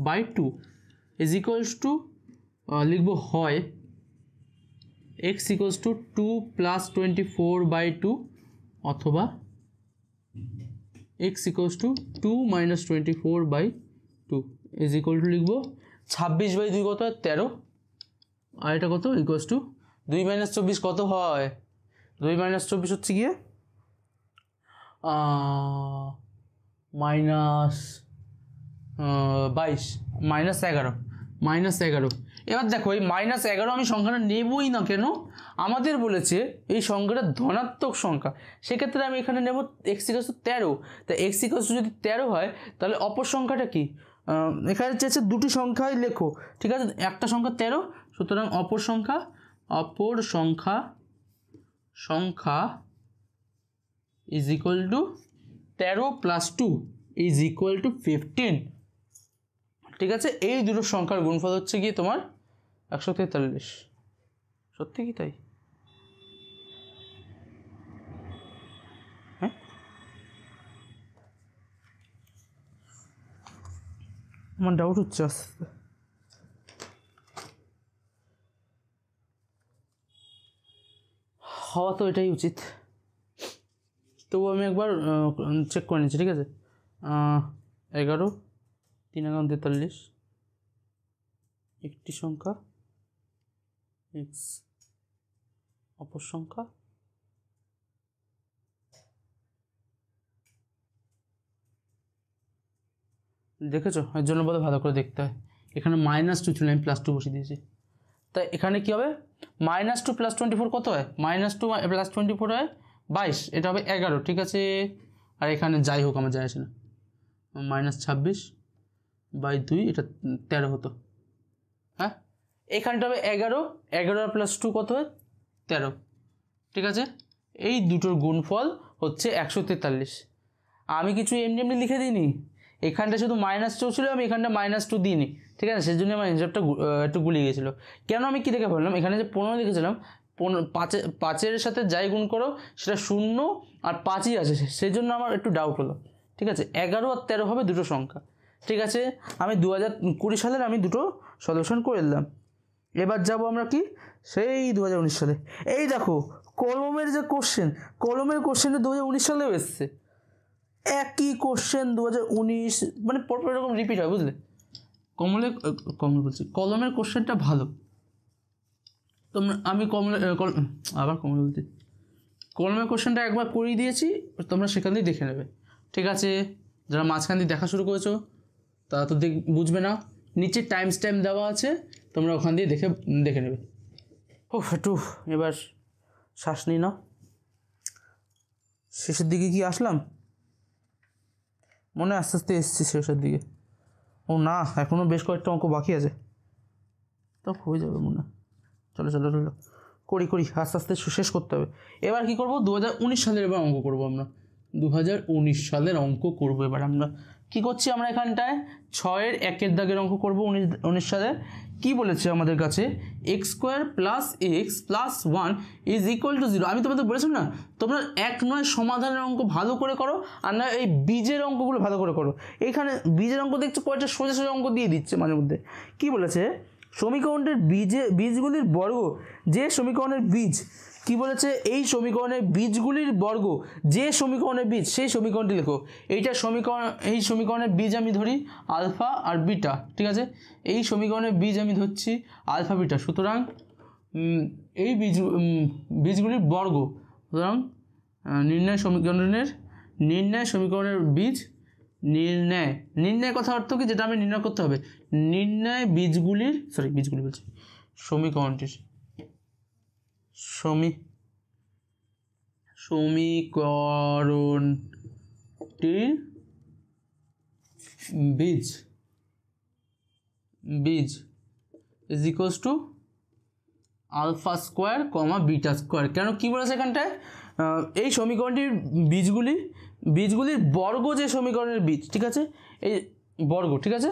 Speaker 1: বাই 2 ইজ ইকুয়ালস টু লিখবো হয় X equals to 2 plus 24 by 2 অথবা X equals to 2 minus 24 by 2 is equal to লিখবো 26 বাই 2 কত হয় 13, আর এটা কত ইকুয়ালস টু 2 মাইনাস 24 কত হয়, 2 মাইনাস 24 হচ্ছে গিয়ে মাইনাস 22 -11। এবার দেখো এই -11 আমি সংখ্যাটা নেবই না কেন, আমাদের বলেছে এই সংখ্যাটা ধনাত্মক সংখ্যা, সেক্ষেত্রে আমি এখানে নেব এক্স ইকুয়ালস টু 13। তা এক্স ইকুয়ালস টু যদি 13 হয় তাহলে অপর সংখ্যাটা কি, এখানে চেয়েছে দুটি সংখ্যাই লেখো, ঠিক আছে, একটা সংখ্যা 13, সুতরাং অপর সংখ্যা is equal two 13 plus 2 is equal two 15, ঠিক আছে। এই দুটো সংখ্যার গুণফল হচ্ছে গিয়ে তোমার 143। সত্যি কি তাই, হ্যাঁ আমার ডাউট হচ্ছে আসতে। হওয়া তো এটাই উচিত, তবু আমি একবার চেক করে নিচ্ছি, ঠিক আছে। 11 3 × 43 একটি সংখ্যা এক্স, অপর সংখ্যা দেখেছো, এর জন্য বলে ভালো করে দেখতে হয়। এখানে -2 ছিল, আমি +2 বসিয়ে দিয়েছি, তাই এখানে কী হবে, -2 প্লাস 24 কত হয়, -2 প্লাস 24 হয় 22, এটা হবে 11, ঠিক আছে। আর এখানে যাই হোক আমার যায় আসে না, -26 বাই 2 এটা 13 হতো, হ্যাঁ এখানটা হবে 11 প্লাস 2 কত হয় 13, ঠিক আছে। এই দুটোর গুণফল হচ্ছে 143। আমি কিছু এমনি লিখে দিইনি, এখানটা শুধু -2 ছিল, আমি এখানটা -2 দিইনি, ঠিক আছে, সেই জন্য আমার হিসাবটা একটু গুলিয়ে গেছিলো। কেন আমি কী দেখে বললাম, এখানে যে 15 লিখেছিলাম, 5-এর সাথে যাই গুণ করো সেটা 0 আর 5ই আছে, সেই জন্য আমার একটু ডাউট হলো, ঠিক আছে। 11 আর 13 হবে দুটো সংখ্যা, ঠিক আছে। আমি 2020 সালের আমি দুটো সলিউশন করে দিলাম। এবার যাব আমরা কি সেই 2019 সালে। এই দেখো কলমের যে কলমের কোশ্চেনটা 2019 সালেও এসছে, একই কোশ্চেন 2019, মানে পরপর এরকম রিপিট হয়, বুঝলে। কলমের কোশ্চেনটা ভালো, তোমরা আমি কলমের কোশ্চেনটা একবার করিয়ে দিয়েছি, তোমরা সেখান দিয়ে দেখে নেবে, ঠিক আছে। যারা মাঝখান দিয়ে দেখা শুরু করেছো তারা তো বুঝবে না, নিচে টাইম স্ট্যাম্প দেওয়া আছে, তোমরা ওখান দিয়ে দেখে নেবে। ও একটু এবার শ্বাস নিই না, শেষের দিকে কি আসলাম, মনে আস্তে আস্তে এসছি শেষের দিকে। ও না, এখনও বেশ কয়েকটা অঙ্ক বাকি আছে, তো হয়ে যাবে মনে হয়। চলো চলো চলো করি আস্তে আস্তে শেষ করতে হবে। এবার কি করব, 2019 সালের এবার অঙ্ক করব আমরা। 2019 সালের অঙ্ক করব এবার আমরা। কি করছি আমরা এখানটায় 6-এর 1-এর দাগের অঙ্ক করব। 19 সালে কি বলেছে আমাদের কাছে, x² + x + 1 = 0। আমি তোমাদের বলেছিলাম না, তোমরা 1-9 সমাধানের অঙ্ক ভালো করে করো, আর না এই বীজের অঙ্কগুলো ভালো করে করো। এইখানে বীজের অঙ্ক দেখছো কয়েকটা সোজা সোজা অঙ্ক দিয়ে দিচ্ছে মাঝে মধ্যে। কি বলেছে, সমীকরণের বীজগুলির বর্গ যে সমীকরণের বীজ, কি বলেছে, এই সমীকরণের বীজগুলির বর্গ যে সমীকরণের বীজ সেই সমীকরণটি লেখো। এই সমীকরণের বীজ আমি ধরি আলফা আর বিটা, ঠিক আছে, এই সমীকরণের বীজ আমি ধরছি আলফা বিটা। সুতরাং এই বীজগুলির বর্গ, সুতরাং নির্ণয় সমীকরণের বীজ নির্ণয় কথা অর্থ কি, যেটা আমি নির্ণয় করতে হবে, সমীকরণটির বীজ = α² β²। কেন কি বলেছে এখানটায়, এই সমীকরণটির বীজগুলির বর্গ যে সমীকরণের বীজ, ঠিক আছে, এই বর্গ, ঠিক আছে।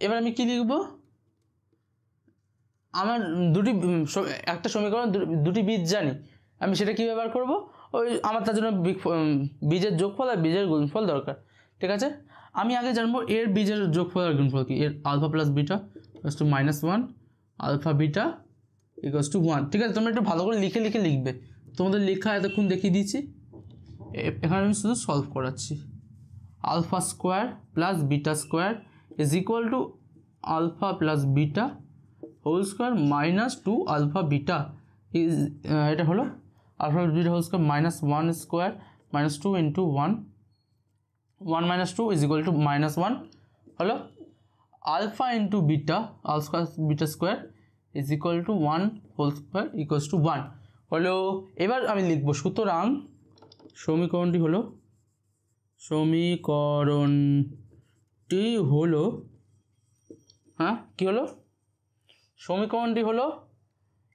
Speaker 1: এবার আমি কি লিখব, আমার একটা সমীকরণ দুটি বীজ জানি, আমি সেটা কী ব্যবহার করব, ওই আমার তার জন্য বীজের যোগফল আর বীজের গুণফল দরকার, ঠিক আছে। আমি আগে জানবো এর বীজের যোগফল আর গুণফল কি, এর alpha plus beta -1 alpha beta = 1, ঠিক আছে। তোমরা একটু ভালো করে লিখবে, তোমাদের লেখা এতক্ষণ দেখিয়ে দিয়েছি, এখানে আমি শুধু সলভ করাচ্ছি। α² + β² = alpha plus beta whole square -2 alpha beta এটা হলো আলফা বিটা হোল স্কোয়ার -1² -2 × 1 1 - 2 = -1 হলো alpha into beta alpha beta square = 1 whole square = 1 হলো। এবার আমি লিখব, সুতরাং সমীকরণটি হলো কি হলো, সমীকরণটি হলো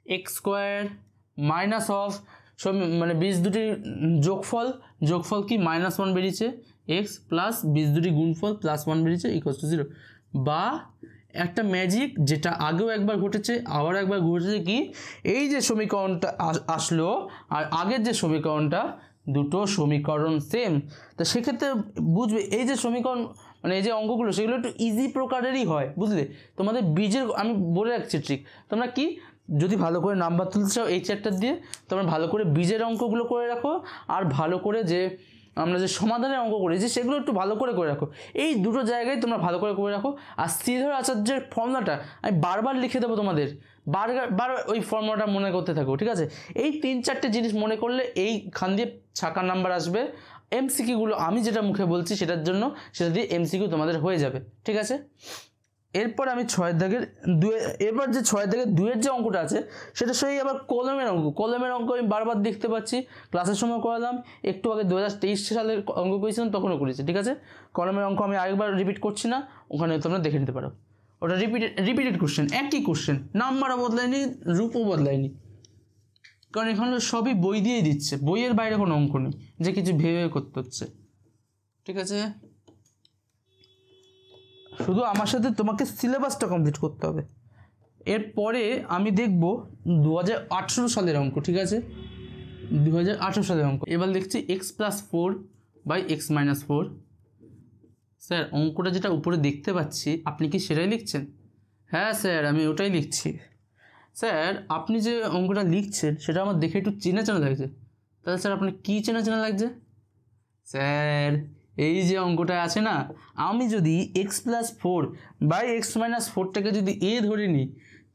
Speaker 1: x² মাইনাস অফ মানে বীজ দুটির যোগফল কি -1 বেরিয়েছে, x প্লাস বীজ দুটি গুণফল +1 বেরিয়েছে = 0। বা একটা ম্যাজিক, যেটা আগেও একবার ঘটেছে আবার একবার ঘটেছে, কি এই যে সমীকরণটা আসলো আর আগের যে সমীকরণটা, দুটো সমীকরণ সেম, তো সেক্ষেত্রে বুঝবে এই যে সমীকরণ মানে এই যে অঙ্কগুলো সেগুলো একটু ইজি প্রকারেরই হয়, বুঝলে। তোমাদের বীজের আমি বলে রাখছি ট্রিক, তোমরা কি যদি ভালো করে নাম্বার তুলতে চাও এই চ্যাপ্টার দিয়ে, তোমরা ভালো করে বীজের অঙ্কগুলো করে রাখো, আর ভালো করে যে আমরা যে সমাধানের অঙ্ক করেছি সেগুলো একটু ভালো করে রাখো। এই দুটো জায়গায় তোমরা ভালো করে রাখো। আর শ্রীধর আচার্যের ফর্মুলাটা আমি বারবার লিখে দেবো তোমাদের, বারবার ওই ফর্মুলাটা মনে করতে থাকো, ঠিক আছে। এই 3-4টে জিনিস মনে করলে এইখান দিয়ে ছাকার নাম্বার আসবে। এমসিকিউগুলো আমি যেটা মুখে বলছি সেটা দিয়ে এমসিকিউ তোমাদের হয়ে যাবে, ঠিক আছে। এরপর আমি 6-এর দাগের 2, এবার যে 6-এর দাগের 2-এর যে অঙ্কটা আছে সেটা সেই আবার কলমের অঙ্ক আমি বারবার দেখতে পাচ্ছি, ক্লাসের সময় করালাম, একটু আগে 2023 সালের অঙ্ক করেছিলাম তখনও করেছি, ঠিক আছে। কলমের অঙ্ক আমি আরেকবার রিপিট করছি না, ওখানে তোমরা দেখে নিতে পারো। ওটা রিপিটেড কোশ্চেন, একই কোশ্চেন, নাম্বারও বদলায়নি, রূপও বদলায়নি, কারণ এখানে সবই বই দিয়েই দিচ্ছে, বইয়ের বাইরে কোনো অঙ্ক নেই যে কিছু ভেবে করতে হচ্ছে, ঠিক আছে। শুধু আমার সাথে তোমাকে সিলেবাসটা কমপ্লিট করতে হবে। এরপরে আমি দেখব 2018 সালের অঙ্ক, ঠিক আছে, 2018 সালের অঙ্ক। এবার লিখছি x+4 / x - 4। স্যার অঙ্কটা যেটা উপরে দেখতে পাচ্ছি আপনি কি সেটাই লিখছেন? হ্যাঁ স্যার আমি ওটাই লিখছি। স্যার আপনি যে অঙ্কটা লিখছেন সেটা আমার দেখে একটু চেনা লাগছে। তাহলে স্যার আপনার কী চেনা লাগছে? স্যার এই যে অঙ্কটা আছে না, আমি যদি x+4 / x - 4টাকে যদি এ ধরে নিই,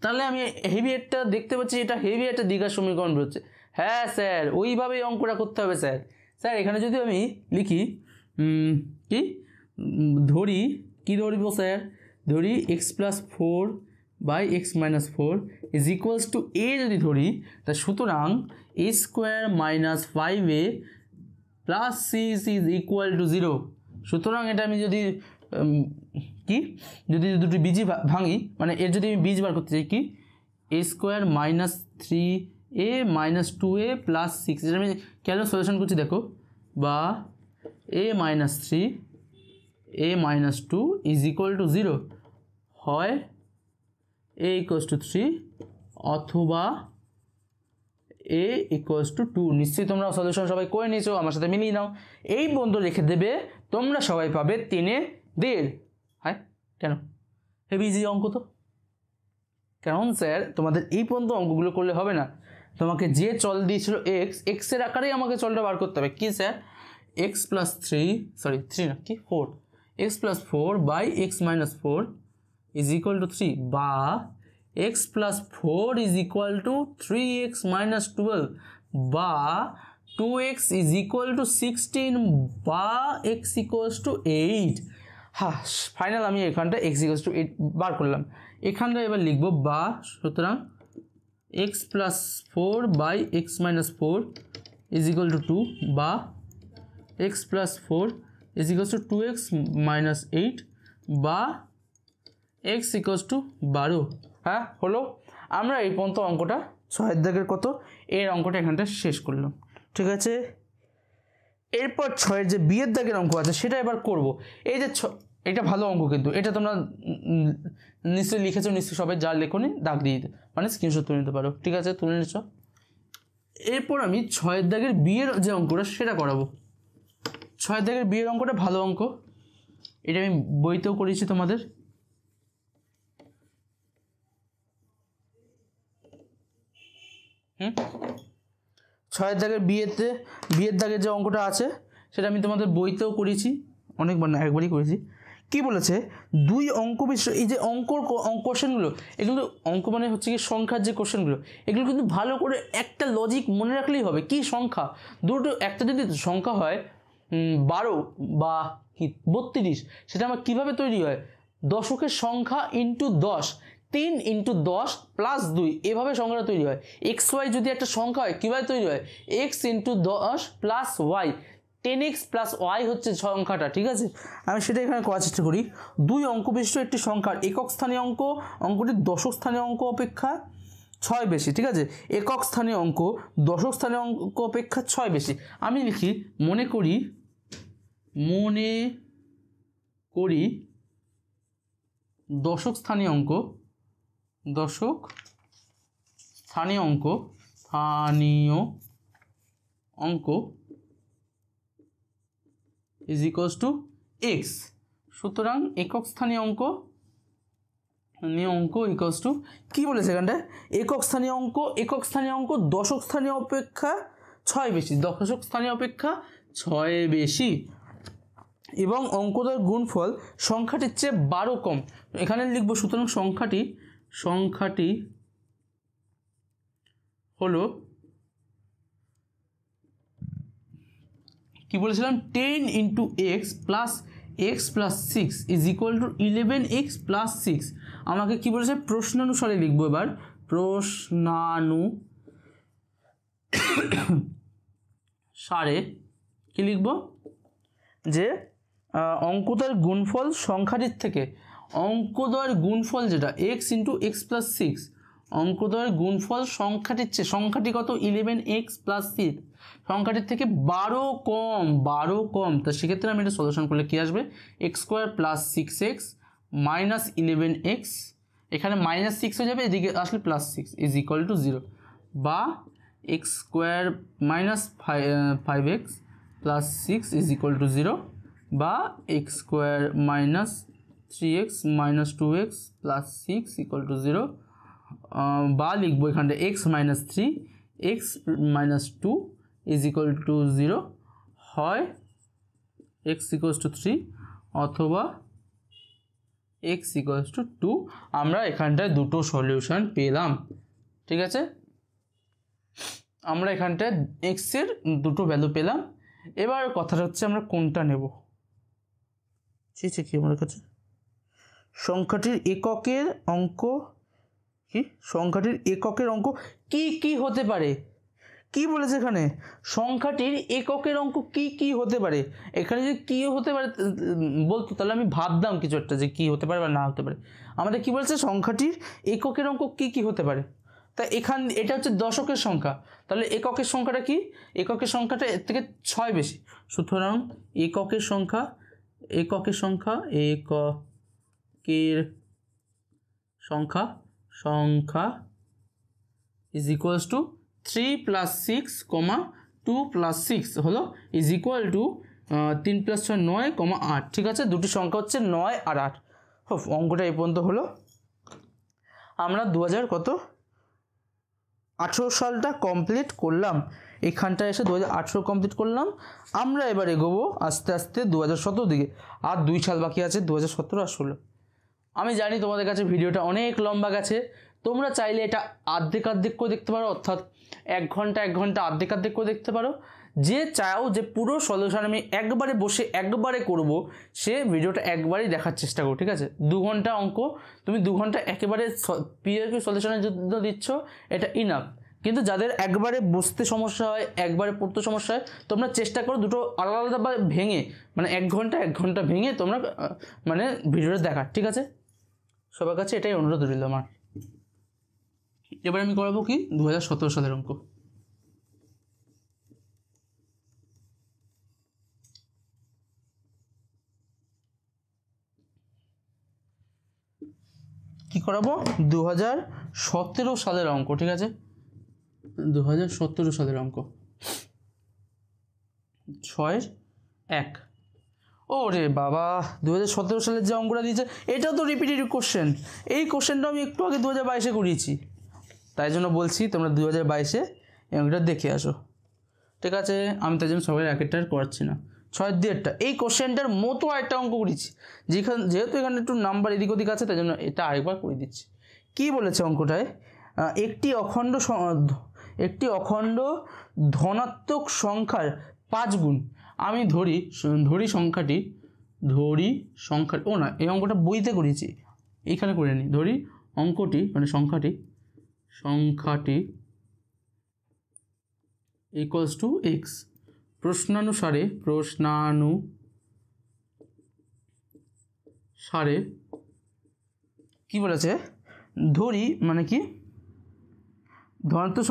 Speaker 1: তাহলে আমি হেভি একটা দেখতে পাচ্ছি, এটা হেভি একটা দ্বিঘাত সমীকরণ বেরোচ্ছে। হ্যাঁ স্যার ওইভাবেই অঙ্কটা করতে হবে স্যার। স্যার এখানে যদি আমি লিখি কি ধরব স্যার, ধরি x plus four by x minus four is equals to a যদি ধরি, তা সুতরাং a square minus five a plus six is equal to zero. সুতরাং এটা আমি যদি কি যদি দুটি বীজই ভাঙি, মানে এর যদি আমি বীজ বার করতে চাই কি a square minus three a minus two a plus six, যেটা আমি কেন সলিউশন করছি দেখো, বা a minus three a minus two is equal to zero, হয় এ ইকুয়ালস টু থ্রি অথবা এ ইকুয়ালস টু টু। নিশ্চয়ই তোমরা সলিউশন সবাই করে নিয়েছো, আমার সাথে মিলিয়ে নাও। এই বন্ধু রেখে দেবে, তোমরা সবাই পাবে 3/1.5। হ্যাঁ কেন হেভি ইজি অঙ্ক তো। কেমন স্যার তোমাদের এই পর্যন্ত অঙ্কগুলো করলে হবে না? তোমাকে যে চল দিয়েছিল এক্স, এক্সের আকারেই আমাকে চলটা বার করতে হবে। কি স্যার এক্স প্লাস থ্রি না কি four, x plus four by x minus four is equal to three, বা x plus four is equal to three x minus twelve, বা two x is equal to 16, বা x equals two 8। হ্যাঁ final আমি এখানটা x equals two 8 বার করলাম। এখানটা এবার লিখবো বা, সুতরাং x plus four by x minus four is equal to two, বা x plus four is equals to two x minus eight, বা এক্স ইকুয়ালস টু 12। হ্যাঁ হলো। আমরা এই পর্যন্ত অঙ্কটা 6 দাগের কত এর অঙ্কটা এখানটা শেষ করলাম, ঠিক আছে। এরপর 6 যে বিয়ের দাগের অঙ্ক আছে সেটা এবার করব। এই যে এটা ভালো অঙ্ক, কিন্তু এটা তোমরা নিশ্চয়ই লিখেছো, নিশ্চয়ই সবাই যা লেখনি দাগ দিয়ে দিতে মানে স্ক্রিনশট তুলে নিতে পারো, ঠিক আছে তুলে নিচ্ছ। এরপর আমি 6 দাগের বিয়ের যে অঙ্কটা সেটা করাবো। 6 দাগের বিয়ের অঙ্কটা ভালো অঙ্ক, এটা আমি বইতেও করেছি তোমাদের। ছয়ের দাগের বিয়ের দাগের যে অঙ্কটা আছে সেটা আমি তোমাদের বইতেও করেছি, অনেকবার না একবারই করেছি। কি বলেছে, দুই অঙ্ক বিশিষ্ট এই যে কোশ্চেনগুলো, এগুলো অঙ্ক মানে হচ্ছে কি সংখ্যার যে কোশ্চেনগুলো, এগুলো কিন্তু ভালো করে একটা লজিক মনে রাখলেই হবে। কি সংখ্যা দুটো, একটা যদি সংখ্যা হয় 12 বা কি 32, সেটা আমার কীভাবে তৈরি হয়, দশকের সংখ্যা ইন্টু 10, 3 ইন্টু 10 প্লাস 2, এভাবে সংখ্যাটা তৈরি হয়। এক্স ওয়াই যদি একটা সংখ্যা হয় কীভাবে তৈরি হয়, x into 10 plus y, 10x plus y হচ্ছে সংখ্যাটা, ঠিক আছে। আমি সেটা এখানে করার চেষ্টা করি। দুই অঙ্ক বিশিষ্ট একটি সংখ্যার একক স্থানীয় অঙ্কটি দশক স্থানীয় অঙ্ক অপেক্ষা 6 বেশি, ঠিক আছে। একক স্থানীয় অঙ্ক দশক স্থানীয় অঙ্ক অপেক্ষা 6 বেশি। আমি লিখি মনে করি দশক স্থানীয় অঙ্ক ইজ ইকুয়ালস টু এক্স। সুতরাং একক স্থানীয় অঙ্ক ইকুয়ালস টু কী বলেছে এখানটায়, একক স্থানীয় অঙ্ক দশক স্থানীয় অপেক্ষা 6 বেশি, দশক স্থানীয় অপেক্ষা 6 বেশি, এবং অঙ্কটার গুণফল সংখ্যাটির চেয়ে 12 কম। এখানে লিখবো সুতরাং সংখ্যাটি হলো কি বলেছিলাম 10 into x plus six is equal two 11x plus 6। আমাকে কি বলেছে প্রশ্নানুসারে লিখবো, এবার প্রশ্নানুসারে কি লিখবো, যে অঙ্কটার গুণফল সংখ্যাটির থেকে, অঙ্কটার গুণফল যেটা x into x plus six, অঙ্কটার গুণফল সংখ্যাটির চেয়ে, সংখ্যাটি কত 11x প্লাস 6, সংখ্যাটির থেকে 12 কম। তা সেক্ষেত্রে আমি এটা সলিউশন করলে কী আসবে, x square plus 6x minus 11x, এখানে মাইনাস 6 হয়ে যাবে, এদিকে আসলে প্লাস 6 ইজ ইকুয়াল টু 0, বা X square minus 5x plus 6 is equal to 0, বা X square minus 3x minus 2x plus 6 equal to 0, বা লিখবো এখানটা x minus 3 x minus 2 is equal to 0, হয় এক্স ইকুয়ালস টু 3 অথবা X equals to 2। আমরা এখানটায় দুটো সলিউশন পেলাম, ঠিক আছে। আমরা এখানটায় এক্সের দুটো ভ্যালু পেলাম। এবার কথাটা হচ্ছে আমরা কোনটা নেব, ঠিক কি আমার কাছে সংখ্যাটির এককের অঙ্ক কি সংখ্যাটির এককের অঙ্ক কি কি হতে পারে কি বলেছে এখানে সংখ্যাটির এককের অঙ্ক কি কি হতে পারে এখানে যে কি হতে পারে বলতো তাহলে আমি ভাবতাম কিছু একটা যে কি হতে পারে বা না হতে পারে আমাদের কি বলেছে সংখ্যাটির এককের অঙ্ক কি কি হতে পারে তা এটা হচ্ছে দশকের সংখ্যা তাহলে এককের সংখ্যাটা কি এককের সংখ্যাটা এর থেকে 6 বেশি সুতরাং এককের সংখ্যা ইজ ইকুয়ালস টু 3 + 6, 2 + 6 হলো ইজ ইকুয়াল টু 3 + 6 9, 8 ঠিক আছে দুটি সংখ্যা হচ্ছে 9 আর 8 অঙ্কটা এই পর্যন্ত হলো আমরা 2018 সালটা কমপ্লিট করলাম এখানটা এসে 2018 কমপ্লিট করলাম আমরা এবার এগোবো আস্তে আস্তে 2017 দিকে আর 2 সাল বাকি আছে 2017 আর 16 আমি জানি তোমাদের কাছে ভিডিওটা অনেক লম্বা গেছে তোমরা চাইলে এটা অর্ধেক করে দেখতে পারো অর্থাৎ 1 ঘন্টা অর্ধেক করে দেখতে পারো যে চাও যে পুরো সলিউশন আমি একবারে বসে একবারে করব সে ভিডিওটা একবারই দেখার চেষ্টা করো ঠিক আছে 2 ঘন্টা অঙ্ক তুমি 2 ঘন্টা একেবারে পিএকিউ সলিউশনের জন্য দিচ্ছ এটা ইনাফ কিন্তু যাদের একবারে বসতে সমস্যা হয় একবারে পড়তে সমস্যা হয় তোমরা চেষ্টা করো দুটো আলাদা আলাদাভাবে ভেঙে মানে 1 ঘন্টা ভেঙে তোমরা মানে ভিডিওটা দেখা ঠিক আছে সবার কাছে এটাই অনুরোধ রইল আমার এবার আমি করাবো কি 2017 সালের অঙ্ক কি করাবো 2017 সালের অঙ্ক ঠিক আছে 2017 সালের অঙ্ক 6-1 ওরে বাবা 2017 সালের যে অঙ্কটা দিয়েছে এটাও তো রিপিটেটিভ কোশ্চেন এই কোশ্চেনটা আমি একটু আগে 2022-এ করিয়েছি তাই জন্য বলছি তোমরা 2022-এ এই অঙ্কটা দেখে আসো ঠিক আছে আমি তাই জন্য সবাই একটা করাচ্ছি না 6-2 এই কোশ্চেনটার মতো একটা অঙ্ক করেছি যেহেতু এখানে একটু নাম্বার এদিক ওদিক আছে তাই জন্য এটা আরেকবার করে দিচ্ছি কি বলেছে অঙ্কটায় একটি অখণ্ড ধনাত্মক সংখ্যার 5 গুণ আমি ধরি সংখ্যাটি ও না এই অঙ্কটা বইতে করেছি এইখানে করে নিই ধরি অঙ্কটি মানে সংখ্যাটি ইকুয়ালস টু x প্রশ্নানুসারে কি বলেছে ধরি মানে কি ধনাত্মক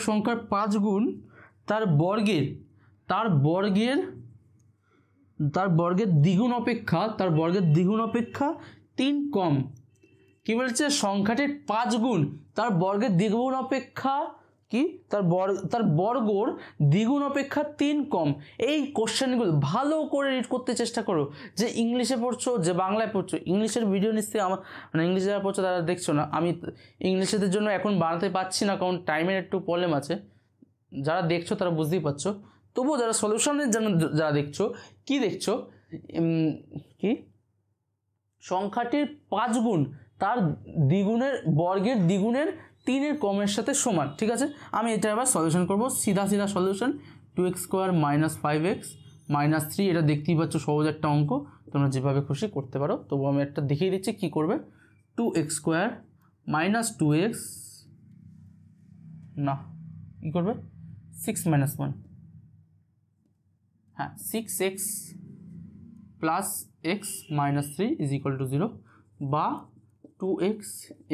Speaker 1: সংখ্যার 5 গুণ তার বর্গের দ্বিগুণ অপেক্ষা 3 কম কি বলছে সংখ্যাটির 5 গুণ তার বর্গের দ্বিগুণ অপেক্ষা কি তার বর্গর দ্বিগুণ অপেক্ষা 3 কম এই কোশ্চেনগুলো ভালো করে রিড করতে চেষ্টা করো যে ইংলিশে পড়ছো যে বাংলায় পড়ছো ইংলিশের ভিডিও নিশ্চয়ই আমার মানে ইংলিশে যারা পড়ছো তারা দেখছো না আমি ইংলিশের জন্য এখন বানাতে পারছি না কারণ টাইমের একটু প্রবলেম আছে যারা দেখছো তারা বুঝতেই পারছো তবুও যারা সলিউশনের জন্য যারা দেখছো কি সংখ্যাটির 5 গুণ তার বর্গের দ্বিগুণের 3 কমের সাথে সমান ঠিক আছে আমি এটা এবার সলিউশন করব সিধা সলিউশন 2x² - 5x - 3 এটা দেখতেই পাচ্ছ সহজ একটা অঙ্ক তোমরা যেভাবে খুশি করতে পারো তবু আমি একটা দেখিয়ে দিচ্ছি কি করবে 2x² - 2x না কি করবে 6 - 1 হ্যাঁ 6x plus x minus 3 is equal to 0 বা 2x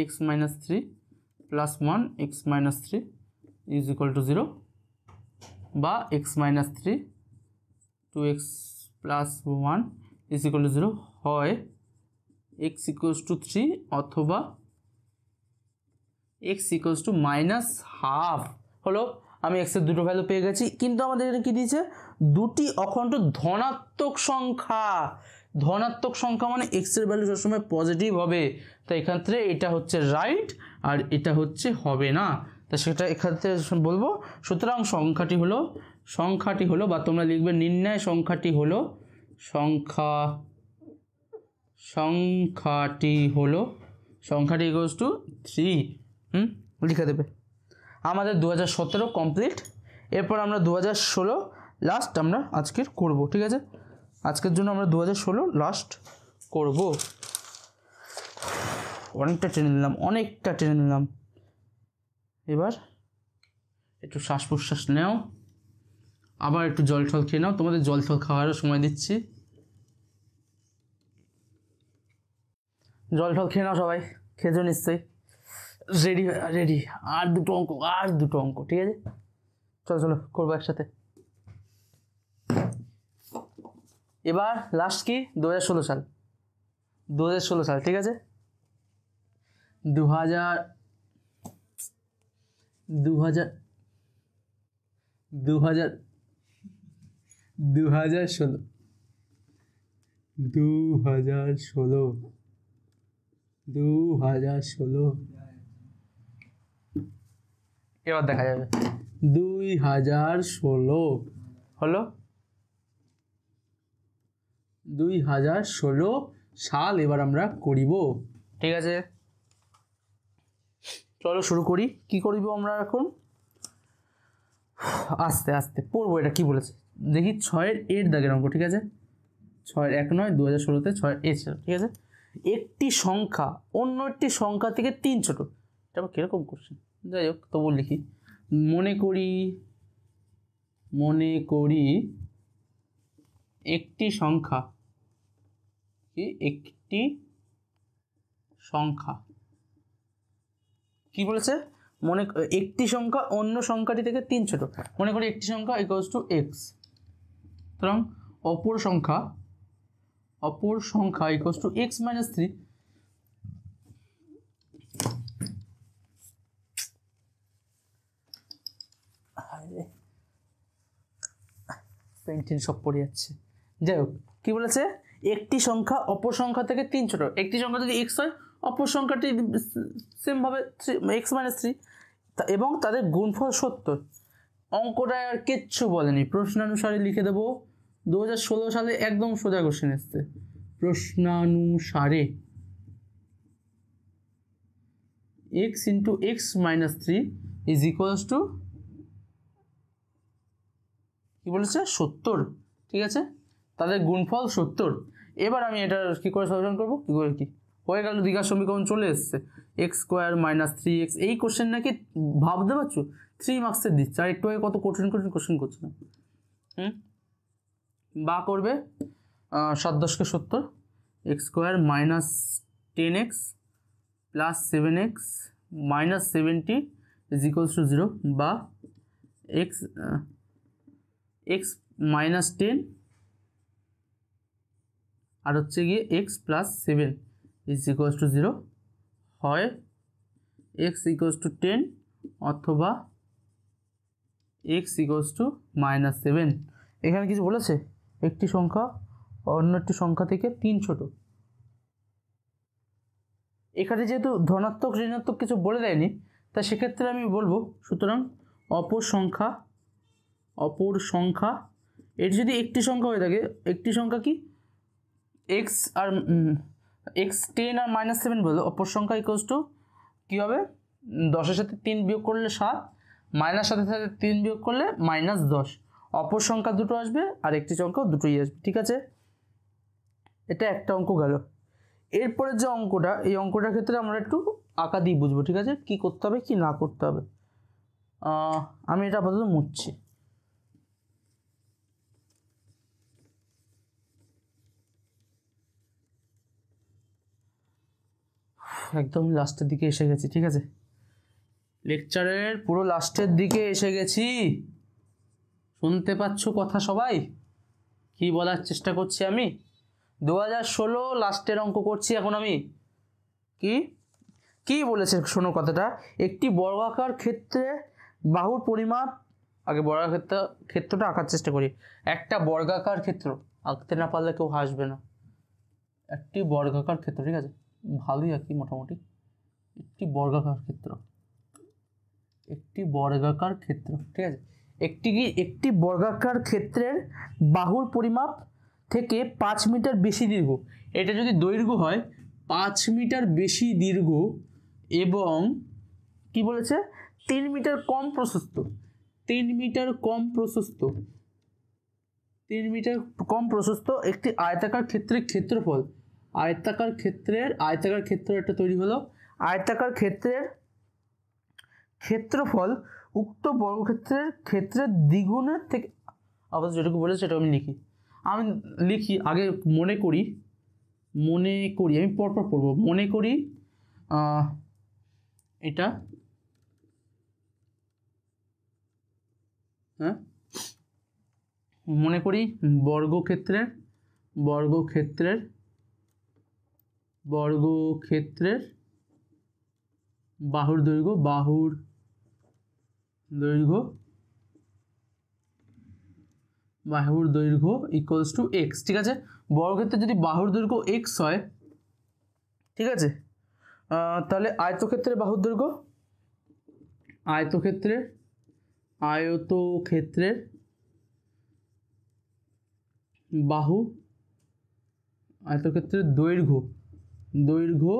Speaker 1: x minus 3 plus 1 x minus 3 is equal to 0 বা x minus 3 2x plus 1 is equal to 0 হয় x equals to 3 অথবা x equals to -½ হলো আমি x এর দুটো ভ্যালু পেয়ে গেছি কিন্তু আমাদের এখানে কি দিয়েছে দুটি অখণ্ড ধনাত্মক সংখ্যা মানে x এর ভ্যালু সবসময় পজিটিভ হবে তাই এখান থেকে এটা হচ্ছে রাইট আর এটা হচ্ছে হবে না তাই সেটা এখান থেকে বলবো সুতরাং সংখ্যাটি হলো বা তোমরা লিখবে নির্ণয় সংখ্যাটি ইকুয়ালস টু 3 লিখে দেবে আমাদের 2017 কমপ্লিট এরপর আমরা 2016 লাস্ট আমরা আজকের করব ঠিক আছে আজকের জন্য আমরা 2016 লাস্ট করব। অনেকটা টেনে নিলাম। এবার একটু শ্বাস প্রশ্বাস নাও, আবার একটু জল টল খেয়ে নাও। তোমাদের জল টল খাওয়ারও সময় দিচ্ছি। জল টল খেয়ে নাও সবাই, খেয়েছো নিশ্চয়ই। রেডি। আর দুটো অঙ্ক, ঠিক আছে? চলো করবো একসাথে। এবার লাস্ট কি? 2016 সাল, 2016 সাল, ঠিক আছে? 2016 এবার দেখা যাবে। 2016 হলো, 2016 সাল এবার আমরা করিব, ঠিক আছে? চলো শুরু করি। কি করিব আমরা এখন? আস্তে আস্তে পড়বো। এটা কি বলেছে দেখি, 6-এর এর দাগের অঙ্ক, ঠিক আছে? 6-এর 1 নয়, 2016-তে 6-এর এ ছিল, ঠিক আছে? একটি সংখ্যা অন্য একটি সংখ্যা থেকে 3 ছোট। এটা আবার কিরকম কোশ্চেন, যাই হোক তবু লিখি। মনে করি একটি সংখ্যা কি বলেছে? একটি সংখ্যা অন্য সংখ্যাটি থেকে 3 ছোট। মনে করি একটি সংখ্যা ইকুয়ালস টু এক্স, সুতরাং অপর সংখ্যা equals to x minus 3। Pentene সব পড়ে যাচ্ছে। যাই হোক, কি বলেছে? একটি সংখ্যা অপর সংখ্যা থেকে 3 ছোট। একটি সংখ্যা যদি এক্স হয়, অপর সংখ্যাটি সেমভাবে এক্স মাইনাস 3, এবং তাদের গুণফল 70। অঙ্কটা আর কিচ্ছু বলেনি, প্রশ্নানুসারে লিখে দেবো। 2016 সালে একদম সোজা কোশ্চেন এসছে। প্রশ্নানুসারে x into x minus 3 is equals two কি বলেছে? 70, ঠিক আছে? তাদের গুণফল 70। এবার আমি এটা কি করে সলিউশন করবো? কি হয়ে গেল, দ্বিঘাত সমীকরণ চলে এসছে। X square minus 3x। এই কোশ্চেন নাকি ভাবতে পারছো 3 মার্কসের দিচ্ছে, আর একটু আগে কত কঠিন কোশ্চেন করছে না। বা করবে 7×10 = 70, x square minus 10x plus 7x minus 70 is equals two 0, বা এক্স মাইনাস 10 আর হচ্ছে গিয়ে x plus 7 is equals two 0, হয় এক্স ইকুয়ালস টু 10 অথবা এক্স ইকুয়ালস টু মাইনাস 7। এখানে কিছু বলেছে? একটি সংখ্যা অন্য একটি সংখ্যা থেকে 3 ছোট। এখানে যেহেতু ধনাত্মক ঋণাত্মক কিছু বলে দেয়নি, তা সেক্ষেত্রে আমি বলবো, সুতরাং অপর সংখ্যা এটি যদি একটি সংখ্যা হয়ে থাকে, একটি সংখ্যা কি এক্স আর এক্স 10 আর মাইনাস 7 বললো, অপর সংখ্যা ইকুয়ালস টু কী হবে? 10-এর সাথে 3 বিয়োগ করলে 7, মাইনাস সাথে 3 বিয়োগ করলে মাইনাস 10। অপর সংখ্যা দুটো আসবে আর একটি সংখ্যাও দুটোই আসবে, ঠিক আছে? এটা একটা অঙ্ক গেল। এরপরে যে অঙ্কটা, এই অঙ্কটার ক্ষেত্রে আমরা একটু আঁকা দিয়ে বুঝবো, ঠিক আছে? কি করতে হবে কি না করতে হবে। আমি এটা আপাতত মুছছি। একদম লাস্টের দিকে এসে গেছি, ঠিক আছে? লেকচারের পুরো লাস্টের দিকে এসে গেছি। শুনতে পাচ্ছ কথা সবাই? কি বলার চেষ্টা করছি আমি? 2016 লাস্টের অঙ্ক করছি এখন আমি। কি বলেছে শোনো কথাটা। একটি বর্গাকার ক্ষেত্রে বাহুর পরিমাপ, আগে বর্গাকার ক্ষেত্রটা আঁকার চেষ্টা করি। একটা বর্গাকার ক্ষেত্র আঁকতে না পারলে কেউ হাসবে না। একটি বর্গাকার ক্ষেত্র, ঠিক আছে? ভালোই আঁকি মোটামুটি। একটি বর্গাকার ক্ষেত্র, ঠিক আছে? একটি বর্গাকার ক্ষেত্রের বাহুর পরিমাপ থেকে 5 মিটার বেশি দীর্ঘ। এটা যদি দৈর্ঘ্য হয় 5 মিটার বেশি দীর্ঘ এবং কি বলেছে 3 মিটার কম প্রশস্ত, 3 মিটার কম প্রশস্ত একটি আয়তাকার ক্ষেত্রের ক্ষেত্রফল আয়তাকার ক্ষেত্র একটা তৈরি হলো। আয়তাকার ক্ষেত্রের ক্ষেত্রফল উক্ত ক্ষেত্রের দ্বিগুণের থেকে, আবার যেটুকু বলেছে সেটা আমি লিখি আগে মনে করি আমি পরপর পড়বো। মনে করি এটা মনে করি বর্গক্ষেত্রের বাহুর দৈর্ঘ্য ইকুয়ালস টু এক্স। ঠিক আছে, বর্গক্ষেত্রে যদি বাহুর দৈর্ঘ্য এক্স হয়, ঠিক আছে, তাহলে আয়তক্ষেত্রের বাহুর দৈর্ঘ্য আয়তক্ষেত্রের দৈর্ঘ্য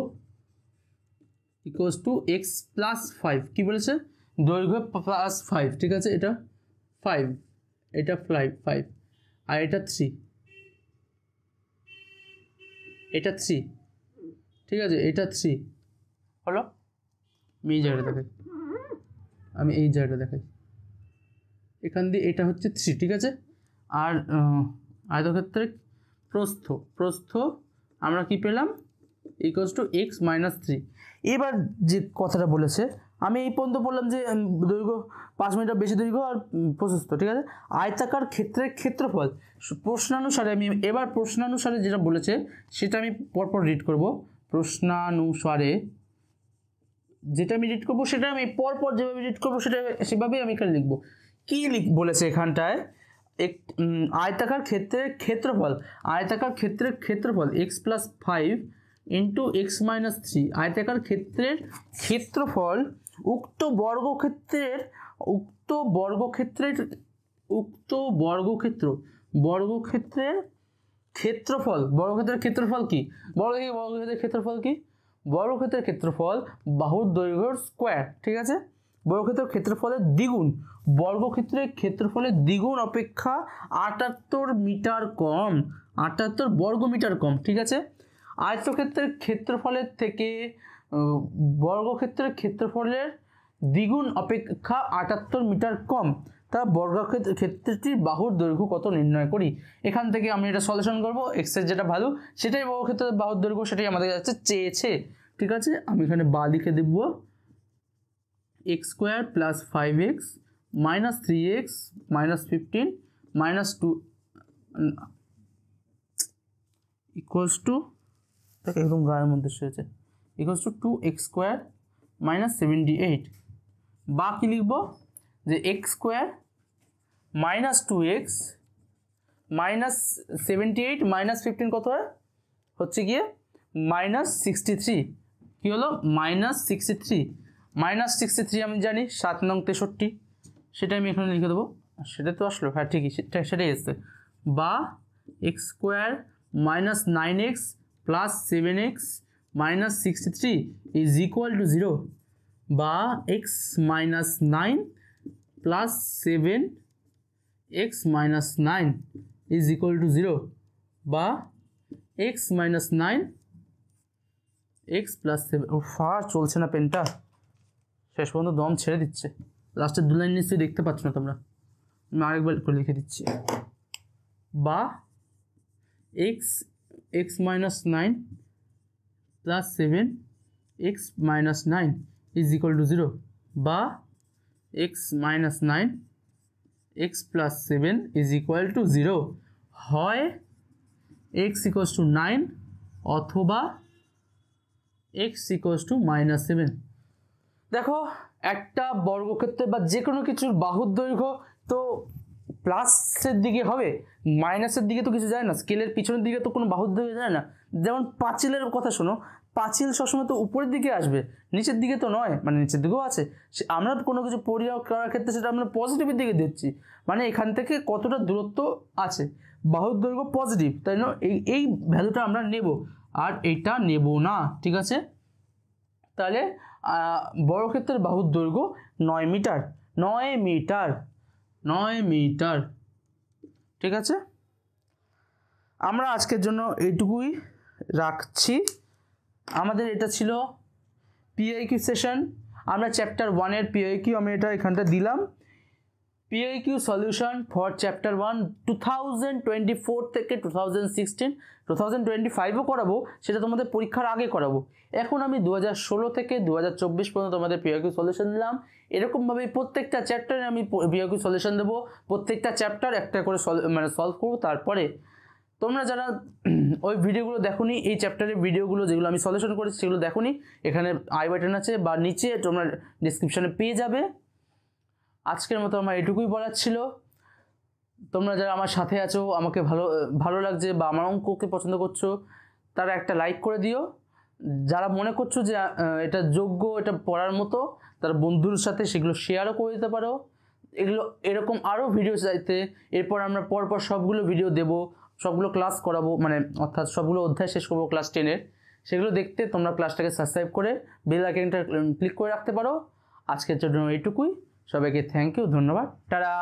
Speaker 1: ইকুয়ালস টু এক্স প্লাস 5। কি বলেছে? দৈর্ঘ্য প্লাস 5। ঠিক আছে, এটা 5, এটা 5 আর এটা 3, এটা 3। ঠিক আছে, এটা 3 হলো। আমি এই জায়গাটা দেখাই এখান দিয়ে, এটা হচ্ছে 3। ঠিক আছে, আর আয়তক্ষেত্রের প্রস্থ আমরা কি পেলাম? Equals to x minus 3। এবার যে কথাটা বলেছে, আমি এই পর্যন্ত বললাম যে দৈর্ঘ্য 5 মিটার বেশি দৈর্ঘ্য আর প্রশস্ত। ঠিক আছে, আয়তাকার ক্ষেত্রের ক্ষেত্রফল প্রশ্নানুসারে, আমি এবার প্রশ্নানুসারে যেটা বলেছে সেটা আমি পরপর রিড করব। প্রশ্নানুসারে যেটা আমি রিড করবো সেটা আমি পরপর যেভাবে রিড করবো সেভাবেই আমি এখানে লিখবো। কি বলেছে এখানটায়? আয়তাকার ক্ষেত্রের ক্ষেত্রফল x plus 5 into x minus 3। আয়তাকার ক্ষেত্রের ক্ষেত্রফল উক্ত বর্গক্ষেত্রের ক্ষেত্রফল। বর্গক্ষেত্রের ক্ষেত্রফল কি? বর্গক্ষেত্রের ক্ষেত্রফল বাহুর দৈর্ঘ্যের স্কোয়ার। ঠিক আছে, বর্গক্ষেত্রের ক্ষেত্রফলের দ্বিগুণ। বর্গক্ষেত্রের ক্ষেত্রফলের দ্বিগুণ অপেক্ষা 78 মিটার কম, 78 বর্গমিটার কম। ঠিক আছে, আয়তক্ষেত্রের ক্ষেত্রফলের থেকে বর্গক্ষেত্রের ক্ষেত্রফলের দ্বিগুণ অপেক্ষা 78 মিটার কম। তা বর্গক্ষেত্রটির বাহুর দৈর্ঘ্য কত নির্ণয় করি। এখান থেকে আমি এটা সলিউশন করব। এক্সের যেটা ভ্যালু সেটাই বর্গক্ষেত্রের বাহুর দৈর্ঘ্য, সেটাই আমাদের কাছে চেয়েছে। ঠিক আছে, আমি এখানে বা লিখে দেব x square plus 5x minus 3x minus 15 minus 2 equals to, একদম গায়ের মধ্যে এসেছে, equals to 2x square minus 78। বা কি লিখব? যে x square minus 2x minus 78 minus 15 কত হয়? হচ্ছে গিয়ে মাইনাস 63। কী হলো? মাইনাস 63। মাইনাস 63 আমি জানি 7 নং 63, সেটা আমি এখানে লিখে দেবো। সেটা তো আসলো, হ্যাঁ ঠিকই, সেটাই এসছে। বা X square minus 9x plus 7x minus 63 is equal to 0। বা x minus 9 plus 7x minus 9 is equal to 0। বা এক্স মাইনাস 9 এক্স প্লাস 7। ও ফার চলছে না পেনটা, শেষ পর্যন্ত দম ছেড়ে দিচ্ছে। লাস্টের 2 লাইন নিশ্চয়ই দেখতে পাচ্ছ না তোমরা, আমি আরেকবার করে লিখে দিচ্ছি। বা x minus 9 plus 7x minus 9 is equal to 0। বা x minus 9 x plus 7 is equal to 0 হয় এক্স ইকুয়ালস টু 9 অথবা এক্স ইকুয়ালস টু মাইনাস 7। দেখো, একটা বর্গক্ষেত্রে বা যে কোনো কিছুর বাহুর দৈর্ঘ্য তো প্লাসের দিকে হবে, মাইনাসের দিকে তো কিছু যায় না। স্কেলের পিছনের দিকে তো কোনো বাহুর দৈর্ঘ্য যায় না। যেমন পাঁচিলের কথা শোনো, পাঁচিল সবসময় তো উপরের দিকে আসবে, নিচের দিকে তো নয়। মানে নিচের দিকেও আছে, আমরা কোনো কিছু পরিমাপ করার ক্ষেত্রে সেটা আমরা পজিটিভের দিকে দিচ্ছি। মানে এখান থেকে কতটা দূরত্ব আছে, বাহুর দৈর্ঘ্য পজিটিভ, তাই না? এই ভ্যালুটা আমরা নেব, আর এইটা নেব না। ঠিক আছে, তাহলে বর্গক্ষেত্রের বাহুর দৈর্ঘ্য 9 মিটার। 9 metre, 9 metre. ঠিক আছে, আমরা আজকের জন্য এইটুকুই রাখছি। আমাদের এটা ছিল পিআইকিউ সেশন। আমরা চ্যাপ্টার 1-এর পিআইকিউ আমি এটা এখানটা দিলাম। পিআইকিউ সলিউশন ফর চ্যাপ্টার 1 2024 থেকে 2016, 2025ও করাবো, সেটা তোমাদের পরীক্ষার আগে করাবো। এখন আমি 2016 থেকে 2024 পর্যন্ত তোমাদের পিআইকিউ সলিউশন দিলাম। এরকমভাবে প্রত্যেকটা চ্যাপ্টারে আমি পিআইকিউ সলিউশন দেবো, প্রত্যেকটা চ্যাপ্টার একটা করে সলভ করবো। তারপরে তোমরা যারা ওই ভিডিওগুলো দেখোনি, এই চ্যাপ্টারের ভিডিওগুলো যেগুলো আমি সলিউশন করেছি সেগুলো দেখোনি, এখানে আই বাটন আছে বা নিচে তোমরা ডিসক্রিপশনে পেয়ে যাবে। আজকের মতো আমার এটুকুই বলার ছিল। তোমরা যারা আমার সাথে আছো, আমাকে ভালো লাগছে বা আমার অঙ্ককে পছন্দ করছো, তারা একটা লাইক করে দিও। যারা মনে করছো যে এটা যোগ্য, এটা পড়ার মতো, তারা বন্ধুর সাথে সেগুলো শেয়ারও করে দিতে পারো। এরকম আরও ভিডিও চাইতে এরপর আমরা পরপর সবগুলো ভিডিও দেব, সবগুলো ক্লাস করাবো, মানে অর্থাৎ সবগুলো অধ্যায় শেষ করবো ক্লাস 10-এর। সেগুলো দেখতে তোমরা ক্লাসটাকে সাবস্ক্রাইব করে বেল আইকনটা ক্লিক করে রাখতে পারো। আজকের জন্য এইটুকুই। সবাইকে থ্যাংক ইউ, ধন্যবাদ, টাটা।